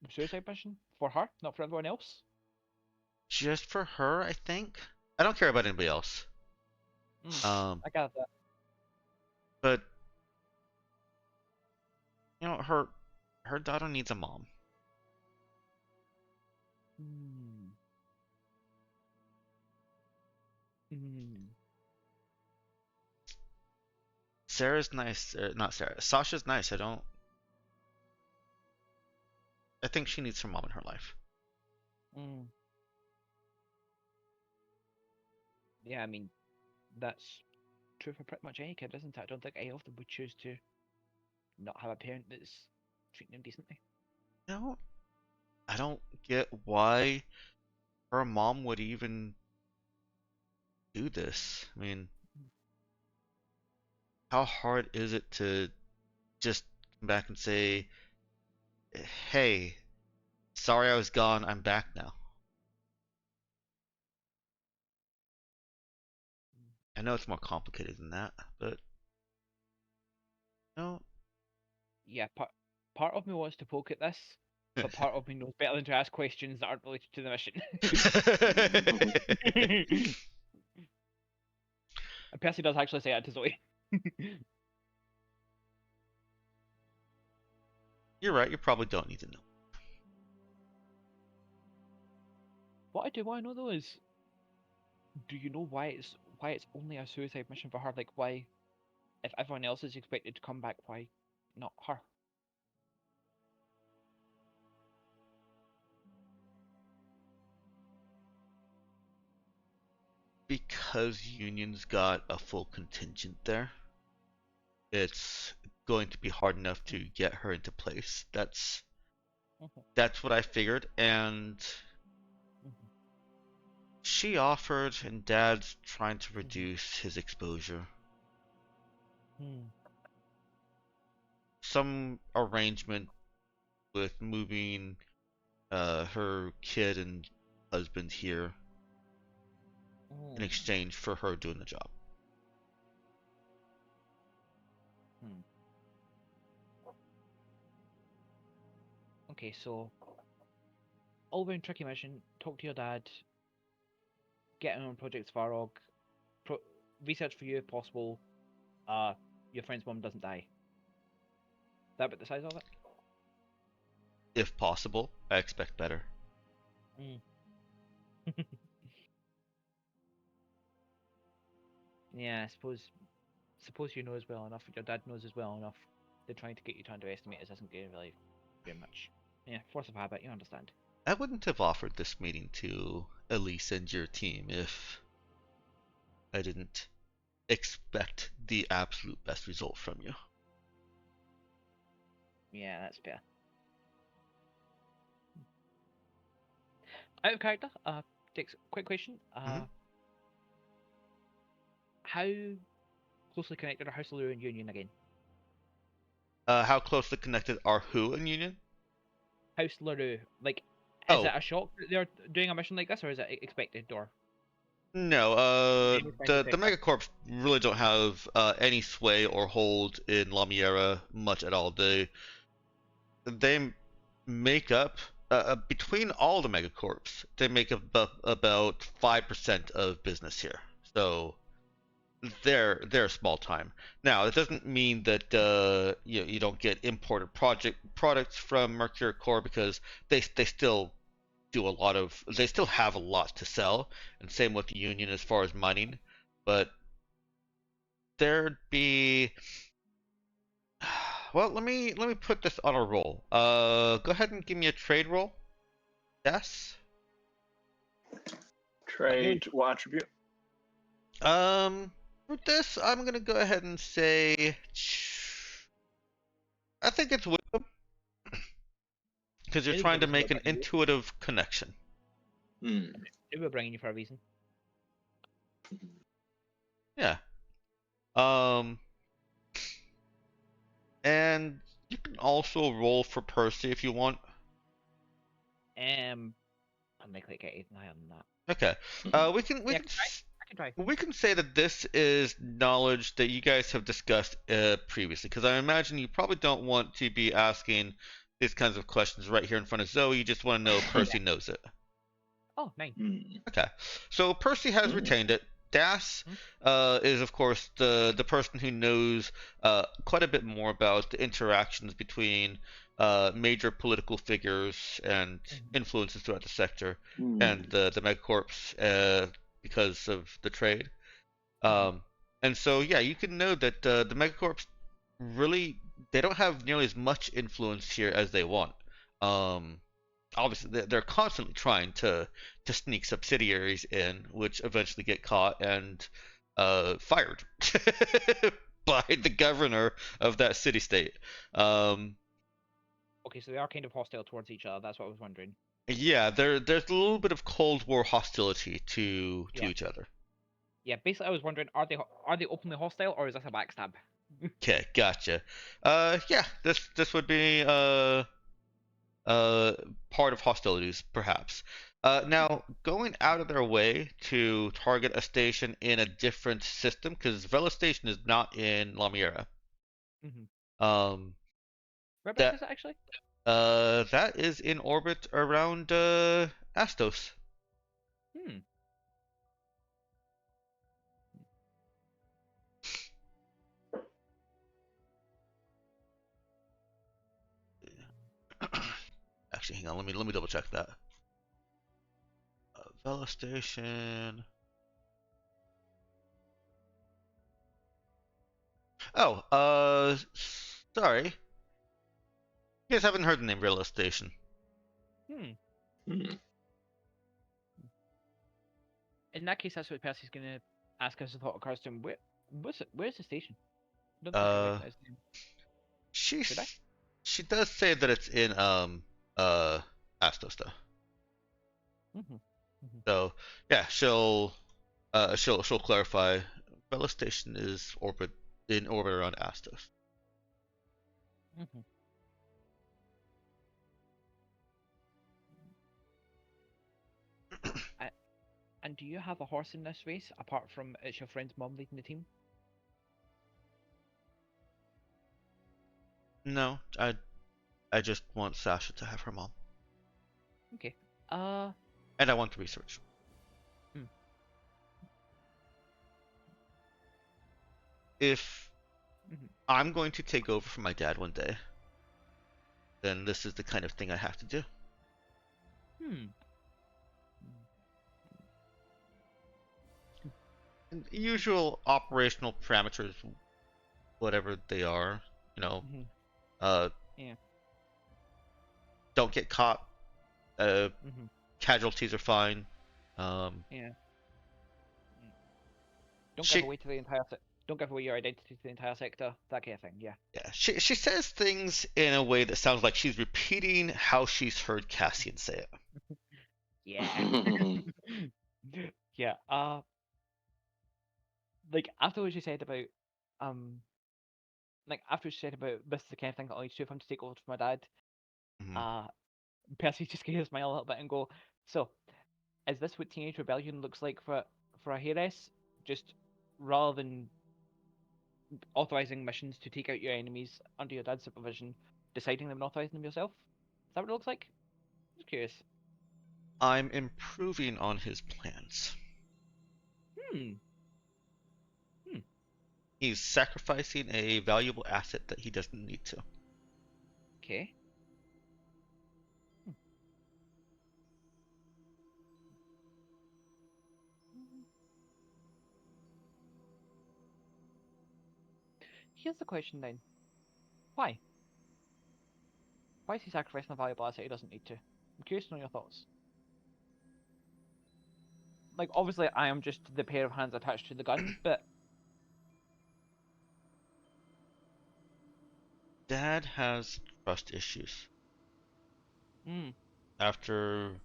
Suicide mission for her, not for everyone else. Just for her, I think. I don't care about anybody else. I got that. But you know, her daughter needs a mom. Hmm. Hmm. Sarah's nice, not Sarah. Sasha's nice. I think she needs her mom in her life. Hmm. Yeah, I mean, that's true for pretty much any kid, isn't it? I don't think any of them would choose to not have a parent that's treating them decently. No, I don't get why her mom would even do this. I mean, how hard is it to just come back and say, "Hey, sorry I was gone. I'm back now." I know it's more complicated than that, but no. Yeah, part of me wants to poke at this, but part of me knows better than to ask questions that aren't related to the mission. And Percy does actually say that to Zoe. You're right. You probably don't need to know. What I do want to know though is, do you know why it's only a suicide mission for her? Like why if everyone else is expected to come back, why not her? Because Union's got a full contingent there, it's going to be hard enough to get her into place. That's what I figured, and she offered, and Dad's trying to reduce his exposure. Some arrangement with moving her kid and husband here in exchange for her doing the job. Okay, so all round tricky mission. Talk to your dad. Get in on Project Svarog. Research for you if possible. Your friend's mom doesn't die. Is that about the size of it? If possible, I expect better. Yeah, I suppose you know as well enough. Your dad knows as well enough. They're trying to get you to underestimate us isn't going to really very much. Yeah, force of habit. You understand. I wouldn't have offered this meeting to Elise and your team if I didn't expect the absolute best result from you. Yeah, that's fair. Out of character, Dix, quick question. How closely connected are House Lure and Union again? How closely connected are who in Union? House LaRue, like, Oh. is it a shock that they're doing a mission like this, or is it expected, or? No, Maybe trying to the take that. Megacorps really don't have any sway or hold in La Miera much at all. They make up between all the Megacorps, they make up about 5% of business here. So they're small time. Now it doesn't mean that you don't get imported products from Mercury Core, because they still do a lot of, they still have a lot to sell, and same with the Union as far as mining. But there'd be, well, let me put this on a roll. Go ahead and give me a trade roll. Yes. Trade what attribute? For this, I'm gonna go ahead and say, I think it's wisdom, because you're Maybe trying to because make we're an bringing you- intuitive connection. Hmm. Maybe we're bringing you for a reason. Yeah. And you can also roll for Percy if you want. Unlikely to get anything higher than that. Okay. We can Yeah, I can try. we can say that this is knowledge that you guys have discussed previously, because I imagine you probably don't want to be asking these kinds of questions right here in front of Zoe. You just want to know if Percy knows it. Oh, 9. Okay. So Percy has retained it. Das is, of course, the person who knows quite a bit more about the interactions between major political figures and influences throughout the sector and the Megacorps because of the trade. And so, yeah, you can know that the Megacorps really, they don't have nearly as much influence here as they want. Obviously, they're constantly trying to sneak subsidiaries in, which eventually get caught and fired by the governor of that city-state. Okay, so they are kind of hostile towards each other. That's what I was wondering. Yeah, there's a little bit of Cold War hostility to each other. Yeah, basically, I was wondering, are they openly hostile, or is this a backstab? Okay, gotcha. Yeah, this would be part of hostilities, perhaps. Now, going out of their way to target a station in a different system, because Vela Station is not in La Miera. Whereabouts is it actually? That is in orbit around Astos. Actually, hang on. Let me double check that. Vela Station. Oh, sorry. You guys haven't heard the name Railroad Station. Hmm. Hmm. In that case, that's what Percy's gonna ask us. The thought occurs to him. Where's the station? I don't think I Uh, recognize the name. she Should I? she does say that it's in Astos though. Mm-hmm. Mm-hmm. So yeah, she'll clarify. Railroad Station is in orbit around Astos. Mm-hmm. And do you have a horse in this race, apart from it's your friend's mom leading the team? No, I just want Sasha to have her mom, Okay. and I want to research. Hmm. If Mhm. I'm going to take over for my dad one day, then this is the kind of thing I have to do. Hmm. And usual operational parameters, whatever they are, Mhm. uh, Yeah. don't get caught. Mhm. Casualties are fine. Um, Yeah. Don't give she away to the entire. Don't give away your identity to the entire sector. That kind of thing. Yeah. yeah, she says things in a way that sounds like she's repeating how she's heard Cassian say it. Yeah. Yeah. Like after what she said about, um, like after she said about this is the kind of thing that I'll need to do if I'm to take over for my dad. Mhm. Uh, Percy just gonna smile a little bit and go, so, is this what teenage rebellion looks like for a Heres? Just rather than authorizing missions to take out your enemies under your dad's supervision, deciding them and authorizing them yourself? Is that what it looks like? Just curious. I'm improving on his plans. Hmm. Hmm. He's sacrificing a valuable asset that he doesn't need to. Okay. Here's the question then. Why? Why is he sacrificing a valuable asset he doesn't need to? I'm curious to know your thoughts. Like, obviously, I am just the pair of hands attached to the gun, but Dad has trust issues. mm, After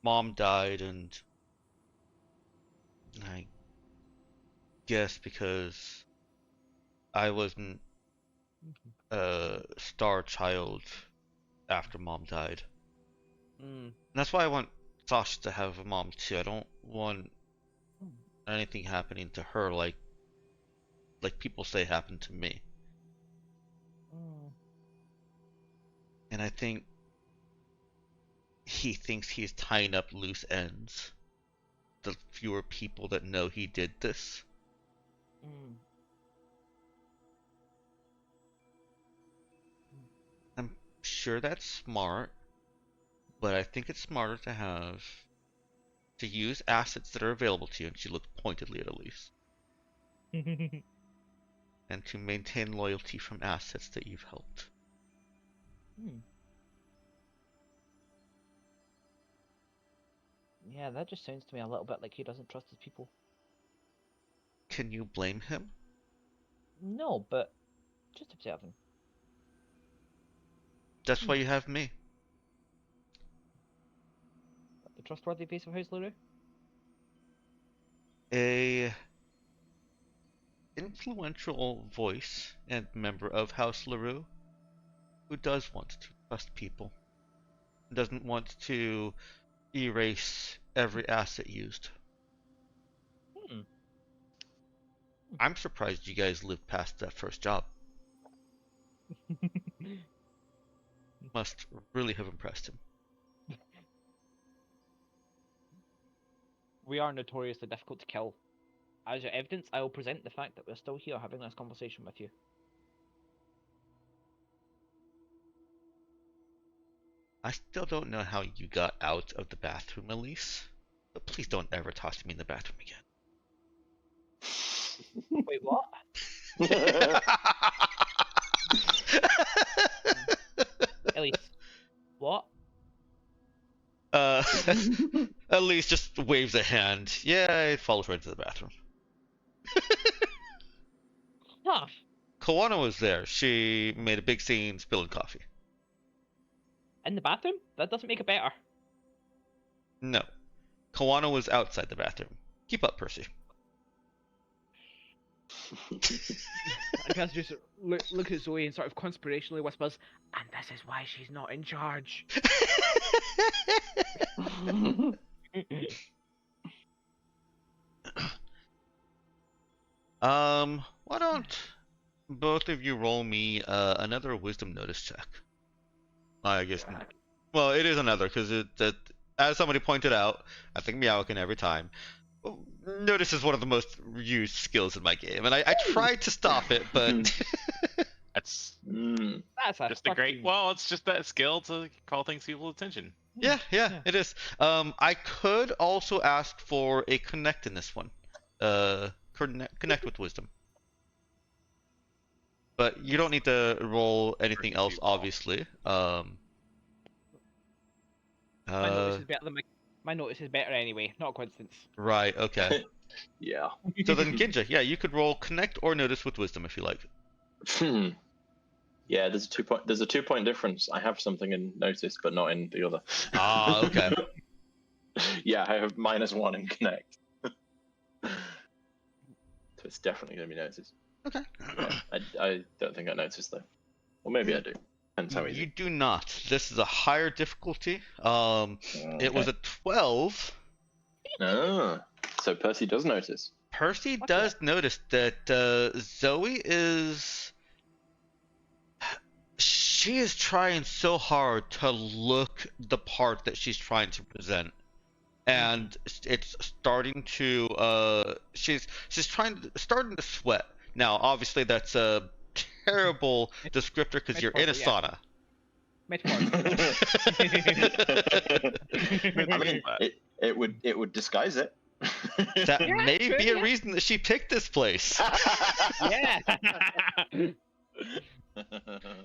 mom died, and I guess because I wasn't a star child after mom died. mm, And that's why I want Sasha to have a mom too. I don't want mm, anything happening to her like people say happened to me. mm. And I think he thinks he's tying up loose ends. The fewer people that know he did this. Mm. I'm sure that's smart, but I think it's smarter to use assets that are available to you, and she looked pointedly at Elise, and to maintain loyalty from assets that you've helped. Hmm. Yeah, that just sounds to me a little bit like he doesn't trust his people. Can you blame him? No, but just observing. That's Hmm. why you have me. The trustworthy face of House LaRue? A influential voice and member of House LaRue who does want to trust people. Doesn't want to erase every asset used. Hmm. I'm surprised you guys lived past that first job. Must really have impressed him. We are notoriously difficult to kill. As your evidence, I will present the fact that we're still here having this conversation with you. I still don't know how you got out of the bathroom, Elise. But please don't ever toss me in the bathroom again. Wait, what? Elise. What? Elise just waves a hand. Yeah, it follows right to the bathroom. Huh. Kawana was there. She made a big scene spilling coffee. In the bathroom? That doesn't make it better. No. Kawana was outside the bathroom. Keep up, Percy. And Percy just look at Zoe and sort of conspirationally whispers, and this is why she's not in charge. Why don't both of you roll me another wisdom notice check? I guess. Well, it is another because as somebody pointed out, I think Meowkin every time. Notice is one of the most used skills in my game, and I tried to stop it, but That's That's a just a great. fucking- Well, it's just that skill to call things people's attention. yeah, it is. I could also ask for a connect in this one. Connect with wisdom. But you don't need to roll anything else, obviously. My notice is better than my notice is better anyway. Not a coincidence. Right. Okay. Yeah. So then, Ginja, yeah, you could roll connect or notice with wisdom if you like. Yeah, there's a 2 point difference. I have something in notice, but not in the other. Ah, okay. Yeah, I have -1 in connect. So it's definitely gonna be notice. Okay. I don't think I noticed though. Or maybe I do. Depends how You easy. do not. This is a higher difficulty. It was a 12. Ah, so Percy does notice. Percy Fuck does notice that Zoe is. She is trying so hard to look the part that she's trying to present, and it's starting to. She's starting to sweat. Now, obviously, that's a terrible descriptor because you're in a sauna. I mean, it would disguise it. That Yeah, may true, be a yeah. reason that she picked this place. Yeah.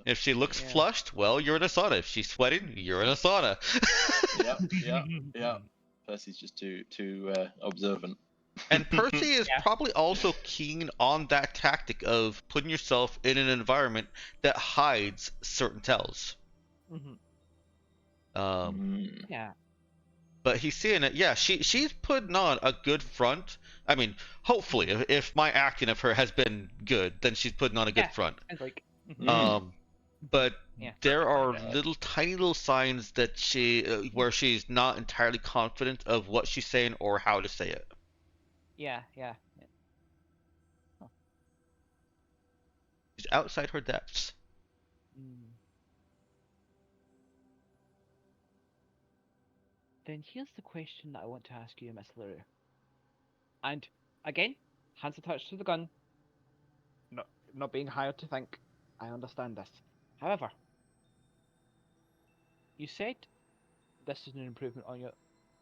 If she looks Yeah. flushed, well, you're in a sauna. If she's sweating, you're in a sauna. Yeah. Percy's just too observant. And Percy is Yeah. probably also keen on that tactic of putting yourself in an environment that hides certain tells. Mhm. Mm. Yeah. But he's seeing it. Yeah, she's putting on a good front. I mean, hopefully, if my acting of her has been good, then she's putting on a good Yeah. front. It's like. But Yeah. there are Yeah. tiny little signs that where she's not entirely confident of what she's saying or how to say it. Yeah. She's outside her depths. Mm. Then here's the question that I want to ask you, Miss LaRue. And again, hands attached to the gun. Not being hired to think. I understand this. However, you said this is an improvement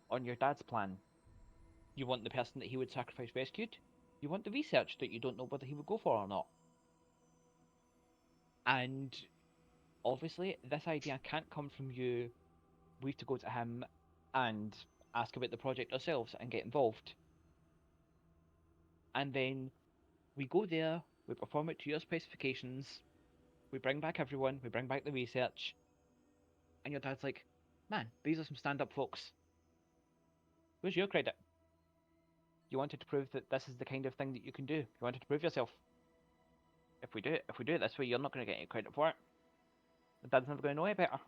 on your dad's plan. You want the person that he would sacrifice rescued. You want the research that you don't know whether he would go for or not. And obviously, this idea can't come from you. We have to go to him and ask about the project ourselves and get involved. And then we go there, we perform it to your specifications, we bring back everyone, we bring back the research, and your dad's like, man, these are some stand-up folks. Where's your credit? You wanted to prove that this is the kind of thing that you can do. You wanted to prove yourself. If we do it this way, you're not going to get any credit for it. The dad's never going to know it better.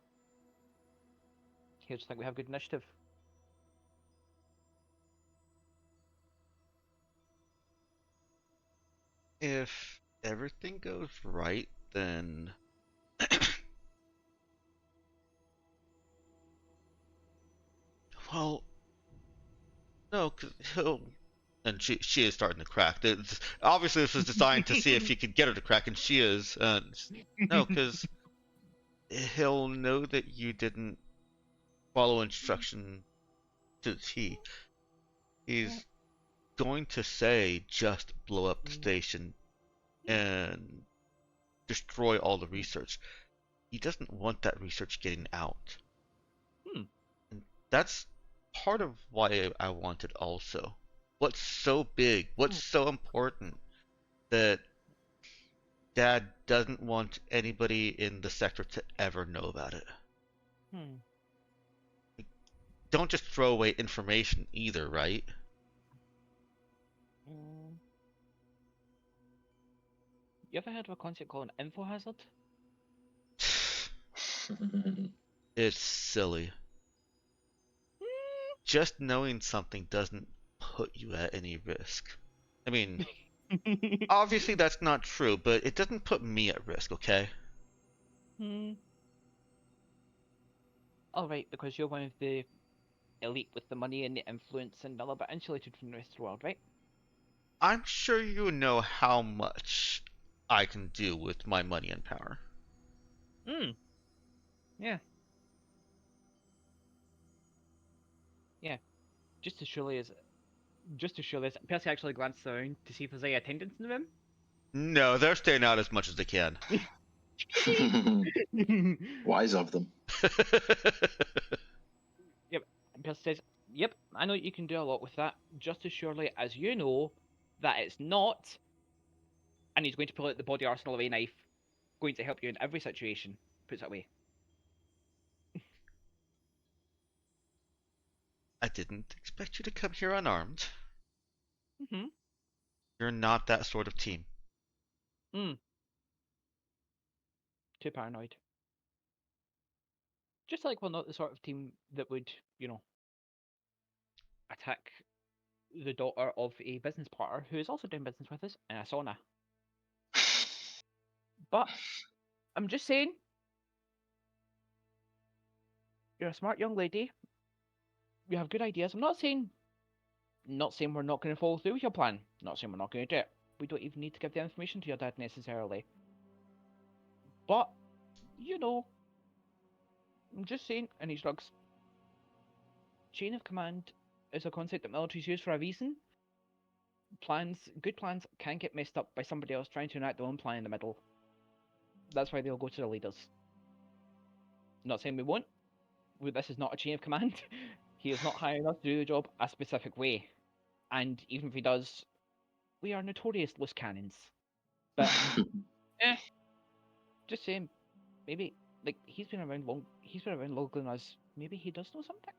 He'll just think we have good initiative. If everything goes right, then well, no, because he'll. And she is starting to crack. Obviously, this was designed to see if you could get her to crack, and she is. No, because he'll know that you didn't follow instruction to the T. He's going to say, just blow up the station. and destroy all the research. He doesn't want that research getting out. Hmm. And that's part of why I want it also. What's so big, what's so important that Dad doesn't want anybody in the sector to ever know about it. Hmm. Don't just throw away information either, right? Mm. You ever heard of a concept called an info hazard? It's silly. Just knowing something doesn't put you at any risk. I mean, obviously that's not true, but it doesn't put me at risk, okay? Hmm. All right, because you're one of the elite with the money and the influence and a little bit insulated from the rest of the world, right? I'm sure you know how much I can do with my money and power. Hmm. Yeah. Yeah. Just as surely as Percy actually glanced around to see if there's any attendants in the room. No, they're staying out as much as they can. Wise of them. Yep. And Percy says, "Yep, I know you can do a lot with that. Just as surely as you know that it's not." And he's going to pull out the body arsenal of a knife, going to help you in every situation. Puts it away. I didn't expect you to come here unarmed. Mm-hmm. You're not that sort of team. Too paranoid. Just like we're not the sort of team that would, attack the daughter of a business partner who is also doing business with us in a sauna. But I'm just saying, you're a smart young lady. You have good ideas. I'm not saying we're not going to follow through with your plan. Not saying we're not going to do it. We don't even need to give the information to your dad necessarily. But, I'm just saying, and he shrugs. Chain of command is a concept that militaries use for a reason. Good plans can get messed up by somebody else trying to enact their own plan in the middle. That's why they'll go to the leaders. Not saying we won't. This is not a chain of command. He is not high enough to do the job a specific way. And even if he does, we are notorious loose cannons. But, just saying, maybe, he's been around longer than us. Maybe he does know something?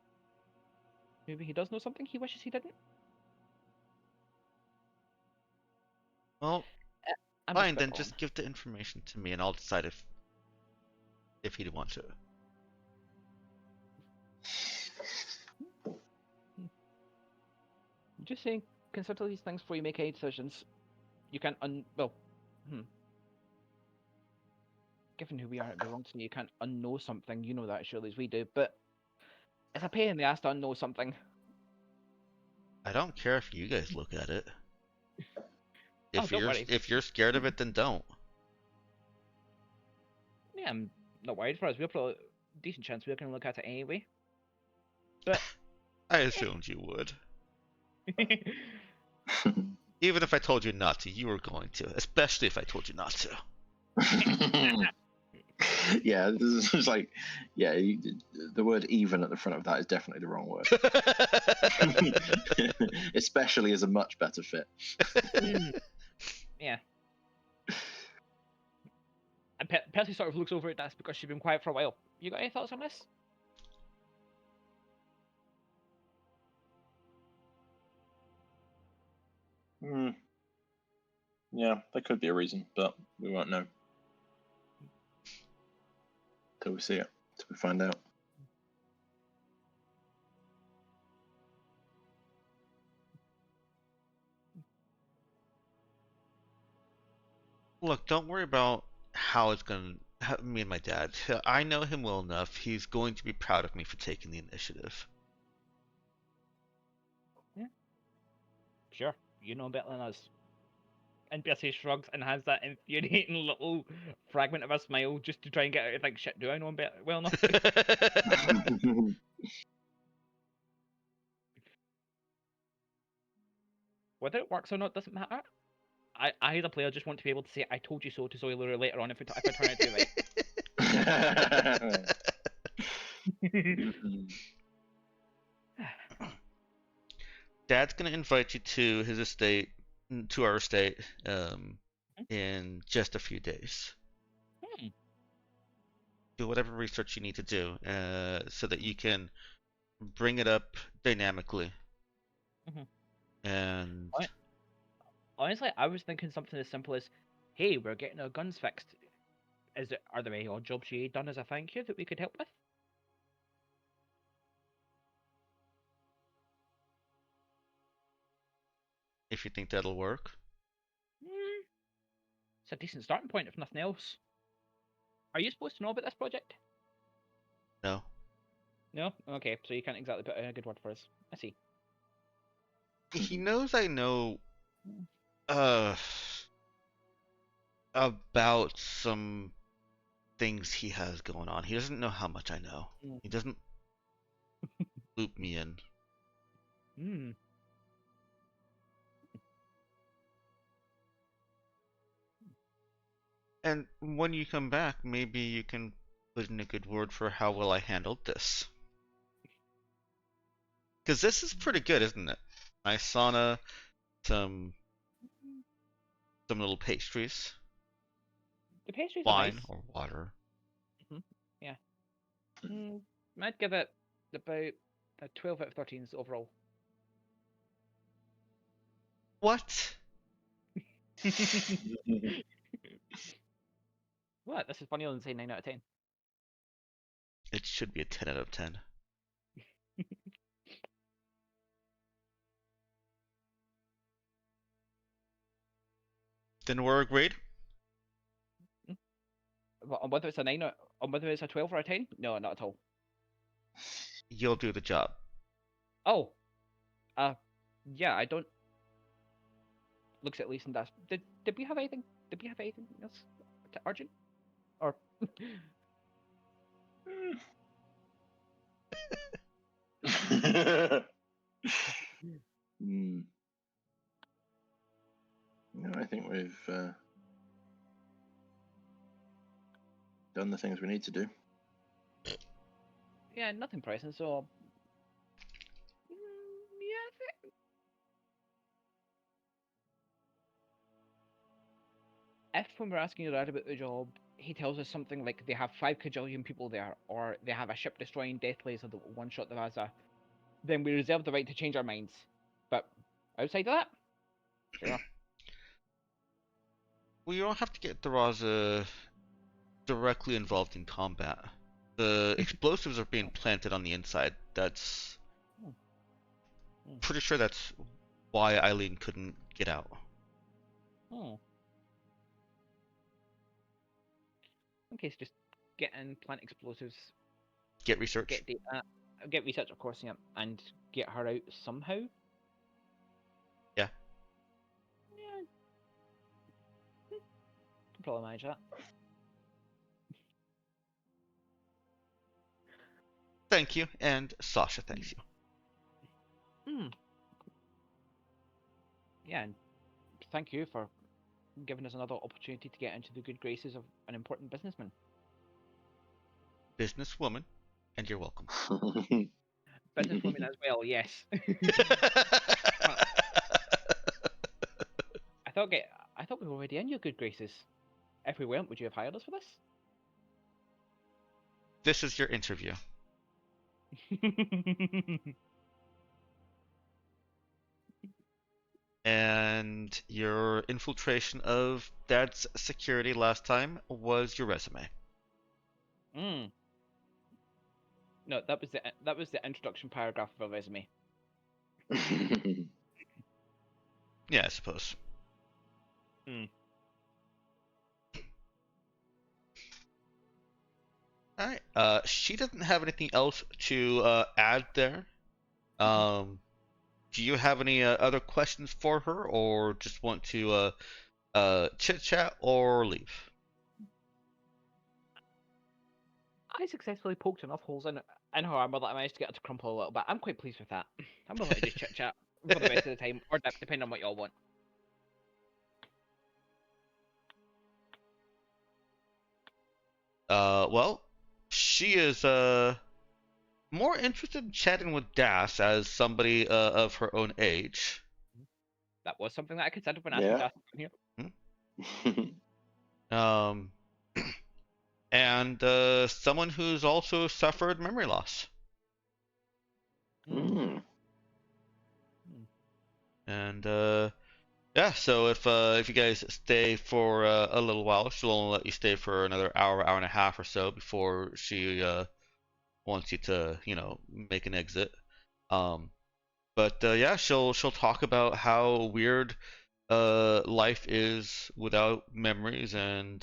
Maybe he does know something he wishes he didn't? Well, I'm fine, then spitballing. just give the information to me and I'll decide if he'd want to. Just saying, consider these things before you make any decisions. You can't given who we are, it'd be wrong to say you can't unknow something. You know that as surely as we do, but it's a pain in the ass to unknow something. I don't care if you guys look at it. Oh, don't worry. If you're scared of it, then don't. Yeah, I'm not worried for us. We're probably decent chance we're going to look at it anyway. But I assumed you would. Even if I told you not to, you were going to. Especially if I told you not to. Yeah, this is like, yeah, the word "even" at the front of that is definitely the wrong word. Especially is a much better fit. Yeah. And Percy sort of looks over at That's because she's been quiet for a while. You got any thoughts on this? Yeah, that could be a reason, but we won't know till we see it, till we find out. Look, don't worry about how it's going to. Me and my dad. I know him well enough. He's going to be proud of me for taking the initiative. Yeah. Sure. You know better than us. And Percy shrugs and has that infuriating little fragment of a smile just to try and get out of like, shit, do I know him better well enough? Whether it works or not doesn't matter. I as a player just want to be able to say "I told you so" to Zoe Lura later on if I turn out to be right. Dad's gonna invite you to his estate, to our estate, in just a few days. Hmm. Do whatever research you need to do, so that you can bring it up dynamically. Mhm. And Right. Honestly, I was thinking something as simple as, "Hey, we're getting our guns fixed. Are there any odd jobs you done as a thank you that we could help with?" if you think that'll work, Hmm. It's a decent starting point, if nothing else. Are you supposed to know about this project? no. No? Okay, so you can't exactly put in a good word for us. I see. He knows I know uh about some things he has going on. He doesn't know how much I know. Mm. He doesn't loop me in. Hmm. And when you come back, maybe you can put in a good word for how well I handled this. Because this is pretty good, isn't it? Nice sauna, some little pastries, The pastries are wine nice. or water. Yeah. I'd give it about a 12 out of 13s overall. What? What? This is funnier than saying 9 out of 10. It should be a 10 out of 10. Then we're agreed? On whether it's a 9 or on whether it's a 12 or a 10? No, not at all. You'll do the job. Oh. Yeah, I don't. Looks at least in that. Did we have anything? Did we have anything else to urgent? Or. No, I think we've done the things we need to do. Yeah, nothing pressing, so. Yeah, if when we're asking your dad about the job, he tells us something like they have 5 kajillion people there, or they have a ship destroying death laser that will one shot the Vaza, then we reserve the right to change our minds. But outside of that, sure. We don't have to get the Raza directly involved in combat. The explosives are being planted on the inside. That's pretty sure that's why Eileen couldn't get out. Oh. Okay, so just get in, plant explosives, Get research. get data, get research, of course, yeah, and get her out somehow. Yeah. Yeah. Can probably manage that. Thank you, and Sasha thanks you. Yeah, and thank you for giving us another opportunity to get into the good graces of an important businessman. Businesswoman, and you're welcome. Businesswoman as well, yes. I thought we were already in your good graces. If we weren't, would you have hired us for this? This is your interview. And your infiltration of Dad's security last time was your resume. No, that was the introduction paragraph of a resume. Yeah, I suppose. Alright, she doesn't have anything else to add there. Do you have any other questions for her, or just want to chit chat or leave? I successfully poked enough holes in her armor that I managed to get her to crumple a little bit. I'm quite pleased with that. I'm willing to just chit chat for the rest of the time, or depending on what y'all want. Well, she is more interested in chatting with Das as somebody of her own age. That was something that I considered when asking Yeah. Dash here. Um, and someone who's also suffered memory loss. Mm. And yeah, so if you guys stay for a little while, she'll only let you stay for another hour, hour and a half or so before she wants you to, make an exit. Um, but yeah, she'll talk about how weird life is without memories, and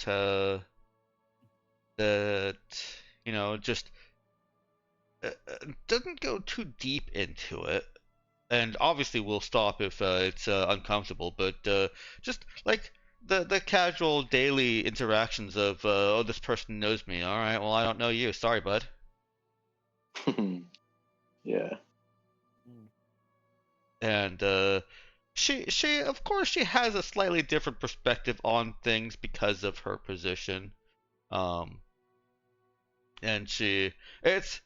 that just doesn't go too deep into it. And obviously we'll stop if it's uncomfortable, but just like the casual daily interactions of oh, this person knows me. All right, well, I don't know you. Sorry, bud. Yeah. And she of course she has a slightly different perspective on things because of her position. Um, and it's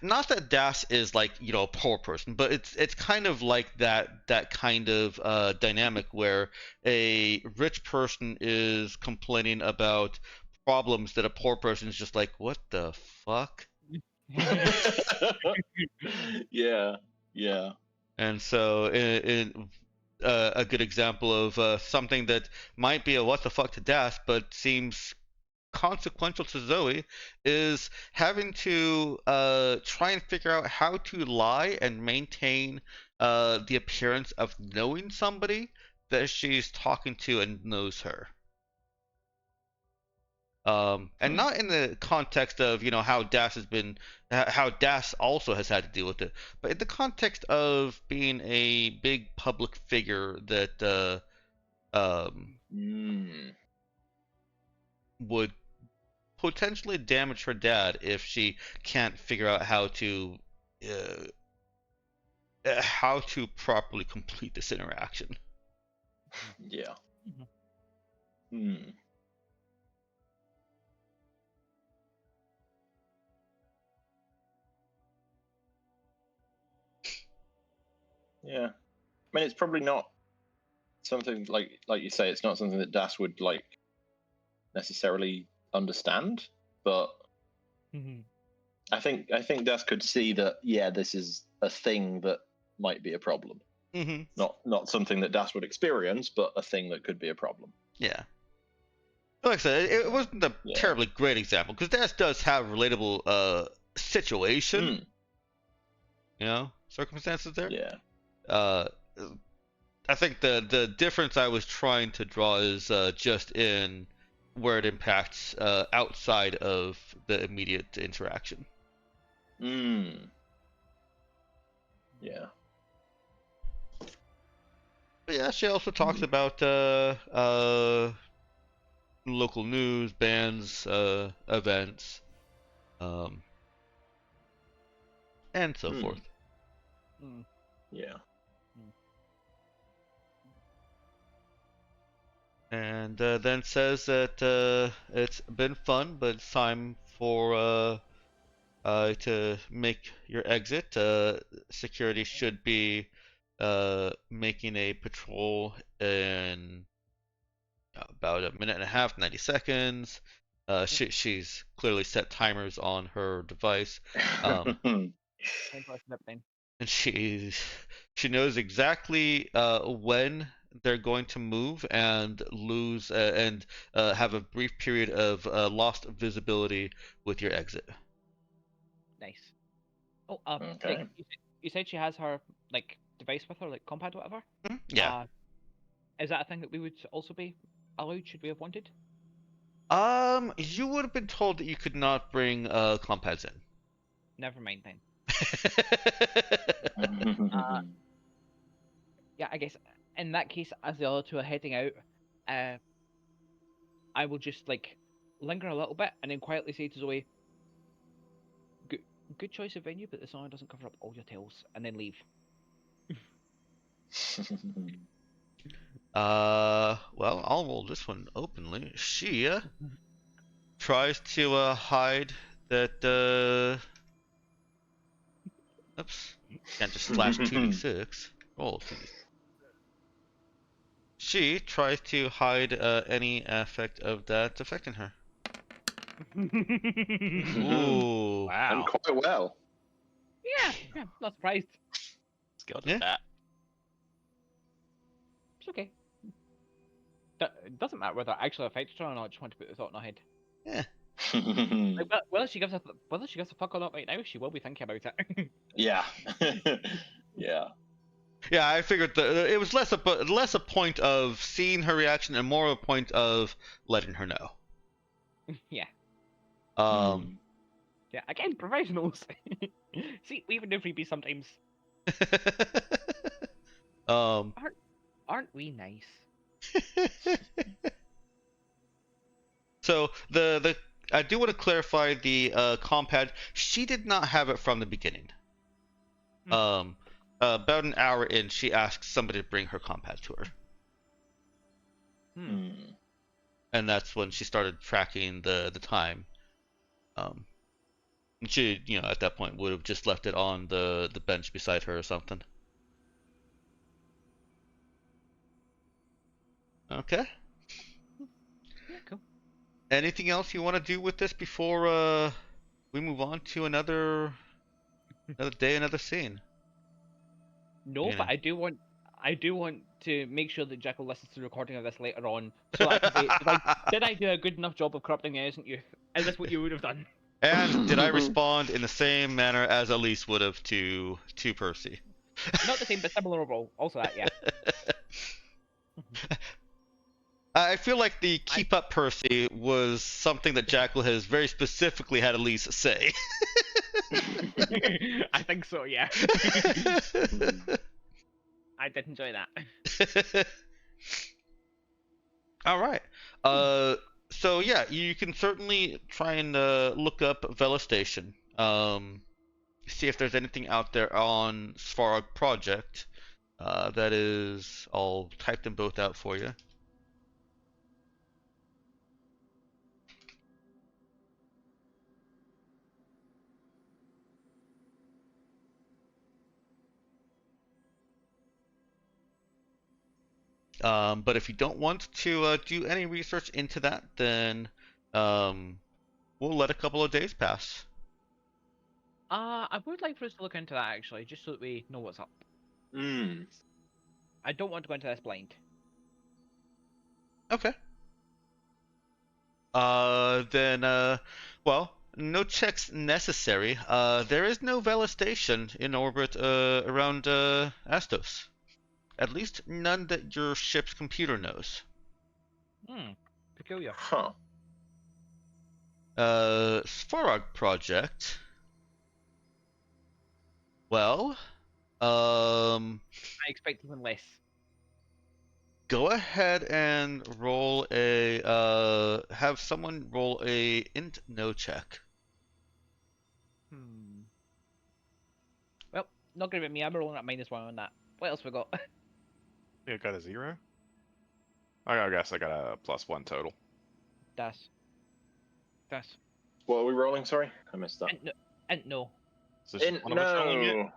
not that Das is like a poor person, but it's kind of like that kind of dynamic where a rich person is complaining about problems that a poor person is just like, what the fuck? Yeah. Yeah. And so in a good example of something that might be a what the fuck to Das, but seems consequential to Zoe is having to try and figure out how to lie and maintain the appearance of knowing somebody that she's talking to and knows her. And not in the context of how Das has been, how Das also has had to deal with it, but in the context of being a big public figure that would potentially damage her dad if she can't figure out uh, how to properly complete this interaction. Yeah. Hmm. Yeah. I mean, it's probably not something like you say. It's not something that Das would like necessarily understand, but I think Das could see that. Yeah, this is a thing that might be a problem. Mm-hmm. Not something that Das would experience, but a thing that could be a problem. Yeah. Like I said, it wasn't a terribly great example because Das does have a relatable situation, circumstances there. Yeah. I think the difference I was trying to draw is just in where it impacts outside of the immediate interaction. Yeah. But yeah, she also talks about local news, bands, events, and so forth. Yeah. And then says that it's been fun, but it's time for to make your exit. Security should be making a patrol in about a minute and a half, 90 seconds. She's clearly set timers on her device. And she knows exactly when they're going to move and lose and have a brief period of lost visibility with your exit. Nice. Oh, Okay. you said she has her like device with her, like compad or whatever. Yeah. Is that a thing that we would also be allowed? Should we have wanted? You would have been told that you could not bring compads in. Never mind then. Yeah, I guess in that case, as the other two are heading out, I will just like linger a little bit and then quietly say to Zoe, "Good choice of venue, but the song doesn't cover up all your tails," and then leave. Well, I'll roll this one openly. She tries to hide that. Oops, can't just slash 2d6. Roll 2d6. She tries to hide any effect of that affecting her. Ooh. And Wow. quite well. Yeah, not surprised. Skilled Yeah. at that. It's okay. It doesn't matter whether it actually affects her or not. I just want to put the thought in her head. Yeah. Like, whether she gives a fuck or not right now, she will be thinking about it. Yeah. Yeah. Yeah, I figured it was less a point of seeing her reaction and more a point of letting her know. Yeah. Hmm. Yeah, again, professionals. See, we even do freebies sometimes. Aren't we nice? So the I do want to clarify the compad. She did not have it from the beginning. About an hour in, she asked somebody to bring her compad to her, Hmm. and that's when she started tracking the time. And she, at that point would have just left it on the bench beside her or something. Okay. Yeah, cool. Anything else you want to do with this before we move on to another day, another scene? No, You but know. I do want to make sure that Jekyll listens to the recording of this later on, so I can say, did I do a good enough job of corrupting the innocent youth? Is this what you would have done? And did I respond in the same manner as Elise would have to Percy? Not the same, but similar role. Also that, yeah. I feel like the keep up Percy was something that Jackal has very specifically had Elise say. I think so, yeah. I did enjoy that. All right. So yeah, you can certainly try and look up Vela Station. See if there's anything out there on Svarog Project. That is, I'll type them both out for you. But if you don't want to do any research into that, then we'll let a couple of days pass. I would like for us to look into that actually, just so that we know what's up. Hmm. I don't want to go into this blind. Okay. Well, no checks necessary. There is no Vela station in orbit around Astos. At least none that your ship's computer knows. Peculiar. Huh. Svarog Project. Well, I expect even less. go ahead and roll a have someone roll a int no check. Well, not gonna be me. I'm rolling at -1 on that. What else we got? I got a 0. I guess I got a +1 total. Das. What are we rolling? Sorry, I missed that. And no. So just one of us rolling it? No.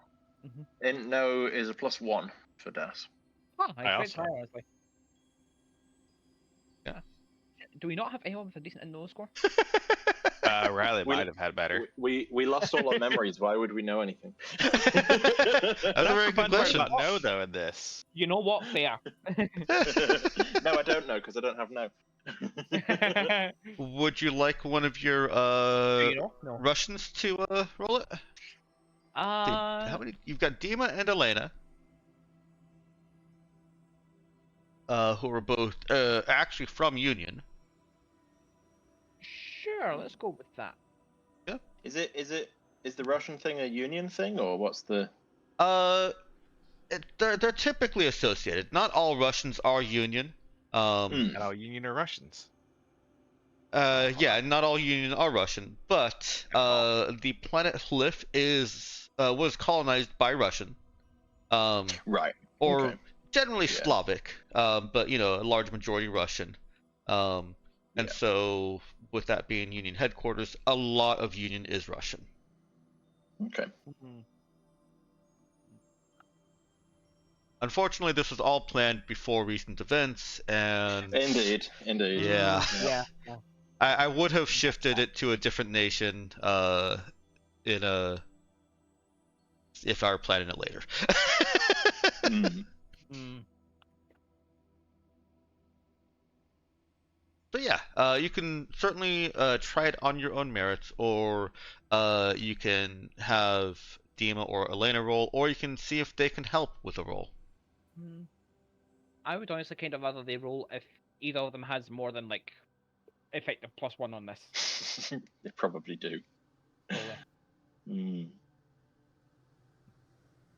Int no is a +1 for Das. Huh, I I expect also- higher, honestly. Yeah. Do we not have anyone with a decent no score? Riley We- might have had better. We lost all our memories. Why would we know anything? That's a very the good fun part question. about no though in this. You know what? Fair. No, I don't know because I don't have no. Would you like one of your Do you know? No. Russians to roll it? How many? You've got Dima and Elena, who are both actually from Union. Sure, let's go with that. Is the Russian thing a union thing or what's the? They're typically associated. Not all Russians are Union. And all Union are Russians. Yeah, not all Union are Russian, but the planet Hlif was colonized by Russian. Right. Or Okay. generally Yeah. Slavic, but a large majority Russian. And Yeah. so, with that being Union headquarters, a lot of Union is Russian. Okay. Mhm. Unfortunately, this was all planned before recent events, and Indeed. yeah, Yeah. Yeah. I would have shifted it to a different nation, in a if I were planning it later. Mm. Mm. So yeah, you can certainly try it on your own merits, or you can have Dima or Elena roll, or you can see if they can help with a roll. Mm. I would honestly kind of rather they roll if either of them has more than like effective +1 on this. They probably do. Probably. Mm.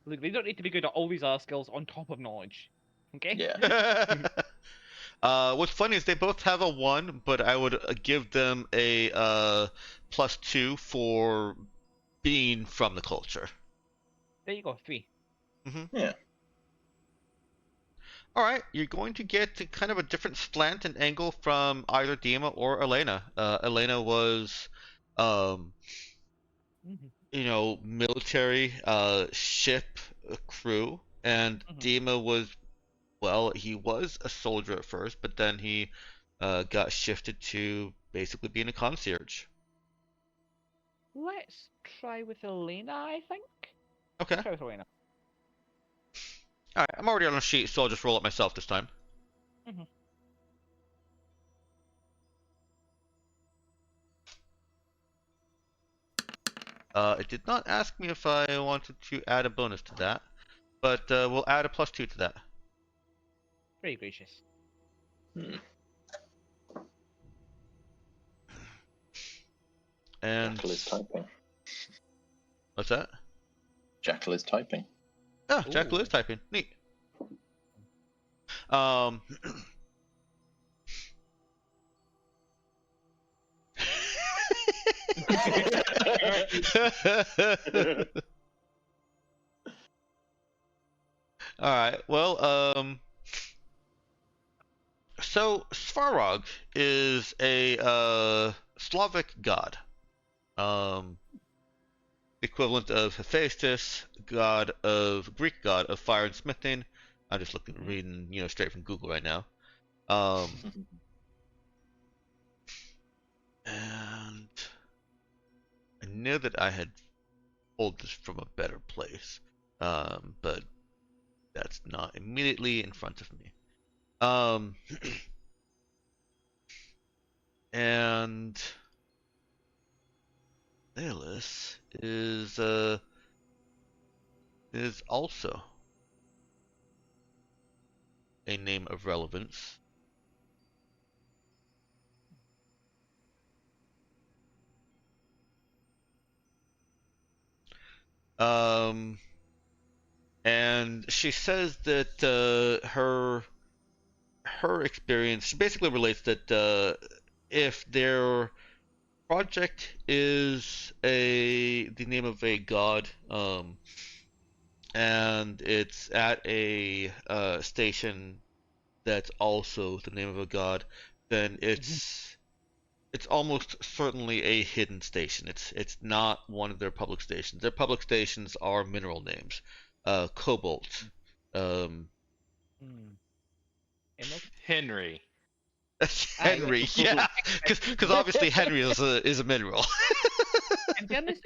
Look, they don't need to be good at all these other skills on top of knowledge. Okay? Yeah. What's funny is they both have a 1, but I would give them a +2 for being from the culture. There you go, 3. Yeah. All right, you're going to get kind of a different slant and angle from either Dima or Elena. Elena was, um, Mhm. military, ship crew, and Mhm. Dima was, well, he was a soldier at first, but then he got shifted to basically being a concierge. Let's try with Elena, I think. Okay. Let's try with Elena. All right, I'm already on a sheet, so I'll just roll it myself this time. Mhm. It did not ask me if I wanted to add a bonus to that, but we'll add a +2 to that. Very gracious. Hmm. And Jackal is typing. what's that? Jackal is typing. Oh, Jackal Ooh. is typing. Neat. Um. All right. Well, so Svarog is a Slavic god. Um, equivalent of Hephaestus, Greek god of fire and smithing. I'm just reading, straight from Google right now. And I knew that I had pulled this from a better place, but that's not immediately in front of me. And Thelis is also a name of relevance. Um, and she says that her experience, she basically relates that if their project is the name of a god, and it's at a station that's also the name of a god, then it's almost certainly a hidden station. It's not one of their public stations. Their public stations are mineral names, cobalt, um, Hmm. Emerald? Henry. Aye. Henry, yeah, because obviously Henry is a mineral. In fairness,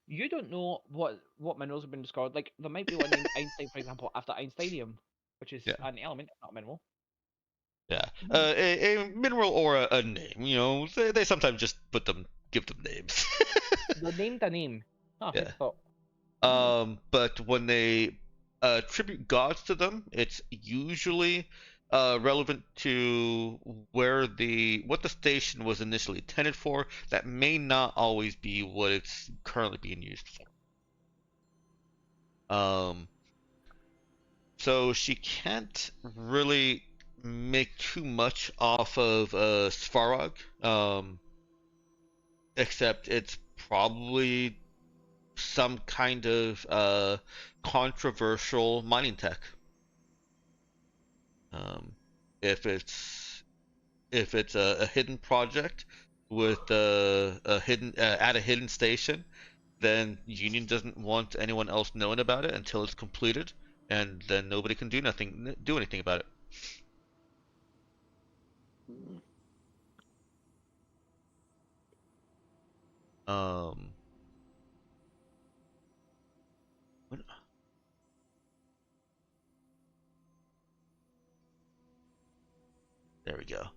you don't know what minerals have been discovered. Like there might be one named Einstein, for example, after Einsteinium, which is Yeah. an element, not a mineral. Yeah, a mineral or a name. They sometimes just give them names. They're named a name. Huh, Yeah. who'd thought? But when they attribute gods to them, it's usually relevant to what the station was initially intended for. That may not always be what it's currently being used for. So she can't really make too much off of Svarog, except it's probably some kind of controversial mining tech. Um, if it's If it's a hidden project with a hidden at a hidden station, then Union doesn't want anyone else knowing about it until it's completed, and then nobody can do anything about it. Um, what- there we go.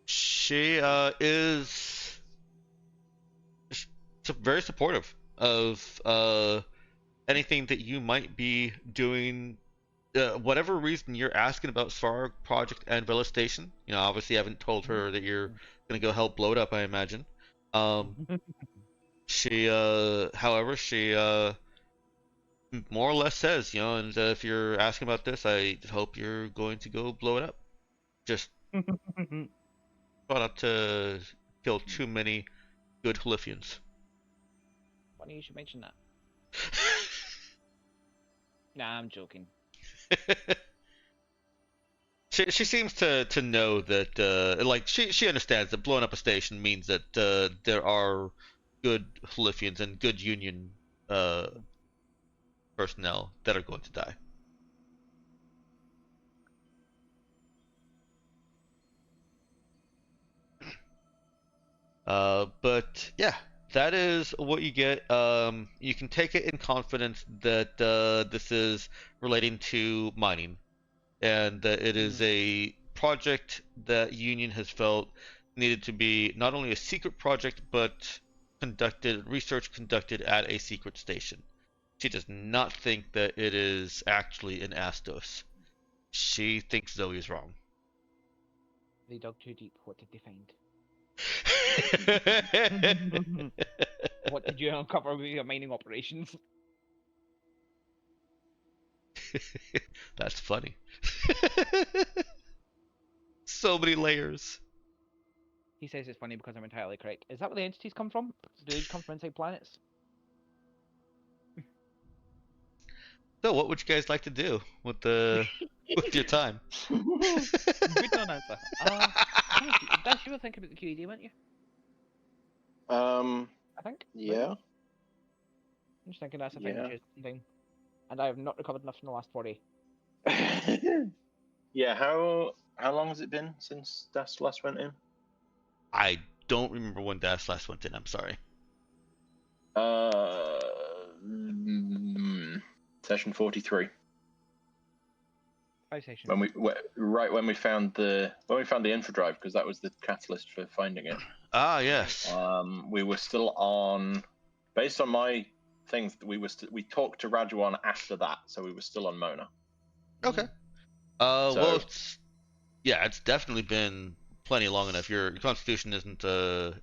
She is very supportive of anything that you might be doing. Whatever reason you're asking about Star Project and Villa Station, obviously I haven't told her that you're gonna go help blow it up, I imagine. However, she more or less says, and if you're asking about this, I hope you're going to go blow it up. Just try not to kill too many good Halithians. Funny you should mention that. Nah, I'm joking. She seems to know that she understands that blowing up a station means that there are good Halithians and good Union personnel that are going to die. But yeah, that is what you get. You can take it in confidence that this is relating to mining, and that it is a project that Union has felt needed to be not only a secret project, but research conducted at a secret station. She does not think that it is actually in Astos. She thinks Zoe is wrong. They dug too deep. What did they find? What did you uncover with your mining operations? That's funny. So many layers. He says it's funny because I'm entirely correct. Is that where the entities come from? Do they come from inside planets? So, what would you guys like to do with your time? Good non-answer. Dash, you were thinking about the QED, weren't you? I think. Yeah. I'm just thinking that's a thing. Yeah. Thing. And I have not recovered enough in the last 40. Yeah. How long has it been since Das last went in? I don't remember when Das last went in. I'm sorry. Session 43. 5 sessions. When we found the infra drive, because that was the catalyst for finding it. Ah, yes. We were still on, based on my things, we talked to Rajuan after that, so we were still on Mona. Okay. Well, it's definitely been plenty long enough. Your constitution isn't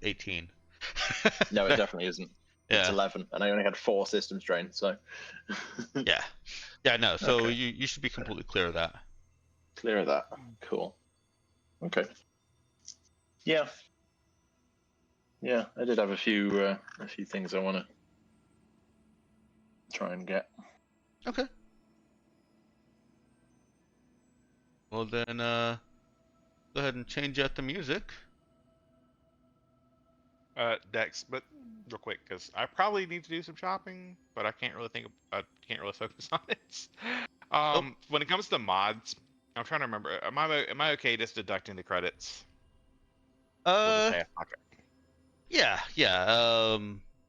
18. No, it definitely isn't. It's Yeah. 11, and I only had 4 systems drained, so. Yeah, no. So Okay. you should be completely clear of that. Clear of that. Cool. Okay. Yeah. Yeah, I did have a few things I want to try and get. Okay. Well then, go ahead and change out the music. Dex, but real quick, because I probably need to do some shopping, but I can't really focus on it. When it comes to mods, I'm trying to remember. Am I okay just deducting the credits? We'll just say Yeah.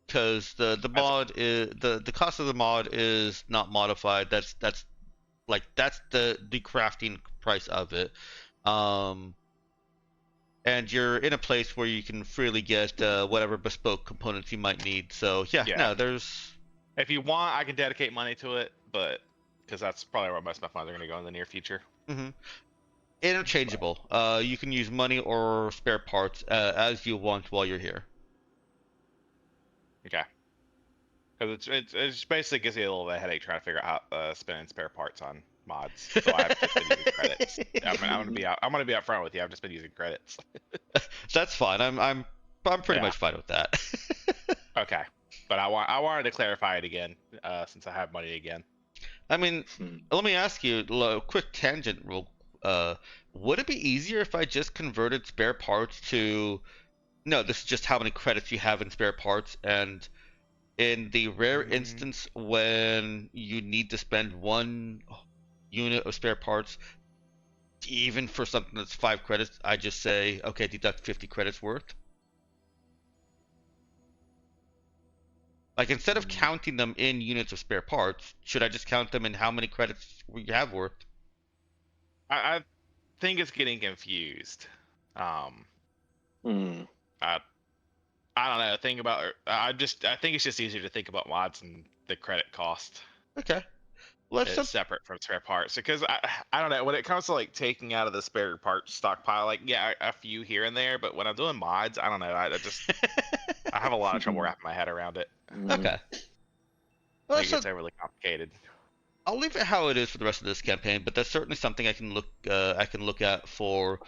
Because the mod is the cost of the mod is not modified. That's the crafting price of it. And you're in a place where you can freely get whatever bespoke components you might need. So no, there's. If you want, I can dedicate money to it, but because that's probably where most of my funds are going to go in the near future. Mm-hmm. Interchangeable. You can use money or spare parts as you want while you're here. Okay. Because it basically gives you a little bit of a headache trying to figure out how spending spare parts on mods. So I've just been using credits. I'm gonna be upfront with you. I've just been using credits. That's fine. I'm pretty much fine with that. Okay. But I wanted to clarify it again, since I have money again. I mean, let me ask you a quick tangent. Would it be easier if I just converted spare parts to? No, this is just how many credits you have in spare parts, and in the rare instance when you need to spend 1 unit of spare parts, even for something that's 5 credits, I just say, okay, deduct 50 credits worth. Like, instead of counting them in units of spare parts, should I just count them in how many credits we have worth? I think it's getting confused. Hmm. I don't know. I think it's just easier to think about mods and the credit cost. Okay. Well, It's separate from spare parts because I don't know when it comes to like taking out of the spare parts stockpile, like yeah, a few here and there, but when I'm doing mods, I don't know. I just I have a lot of trouble wrapping my head around it. Okay. Well, I think it's overly complicated. I'll leave it how it is for the rest of this campaign, but that's certainly something I can look at for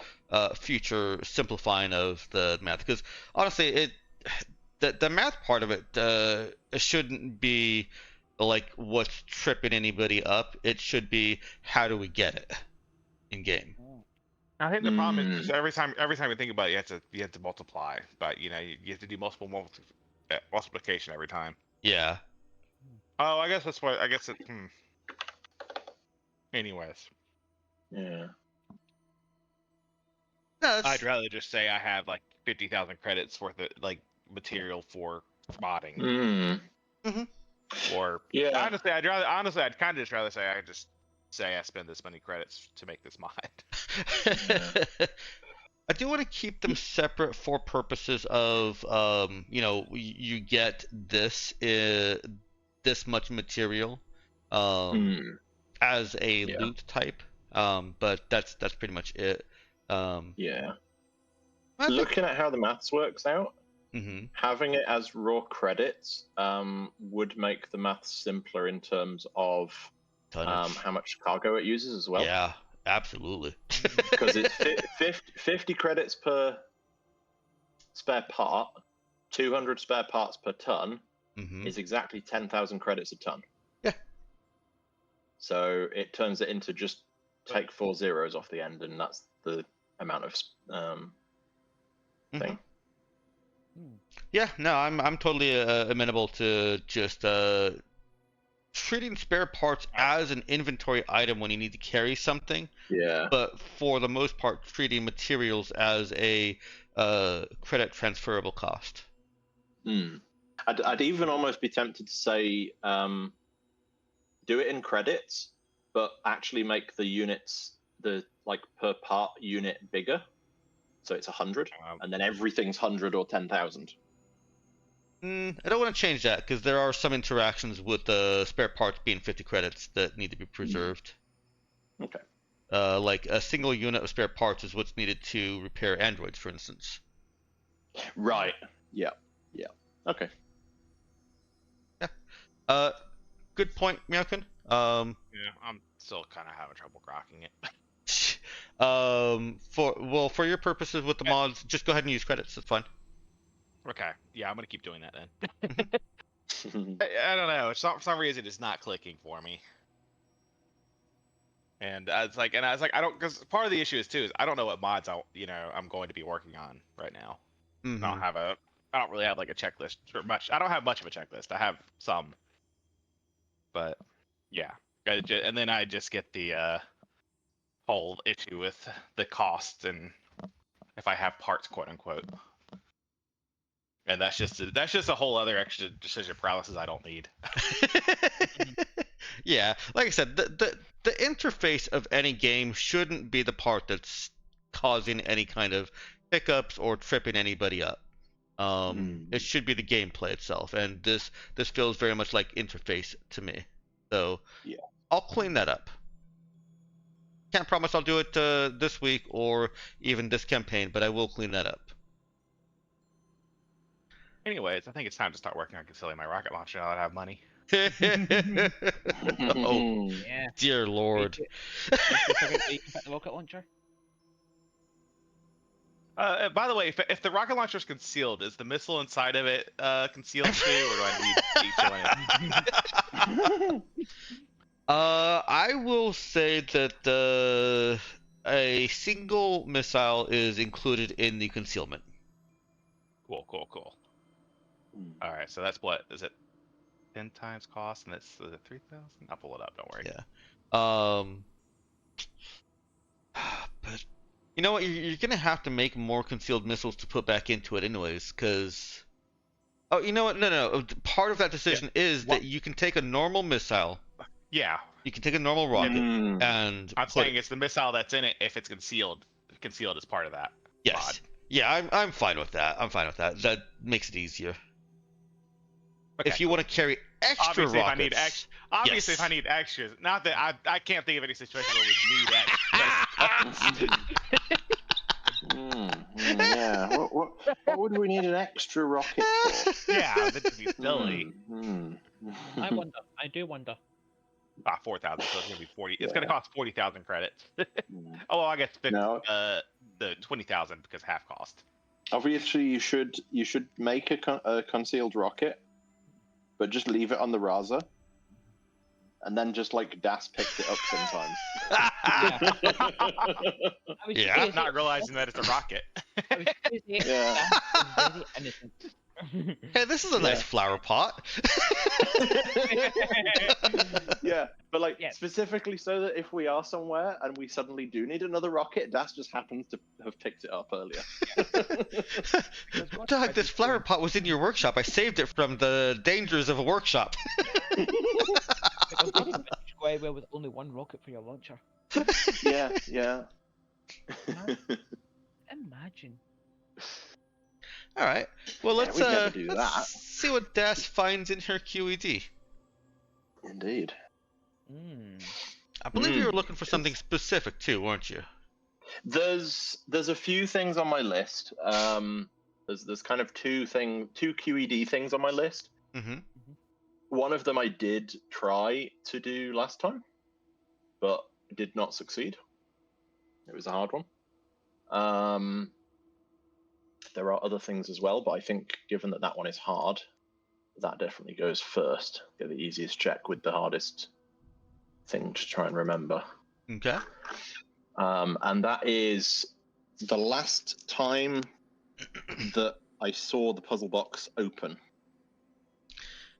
future simplifying of the math. Because honestly, the math part of it shouldn't be like what's tripping anybody up. It should be how do we get it in game. I think the problem is just every time you think about it, you have to multiply, but you have to do multiplication every time. Yeah. Oh, I guess that's what I guess it. Anyways. Yeah. No, I'd rather just say I have like 50,000 credits worth of like material for modding. Or yeah. honestly, I'd kind of just rather say I spend this many credits to make this mod. I do want to keep them separate for purposes of you get this much material as a loot type. But that's pretty much it. Yeah. Looking at how the maths works out, having it as raw credits would make the maths simpler in terms of how much cargo it uses as well. Yeah, absolutely. Because it's 50 credits per spare part, 200 spare parts per ton is exactly 10,000 credits a ton. Yeah. So it turns it into just take 4 zeros off the end, and that's the amount of thing. Yeah, no, I'm totally amenable to just treating spare parts as an inventory item when you need to carry something. Yeah. But for the most part, treating materials as a credit transferable cost. I'd even almost be tempted to say do it in credits, but actually make the units the like per part unit bigger, so it's 100, and then everything's 100 or 10,000. I don't want to change that because there are some interactions with the spare parts being 50 credits that need to be preserved. Okay. Like a single unit of spare parts is what's needed to repair androids, for instance. Right. Yeah. Okay. Yeah. Good point, Meowkin. Yeah, I'm still kind of having trouble grokking it. For your purposes with the mods, just go ahead and use credits. That's fine. Okay. Yeah, I'm gonna keep doing that then. I don't know. For some reason, it's not clicking for me. And I was like, I don't, because part of the issue is I don't know what mods I'm going to be working on right now. I don't really have like a checklist or much. I don't have much of a checklist. I have some, but yeah. And then I just get the whole issue with the cost and if I have parts, quote unquote. And that's just a whole other extra decision paralysis I don't need. Yeah, like I said, the interface of any game shouldn't be the part that's causing any kind of hiccups or tripping anybody up. It should be the gameplay itself, and this feels very much like interface to me. So yeah, I'll clean that up. Can't promise I'll do it this week or even this campaign, but I will clean that up. Anyways, I think it's time to start working on concealing my rocket launcher now that I have money. Oh, Yeah. dear Lord. The rocket launcher? By the way, if the rocket launcher is concealed, is the missile inside of it concealed too, or do I need H on it? I will say that a single missile is included in the concealment. Cool, cool, cool. Hmm. All right, so that's what is it? 10 times cost, and that's is it 3,000? I'll pull it up. Don't worry. Yeah. But you know what? You're gonna have to make more concealed missiles to put back into it, anyways. Because oh, you know what? No. Part of that decision is What? that you can take a normal missile, Yeah, you can take a normal rocket, Hmm. and I'm put saying it's the missile that's in it if it's concealed. Concealed as part of that. yes, mod. yeah, I'm fine with that. I'm fine with that. That makes it easier. Okay, If you cool. want to carry extra Obviously, rockets, if I need extra, obviously yes. if I need extras, not that I can't think of any situation where we need extras. Yeah. What would we need an extra rocket for? Yeah, that would be silly. I wonder. I do wonder. 4,000, so it's gonna be 40. It's Yeah. gonna cost 40,000 credits. Oh, well, I guess No. the 20,000 because half cost. Obviously, you should make a concealed rocket, but just leave it on the Raza, and then just like Das picks it up sometimes. I was Yeah. crazy. Not realizing that it's a rocket. I was crazy. Yeah. That was very innocent. Hey, this is a nice Yeah. flower pot. Yeah, but like Yeah. specifically so that if we are somewhere and we suddenly do need another rocket, Das just happens to have picked it up earlier. Doug, this flower pot was in your workshop. I saved it from the dangers of a workshop. Because pretty much go anywhere with only one rocket for your launcher. Yeah. Imagine. All right. Well, let's we'd never do that. see what Das finds in her QED. Indeed. I believe you were looking for something specific too, weren't you? There's a few things on my list. There's kind of two QED things on my list. Mm-hmm. One of them I did try to do last time, but did not succeed. It was a hard one. There are other things as well, but I think given that one is hard, that definitely goes first. Get the easiest check with the hardest thing to try and remember. Okay. And that is the last time that I saw the puzzle box open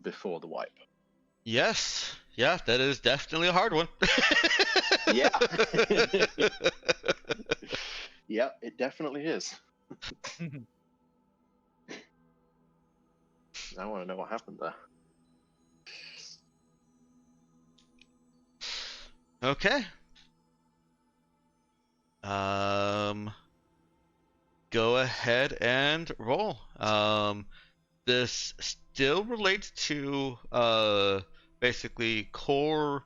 before the wipe. Yes. Yeah, that is definitely a hard one. Yeah. Yeah, it definitely is. I want to know what happened there. Okay. Go ahead and roll. This still relates to basically core,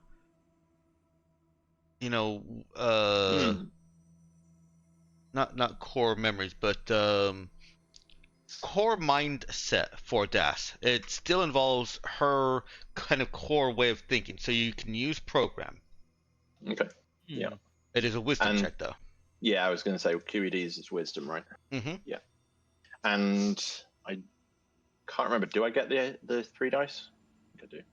not core memories, but core mindset for Das. It still involves her kind of core way of thinking, so you can use program. Okay. Yeah. It is a wisdom And- check, though. Yeah, I was going to say QEDs is wisdom, right? Mm-hmm. Yeah. And I can't remember. Do I get the 3 dice? I think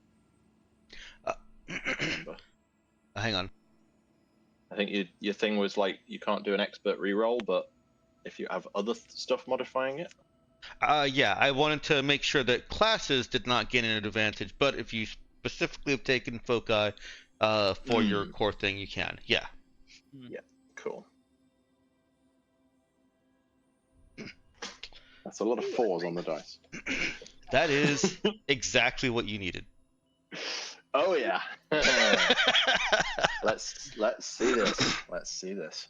I do. Hang on. I think your thing was like you can't do an expert reroll, but if you have other stuff modifying it. Yeah, I wanted to make sure that classes did not gain an advantage, but if you specifically have taken foci for your core thing, you can. Yeah. Yeah. Cool. That's a lot of 4s on the dice. That is exactly what you needed. Oh yeah. Let's see this. Let's see this.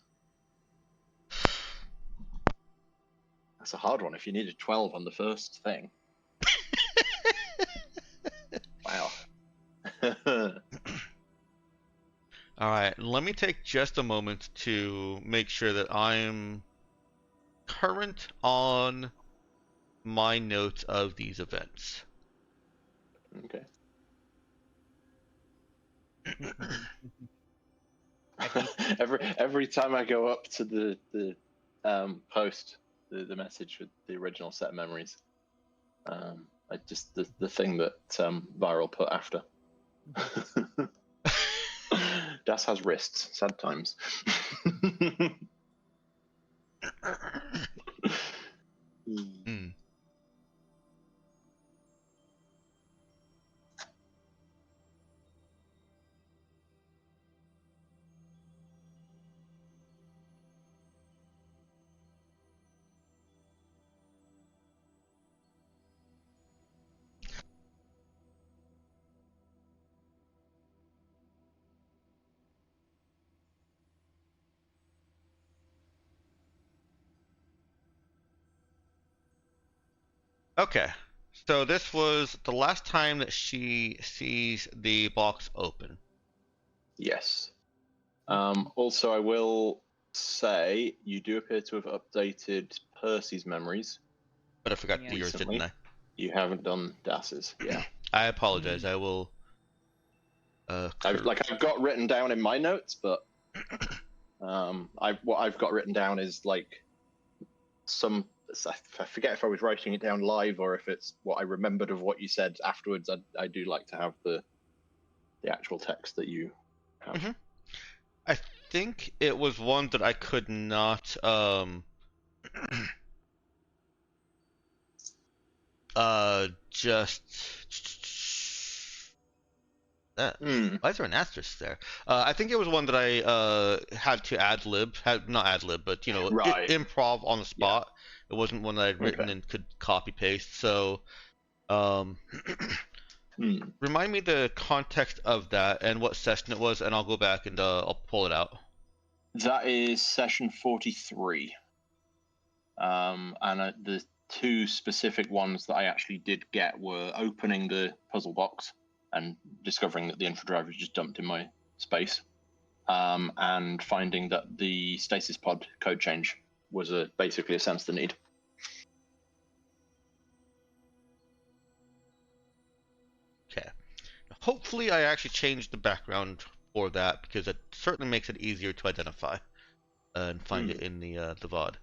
That's a hard one. If you needed 12 on the first thing. Wow. All right, let me take just a moment to make sure that I'm current on my notes of these events. Okay. Every time I go up to the post the message with the original set of memories, I just the thing that Viral put after. Das has wrists. Sad times. Hmm. Okay, so this was the last time that she sees the box open. Yes. Also, I will say you do appear to have updated Percy's memories. But I forgot to Yeah. do yours, Recently. didn't You haven't done Das's. Yeah. I? I apologize. I will. I've got written down in my notes, but what I've got written down is like I forget if I was writing it down live or if it's what I remembered of what you said afterwards. I do like to have the actual text that you have. Mhm. I think it was one that I could not just why is there an asterisk there? I think it was one that I had to not ad lib, but Right. improv on the spot. It wasn't one that I'd written Okay. and could copy paste. So, remind me the context of that and what session it was, and I'll go back and I'll pull it out. That is session 43. And the two specific ones that I actually did get were opening the puzzle box and discovering that the infra drive was just dumped in my space, and finding that the stasis pod code change was basically a sense the need. Okay. Hopefully, I actually changed the background for that because it certainly makes it easier to identify and find it in the VOD.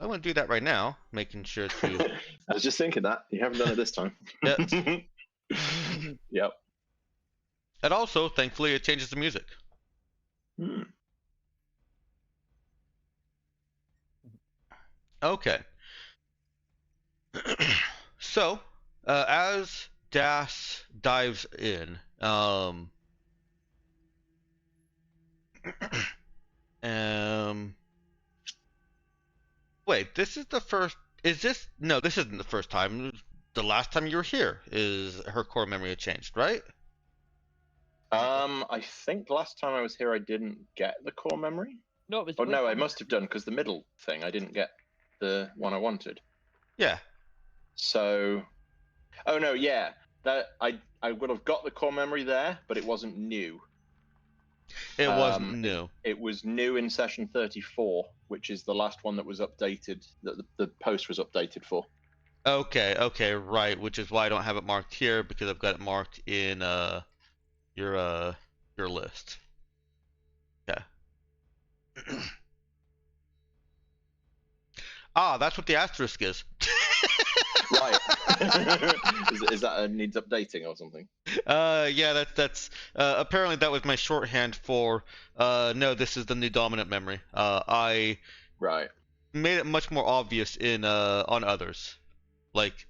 I want to do that right now, making sure to. I was just thinking that you haven't done it this time. Yep. Yep. And also, thankfully, it changes the music. Okay. So, as Das dives in, wait, this is the first. Is this? No, this isn't the first time. The last time you were here is her core memory had changed, right? I think last time I was here, I didn't get the core memory. No, it was. Oh no, I must have done because the middle thing I didn't get the one I wanted. Yeah. So, oh no, yeah, that I would have got the core memory there, but it wasn't new. It wasn't new. It was new in session 34, which is the last one that was updated. That the post was updated for. Okay, right. Which is why I don't have it marked here because I've got it marked in your list. Okay. That's what the asterisk is. Right. Is that needs updating or something? Yeah, that's apparently that was my shorthand for no, this is the new dominant memory. I Right. made it much more obvious in on others. Like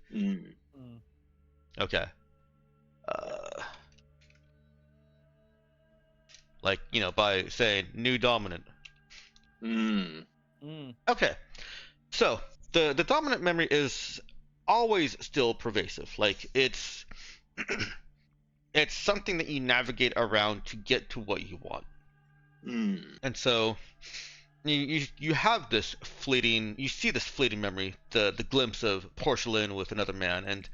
okay. Like, by saying new dominant. Okay. So, the dominant memory is always still pervasive. Like it's it's something that you navigate around to get to what you want. And so you have this fleeting, you see this fleeting memory, the glimpse of porcelain with another man, and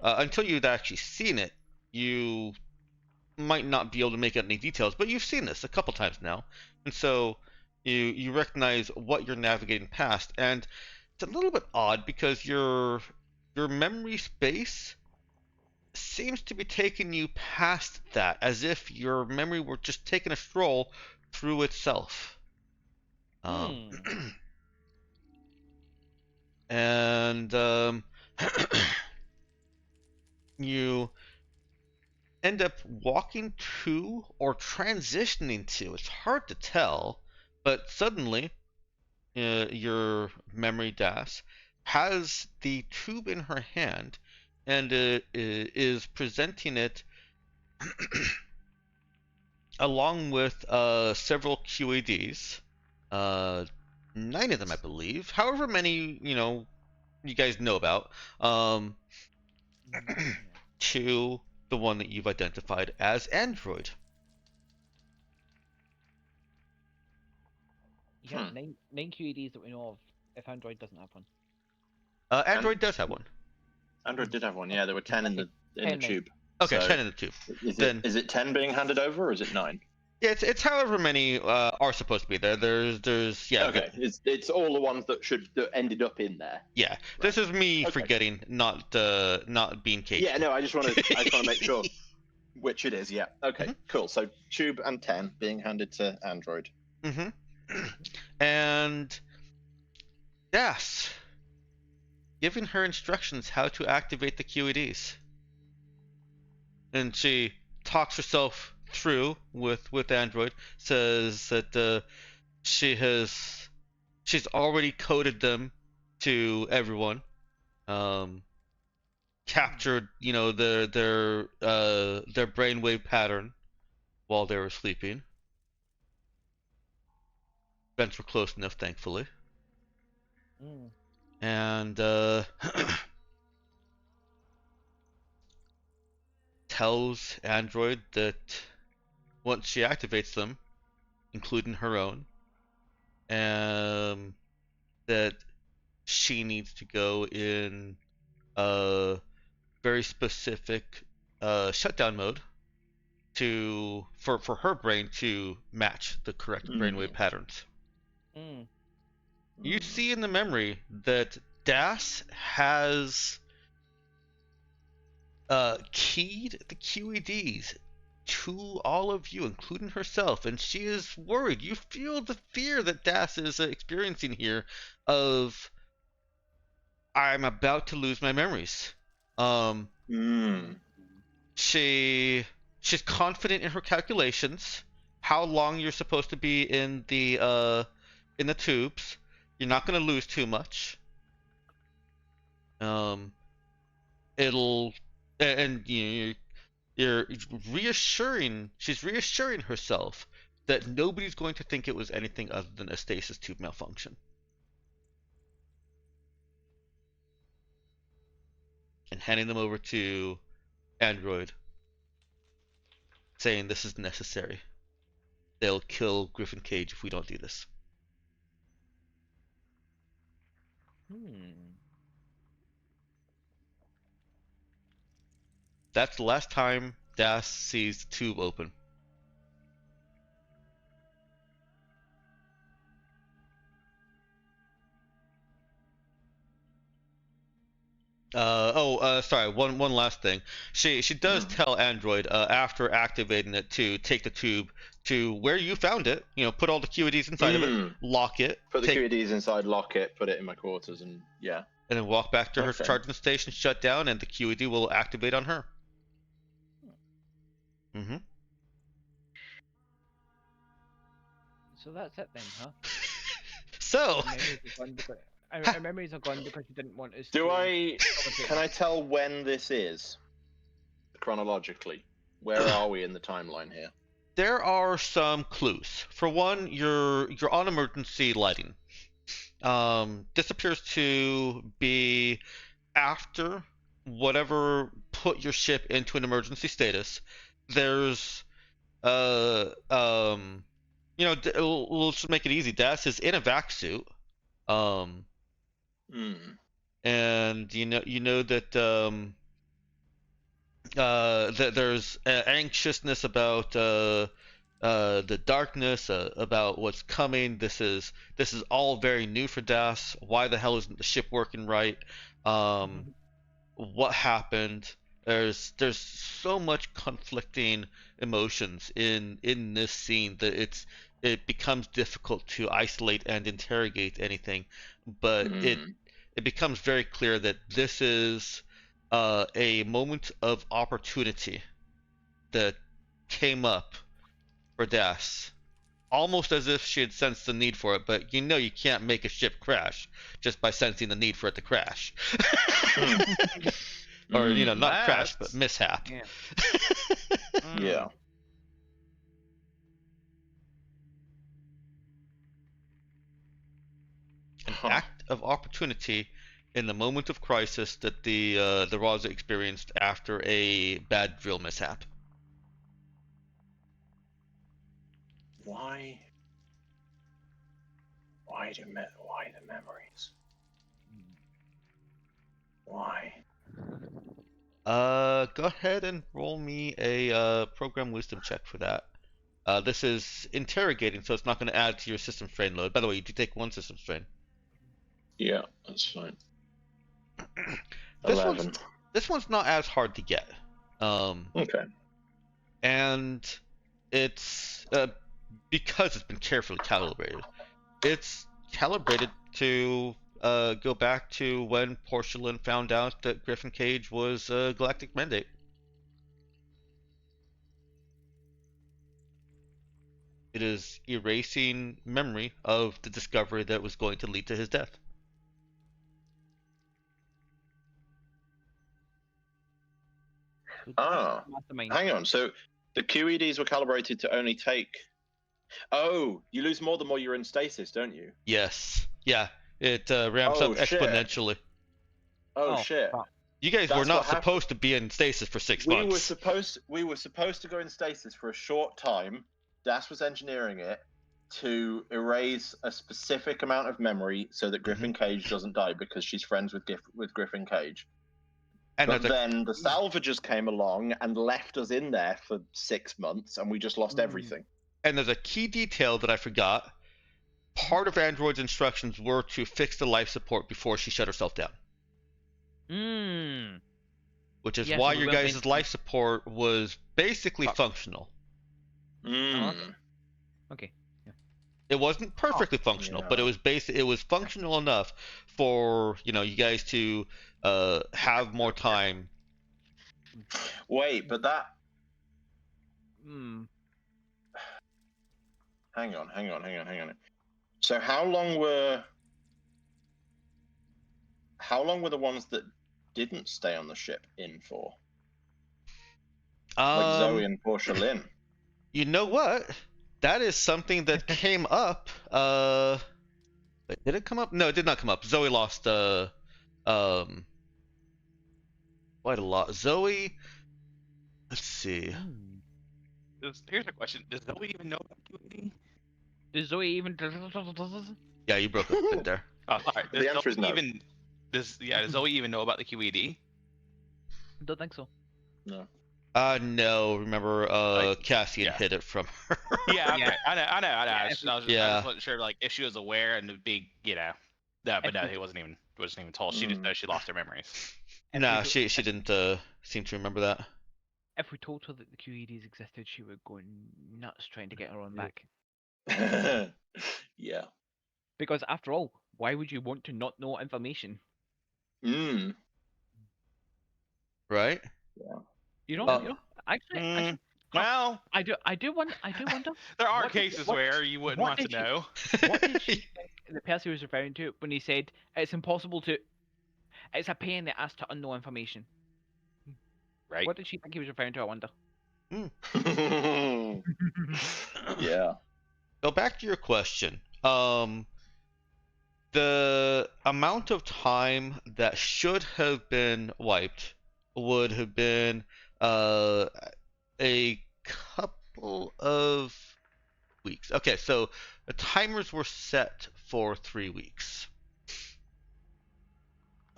until you've actually seen it, you might not be able to make out any details, but you've seen this a couple times now, and so you recognize what you're navigating past, and it's a little bit odd because your memory space seems to be taking you past that, as if your memory were just taking a stroll through itself. And you end up walking to or transitioning to. It's hard to tell, but suddenly your memory DAS has the tube in her hand and is presenting it along with several QADs, 9 of them, I believe. However many, you guys know about, to the one that you've identified as Android. Yeah, nine QEDs that we know of. If Android doesn't have one. Android does have one. Android did have one. Yeah, there were 10 in the 10 tube. Okay, So 10 in the tube. Is it 10 being handed over, or is it 9? Yeah, it's however many are supposed to be there. There's yeah. Okay, it's all the ones that ended up in there. Yeah, this is me forgetting, not being cagey. Yeah, no, I just want to make sure which it is. Yeah. Okay, cool. So tube and 10 being handed to Android. And yes, giving her instructions how to activate the QEDs, and she talks herself through with Android. Says that she's already coded them to everyone. Captured their brainwave pattern while they were sleeping. Vents were close enough, thankfully. And tells Android that once she activates them, including her own, that she needs to go in a very specific shutdown mode for her brain to match the correct brainwave patterns. You see in the memory that Das has keyed the QEDs to all of you, including herself, and she is worried. You feel the fear that Das is experiencing here of, I'm about to lose my memories. She's confident in her calculations, how long you're supposed to be in the tubes. You're not going to lose too much. You're reassuring. She's reassuring herself that nobody's going to think it was anything other than a stasis tube malfunction. And handing them over to Android, saying this is necessary. They'll kill Griffin Cage if we don't do this. That's the last time Das sees the tube open. Sorry. One last thing. She does tell Android after activating it to take the tube to where you found it. Put all the QEDs inside of it, lock it, put the QEDs inside, lock it, put it in my quarters, and yeah. And then walk back to her charging station, shut down, and the QED will activate on her. So that's it then, huh? So. Our memories are gone because you didn't want us. Can I tell when this is? Chronologically, where are we in the timeline here? There are some clues. For one, you're on emergency lighting. This appears to be after whatever put your ship into an emergency status. There's we'll just make it easy. Das is in a vac suit. And you know that that there's anxiousness about the darkness, about what's coming. This is all very new for Das. Why the hell isn't the ship working right? What happened? There's so much conflicting emotions in this scene that it becomes difficult to isolate and interrogate anything, but it becomes very clear that this is a moment of opportunity that came up for Das, almost as if she had sensed the need for it, but you know you can't make a ship crash just by sensing the need for it to crash. Or, you know, not crash, but That's- mishap. Yeah. Yeah. An Huh. act of opportunity in the moment of crisis that the Raza experienced after a bad drill mishap. Why? Why the memories? Why? Go ahead and roll me a program wisdom check for that. This is interrogating, so it's not going to add to your system strain load. By the way, you do take 1 system strain. Yeah, that's fine. This 11. one's not as hard to get. Okay. And it's because it's been carefully calibrated. It's calibrated to go back to when Porcelain found out that Griffin Cage was a galactic mandate. It is erasing memory of the discovery that was going to lead to his death. So Ah, mastermind. hang on. So the QEDs were calibrated to only take. Oh, you lose more the more you're in stasis, don't you? Yes. Yeah. It ramps Oh, up shit. exponentially. Oh, shit. fuck. You guys were That's not what happened. supposed to be in stasis for 6 We were months. supposed to go in stasis for a short time. Das was engineering it to erase a specific amount of memory so that Griffin Cage doesn't die because she's friends with Griffin Cage. And But there's a then the salvagers came along and left us in there for 6 months, and we just lost everything. And there's a key detail that I forgot. Part of Android's instructions were to fix the life support before she shut herself down. Which is Yeah, why so we your will guys' make- life support was basically Fuck. functional. Mm. Okay. It wasn't perfectly functional, but it was it was functional enough for, you know, you guys to have more time. Wait, but that. Hmm. Hang on. So how long were the ones that didn't stay on the ship in for? Like Zoe and Portia Lynn. You know what? That is something that came up. Wait, did it come up? No, it did not come up. Zoe lost quite a lot. Zoe, let's see. Here's a question: does Zoe even know about QED? Does Zoe even? Yeah, you broke up a bit there. Oh, sorry. The answer is no. Does Zoe even know about the QED? Don't think so. No. No. Remember, Cassian yeah. hid it from her. Yeah, okay. Yeah. I know. Yeah, I just wasn't sure, like, if she was aware and it'd be, you know, no, but no, he wasn't even told. She just knows she lost her memories. Nah, she didn't seem to remember that. If we told her that the QEDs existed, she would go nuts trying to get her on back. Yeah. Because after all, why would you want to not know information? Mm. Right? You know, Uh, you know. Actually, Well, I do wonder. there are what- cases what- where you wouldn't what want to did you- know. What did she think the person was referring to when he said it's impossible to? It's a pain in the ass to unknow information. Right. What did she think he was referring to? I wonder. Yeah. So back to your question. The amount of time that should have been wiped would have been a couple of weeks. Okay, so the timers were set for 3 weeks.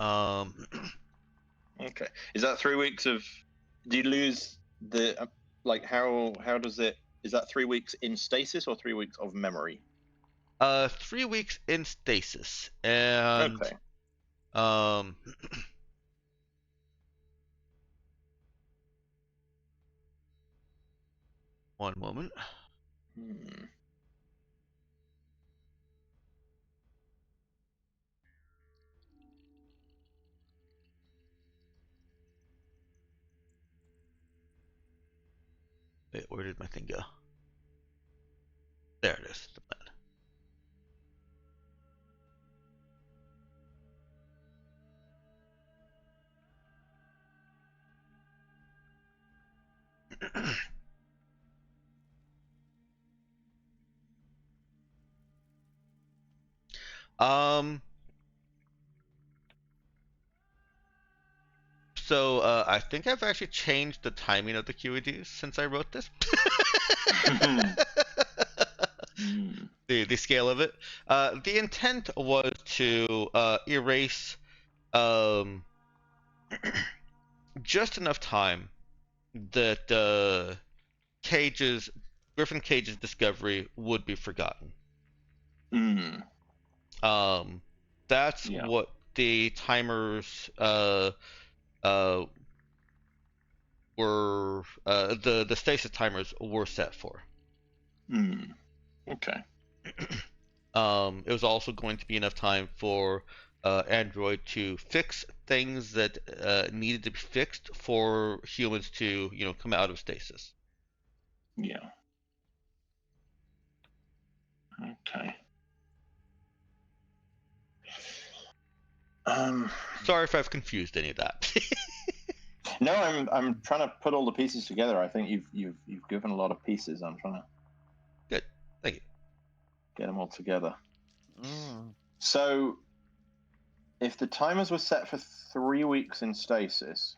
Okay. Is that 3 weeks of? Do you lose the like? How does it? Is that 3 weeks in stasis or 3 weeks of memory? 3 weeks in stasis, and Okay. One moment. Hmm. Wait, where did my thing go? There it is. Um. So I think I've actually changed the timing of the QEDs since I wrote this. The scale of it. The intent was to erase just enough time that Griffin Cage's discovery would be forgotten. That's Yeah. what the timers were the stasis timers were set for. Okay. It was also going to be enough time for Android to fix things that needed to be fixed for humans to, come out of stasis. Yeah. Okay. Sorry if I've confused any of that. No, I'm trying to put all the pieces together. I think you've given a lot of pieces. I'm trying to Good, thank you. get them all together. Mm. So, if the timers were set for 3 weeks in stasis,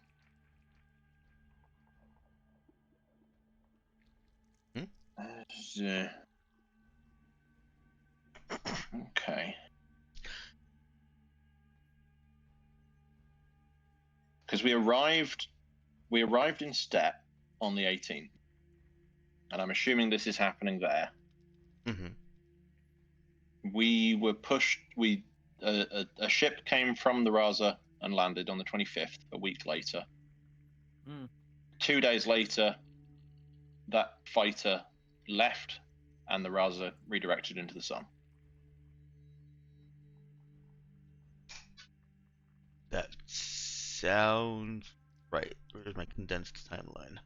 okay, because we arrived in Step on the 18th, and I'm assuming this is happening there. Mm-hmm. We were pushed. A ship came from the Raza and landed on the 25th, a week later. 2 days later, that fighter left, and the Raza redirected into the sun. That sounds right. Where's my condensed timeline?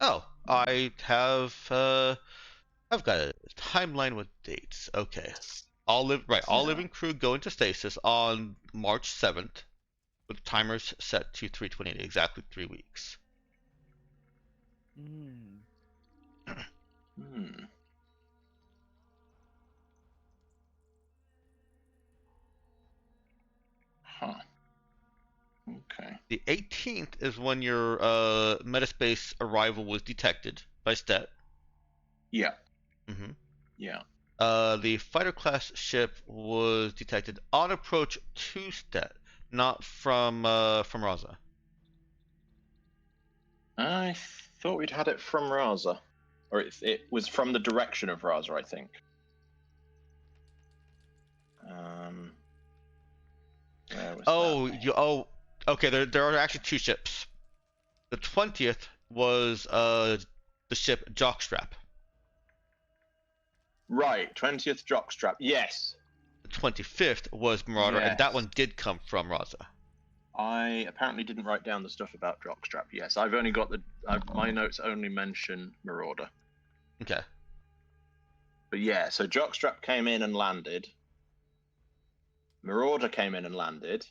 Oh, I've got a timeline with dates. Okay. All living crew go into stasis on March 7th, with timers set to 3:28, exactly 3 weeks. Huh. Okay. The 18th is when your metaspace arrival was detected by STET. Yeah. Mm-hmm. Yeah. The fighter class ship was detected on approach to STET, not from Raza. I thought we'd had it from Raza, or it was from the direction of Raza, I think. Where was that? Okay. There are actually two ships. The 20th was the ship Jockstrap. Right, 20th Jockstrap. Yes. The 25th was Marauder, and that one did come from Raza. I apparently didn't write down the stuff about Jockstrap. Yes, I've only got my notes only mention Marauder. Okay. But yeah, so Jockstrap came in and landed. Marauder came in and landed,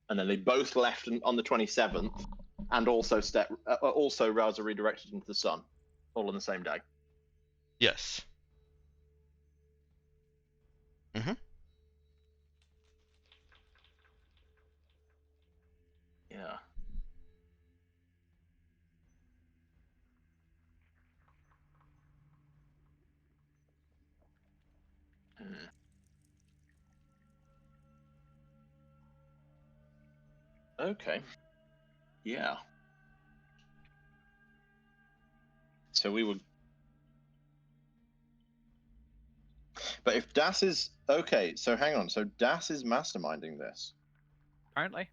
and then they both left on the 27th, and also Raza redirected into the sun, all on the same day. Yes. Mm-hmm. Yeah. Okay. Yeah. So we were. But if Das is okay, so hang on. So Das is masterminding this. Apparently.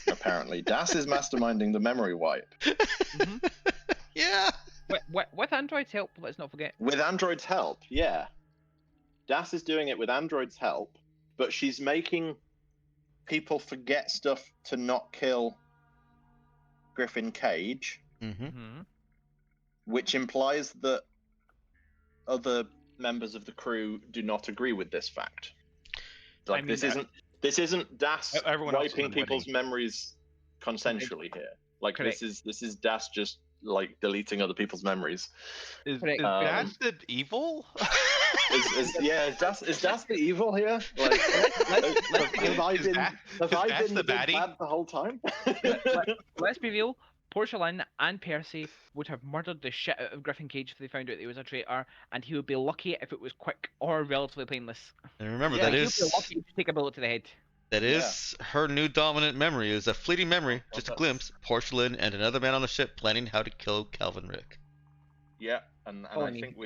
Apparently, Das is masterminding the memory wipe. Mm-hmm. Yeah. With Android's help, let's not forget. With Android's help, yeah. Das is doing it with Android's help, but she's making people forget stuff to not kill Griffin Cage. Mm-hmm. which implies that other members of the crew do not agree with this fact. Like, this isn't Das everyone else wiping has been people's winning. memories consensually here. Like, Correct. this is Das just like deleting other people's memories. Is Correct. that the evil? Is Das the evil here? Like, have I Is been that- have is I Das been the the big baddie? bad the whole time? Let's be real. Porcelain and Percy would have murdered the shit out of Griffin Cage if they found out he was a traitor, and he would be lucky if it was quick or relatively painless. And remember, Yeah, that He'd is be lucky to take a bullet to the head. her new dominant memory. Is a fleeting memory, just a that's- glimpse. Porcelain and another man on the ship planning how to kill Calvin Rick. Yeah, and Oh, I I mean- think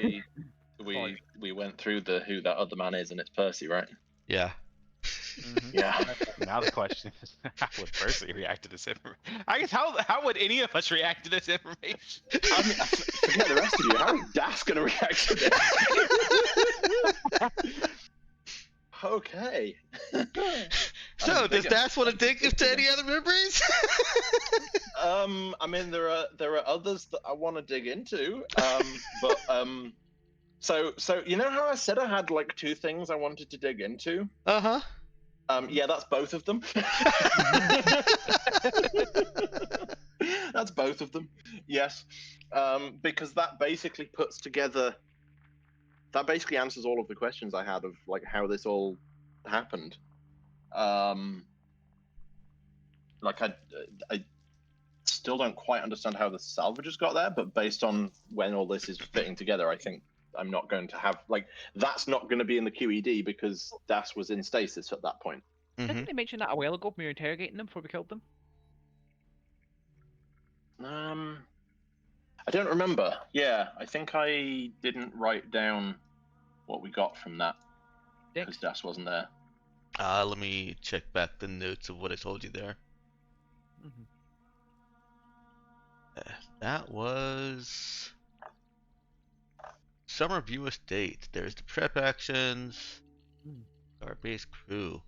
we went through who that other man is, and it's Percy, right? Yeah. Yeah. Now the question is, how would Percy react to this information? I guess how would any of us react to this information? I mean, forget the rest of you. How is Das going to react to this? Okay. So, does Das want to dig into any other memories? I mean, there are others that I want to dig into. So you know how I said I had like two things I wanted to dig into? Uh-huh. Yeah, that's both of them. That's both of them. Yes. Because that basically answers all of the questions I had of like how this all happened. Like I still don't quite understand how the salvagers got there, but based on when all this is fitting together, I think I'm not going to have that's not going to be in the QED because Das was in stasis at that point. Didn't they mention that a while ago when we were interrogating them before we killed them? I don't remember. Yeah, I think I didn't write down what we got from that because Das wasn't there. Let me check back the notes of what I told you there. That was Summer View Estate. There's the prep actions. Our base crew.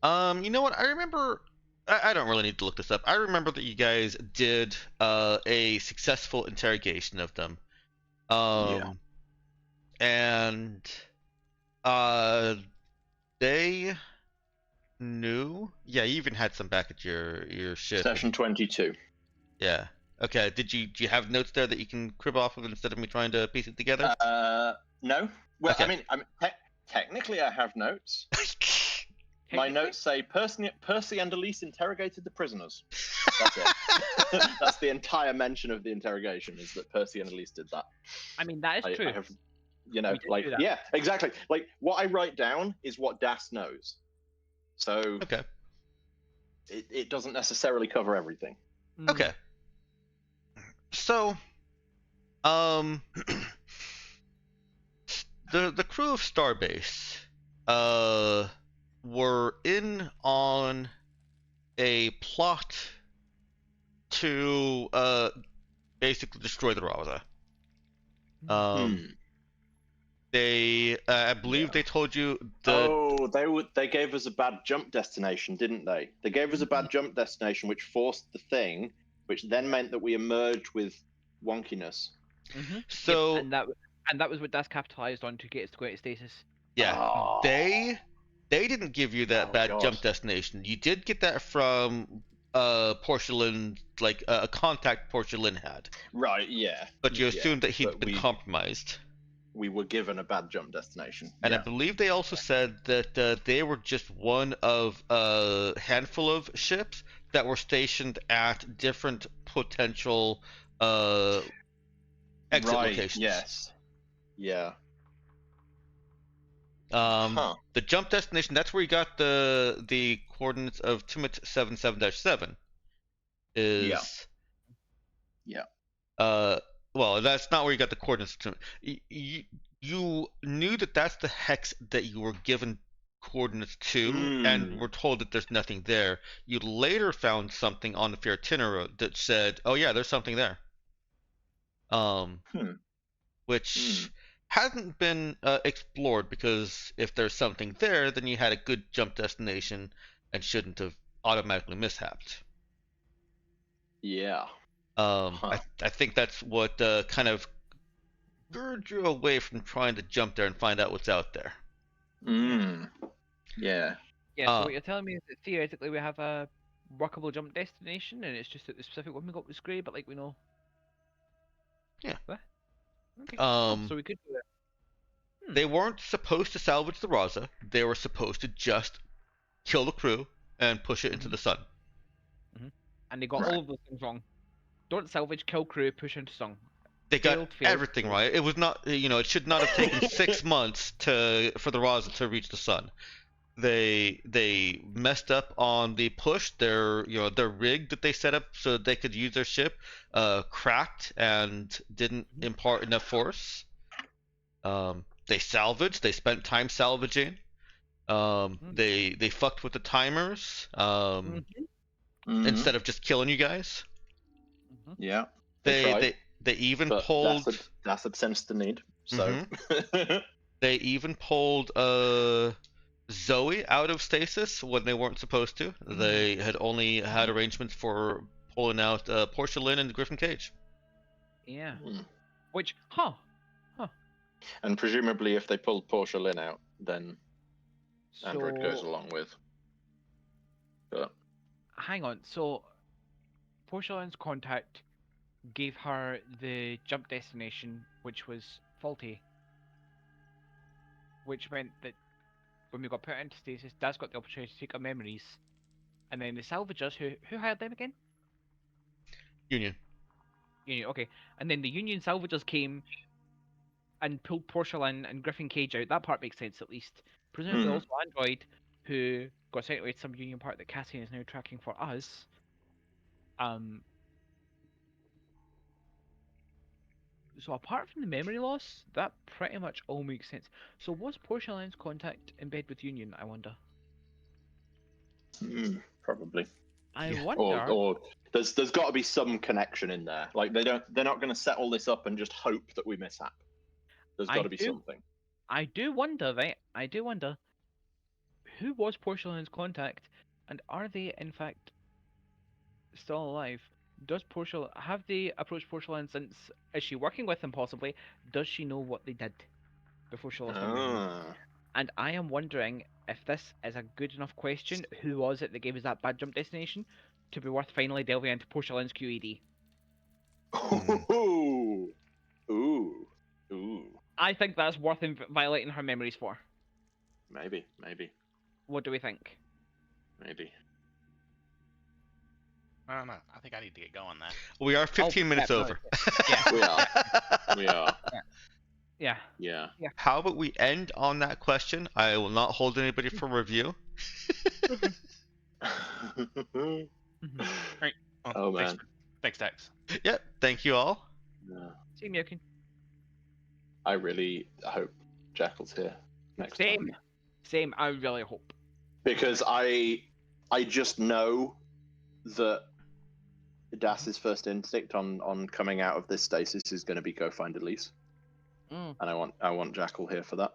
You know what? I remember. I don't really need to look this up. I remember that you guys did a successful interrogation of them. Yeah. And they knew. Yeah, you even had some back at your ship. Session 22. Yeah. Okay. Do you have notes there that you can crib off of instead of me trying to piece it together? No. Well, Okay. I mean, technically I have notes. My notes say Percy and Elise interrogated the prisoners. That's it. That's the entire mention of the interrogation, is that Percy and Elise did that. I mean, that is true. I have, We did do that. yeah, exactly. Like, what I write down is what Das knows. So, Okay. it doesn't necessarily cover everything. Okay. So, the crew of Starbase, were in on a plot to basically destroy the Raza. They, I believe they told you They gave us a bad jump destination, didn't they? They gave us a bad jump destination, which forced the thing, which then meant that we emerged with wonkiness. So and that was what Das capitalized on to get us to go into stasis. yeah, Oh. they didn't give you that Oh, bad God. jump destination. You did get that from Porcelain, like a contact Porcelain had, Right, yeah. but you Yeah, assumed that he'd but been compromised. We were given a bad jump destination. And yeah. I believe they also said that they were just one of a handful of ships that were stationed at different potential exit Right, locations. yes. Yeah. The jump destination, that's where you got the coordinates of Timot 77-7. Is Yeah. Well, that's not where you got the coordinates. You knew that that's the hex that you were given coordinates to, and were told that there's nothing there. You later found something on the Fiorentina that said, "Oh yeah, there's something there." Which hasn't been explored, because if there's something there, then you had a good jump destination and shouldn't have automatically mishapped. Yeah. I think that's what kind of lured you away from trying to jump there and find out what's out there. Yeah. Yeah, so what you're telling me is that theoretically we have a workable jump destination, and it's just that the specific one we got was grey, but like we know. Yeah. What? Okay. Oh, Um, so we could do that. They weren't supposed to salvage the Raza. They were supposed to just kill the crew and push it into the sun. And they got all of those things wrong. Don't salvage, kill crew, push into song. They got Failed. everything right. It was not, it should not have taken 6 months for the Raza to reach the sun. They messed up on the push. Their rig that they set up so that they could use their ship cracked and didn't impart enough force. They salvaged. They spent time salvaging. They fucked with the timers. Instead of just killing you guys. Yeah. They even but pulled. that's a sense to need. So. They even pulled Zoe out of stasis when they weren't supposed to. They had only had arrangements for pulling out Portia Lynn and Griffin Cage. Yeah. Mm. Which, And presumably, if they pulled Portia Lynn out, then so Android goes along with. But hang on. So Portia Lynn's contact gave her the jump destination, which was faulty. Which meant that when we got put into stasis, Daz got the opportunity to take our memories. And then the salvagers, who hired them again? Union. Union, okay. And then the Union salvagers came and pulled Portia Lynn and Griffin Cage out. That part makes sense, at least. Presumably also Android, who got sent away to some Union part that Cassian is now tracking for us. So apart from the memory loss, that pretty much all makes sense. So was Portia Lynn's contact in bed with Union, I wonder? Probably. I wonder. Or there's got to be some connection in there. Like they're not going to set all this up and just hope that we mishap. There's got to be something. I do wonder, right? I do wonder who was Portia Lynn's contact, and are they in fact still alive? Have they approached Portia Lynn since? Is she working with them possibly? Does she know what they did before she lost her memory? And I am wondering if this is a good enough question. Who was it that gave us that bad jump destination to be worth finally delving into Portia Lynn's QED? Ooh. I think that's worth violating her memories for. Maybe. What do we think? Maybe. I don't know. I think I need to get going then. We are 15 minutes over. Yeah. We are. Yeah. How about we end on that question? I will not hold anybody for review. Right. Oh man. Thanks, Dex. Yep. Thank you all. Yeah. See you, Myokin. I really hope Jackal's here next time. Same. I really hope. Because I just know that Das's first instinct on coming out of this stasis is going to be go find Elise. And I want Jackal here for that.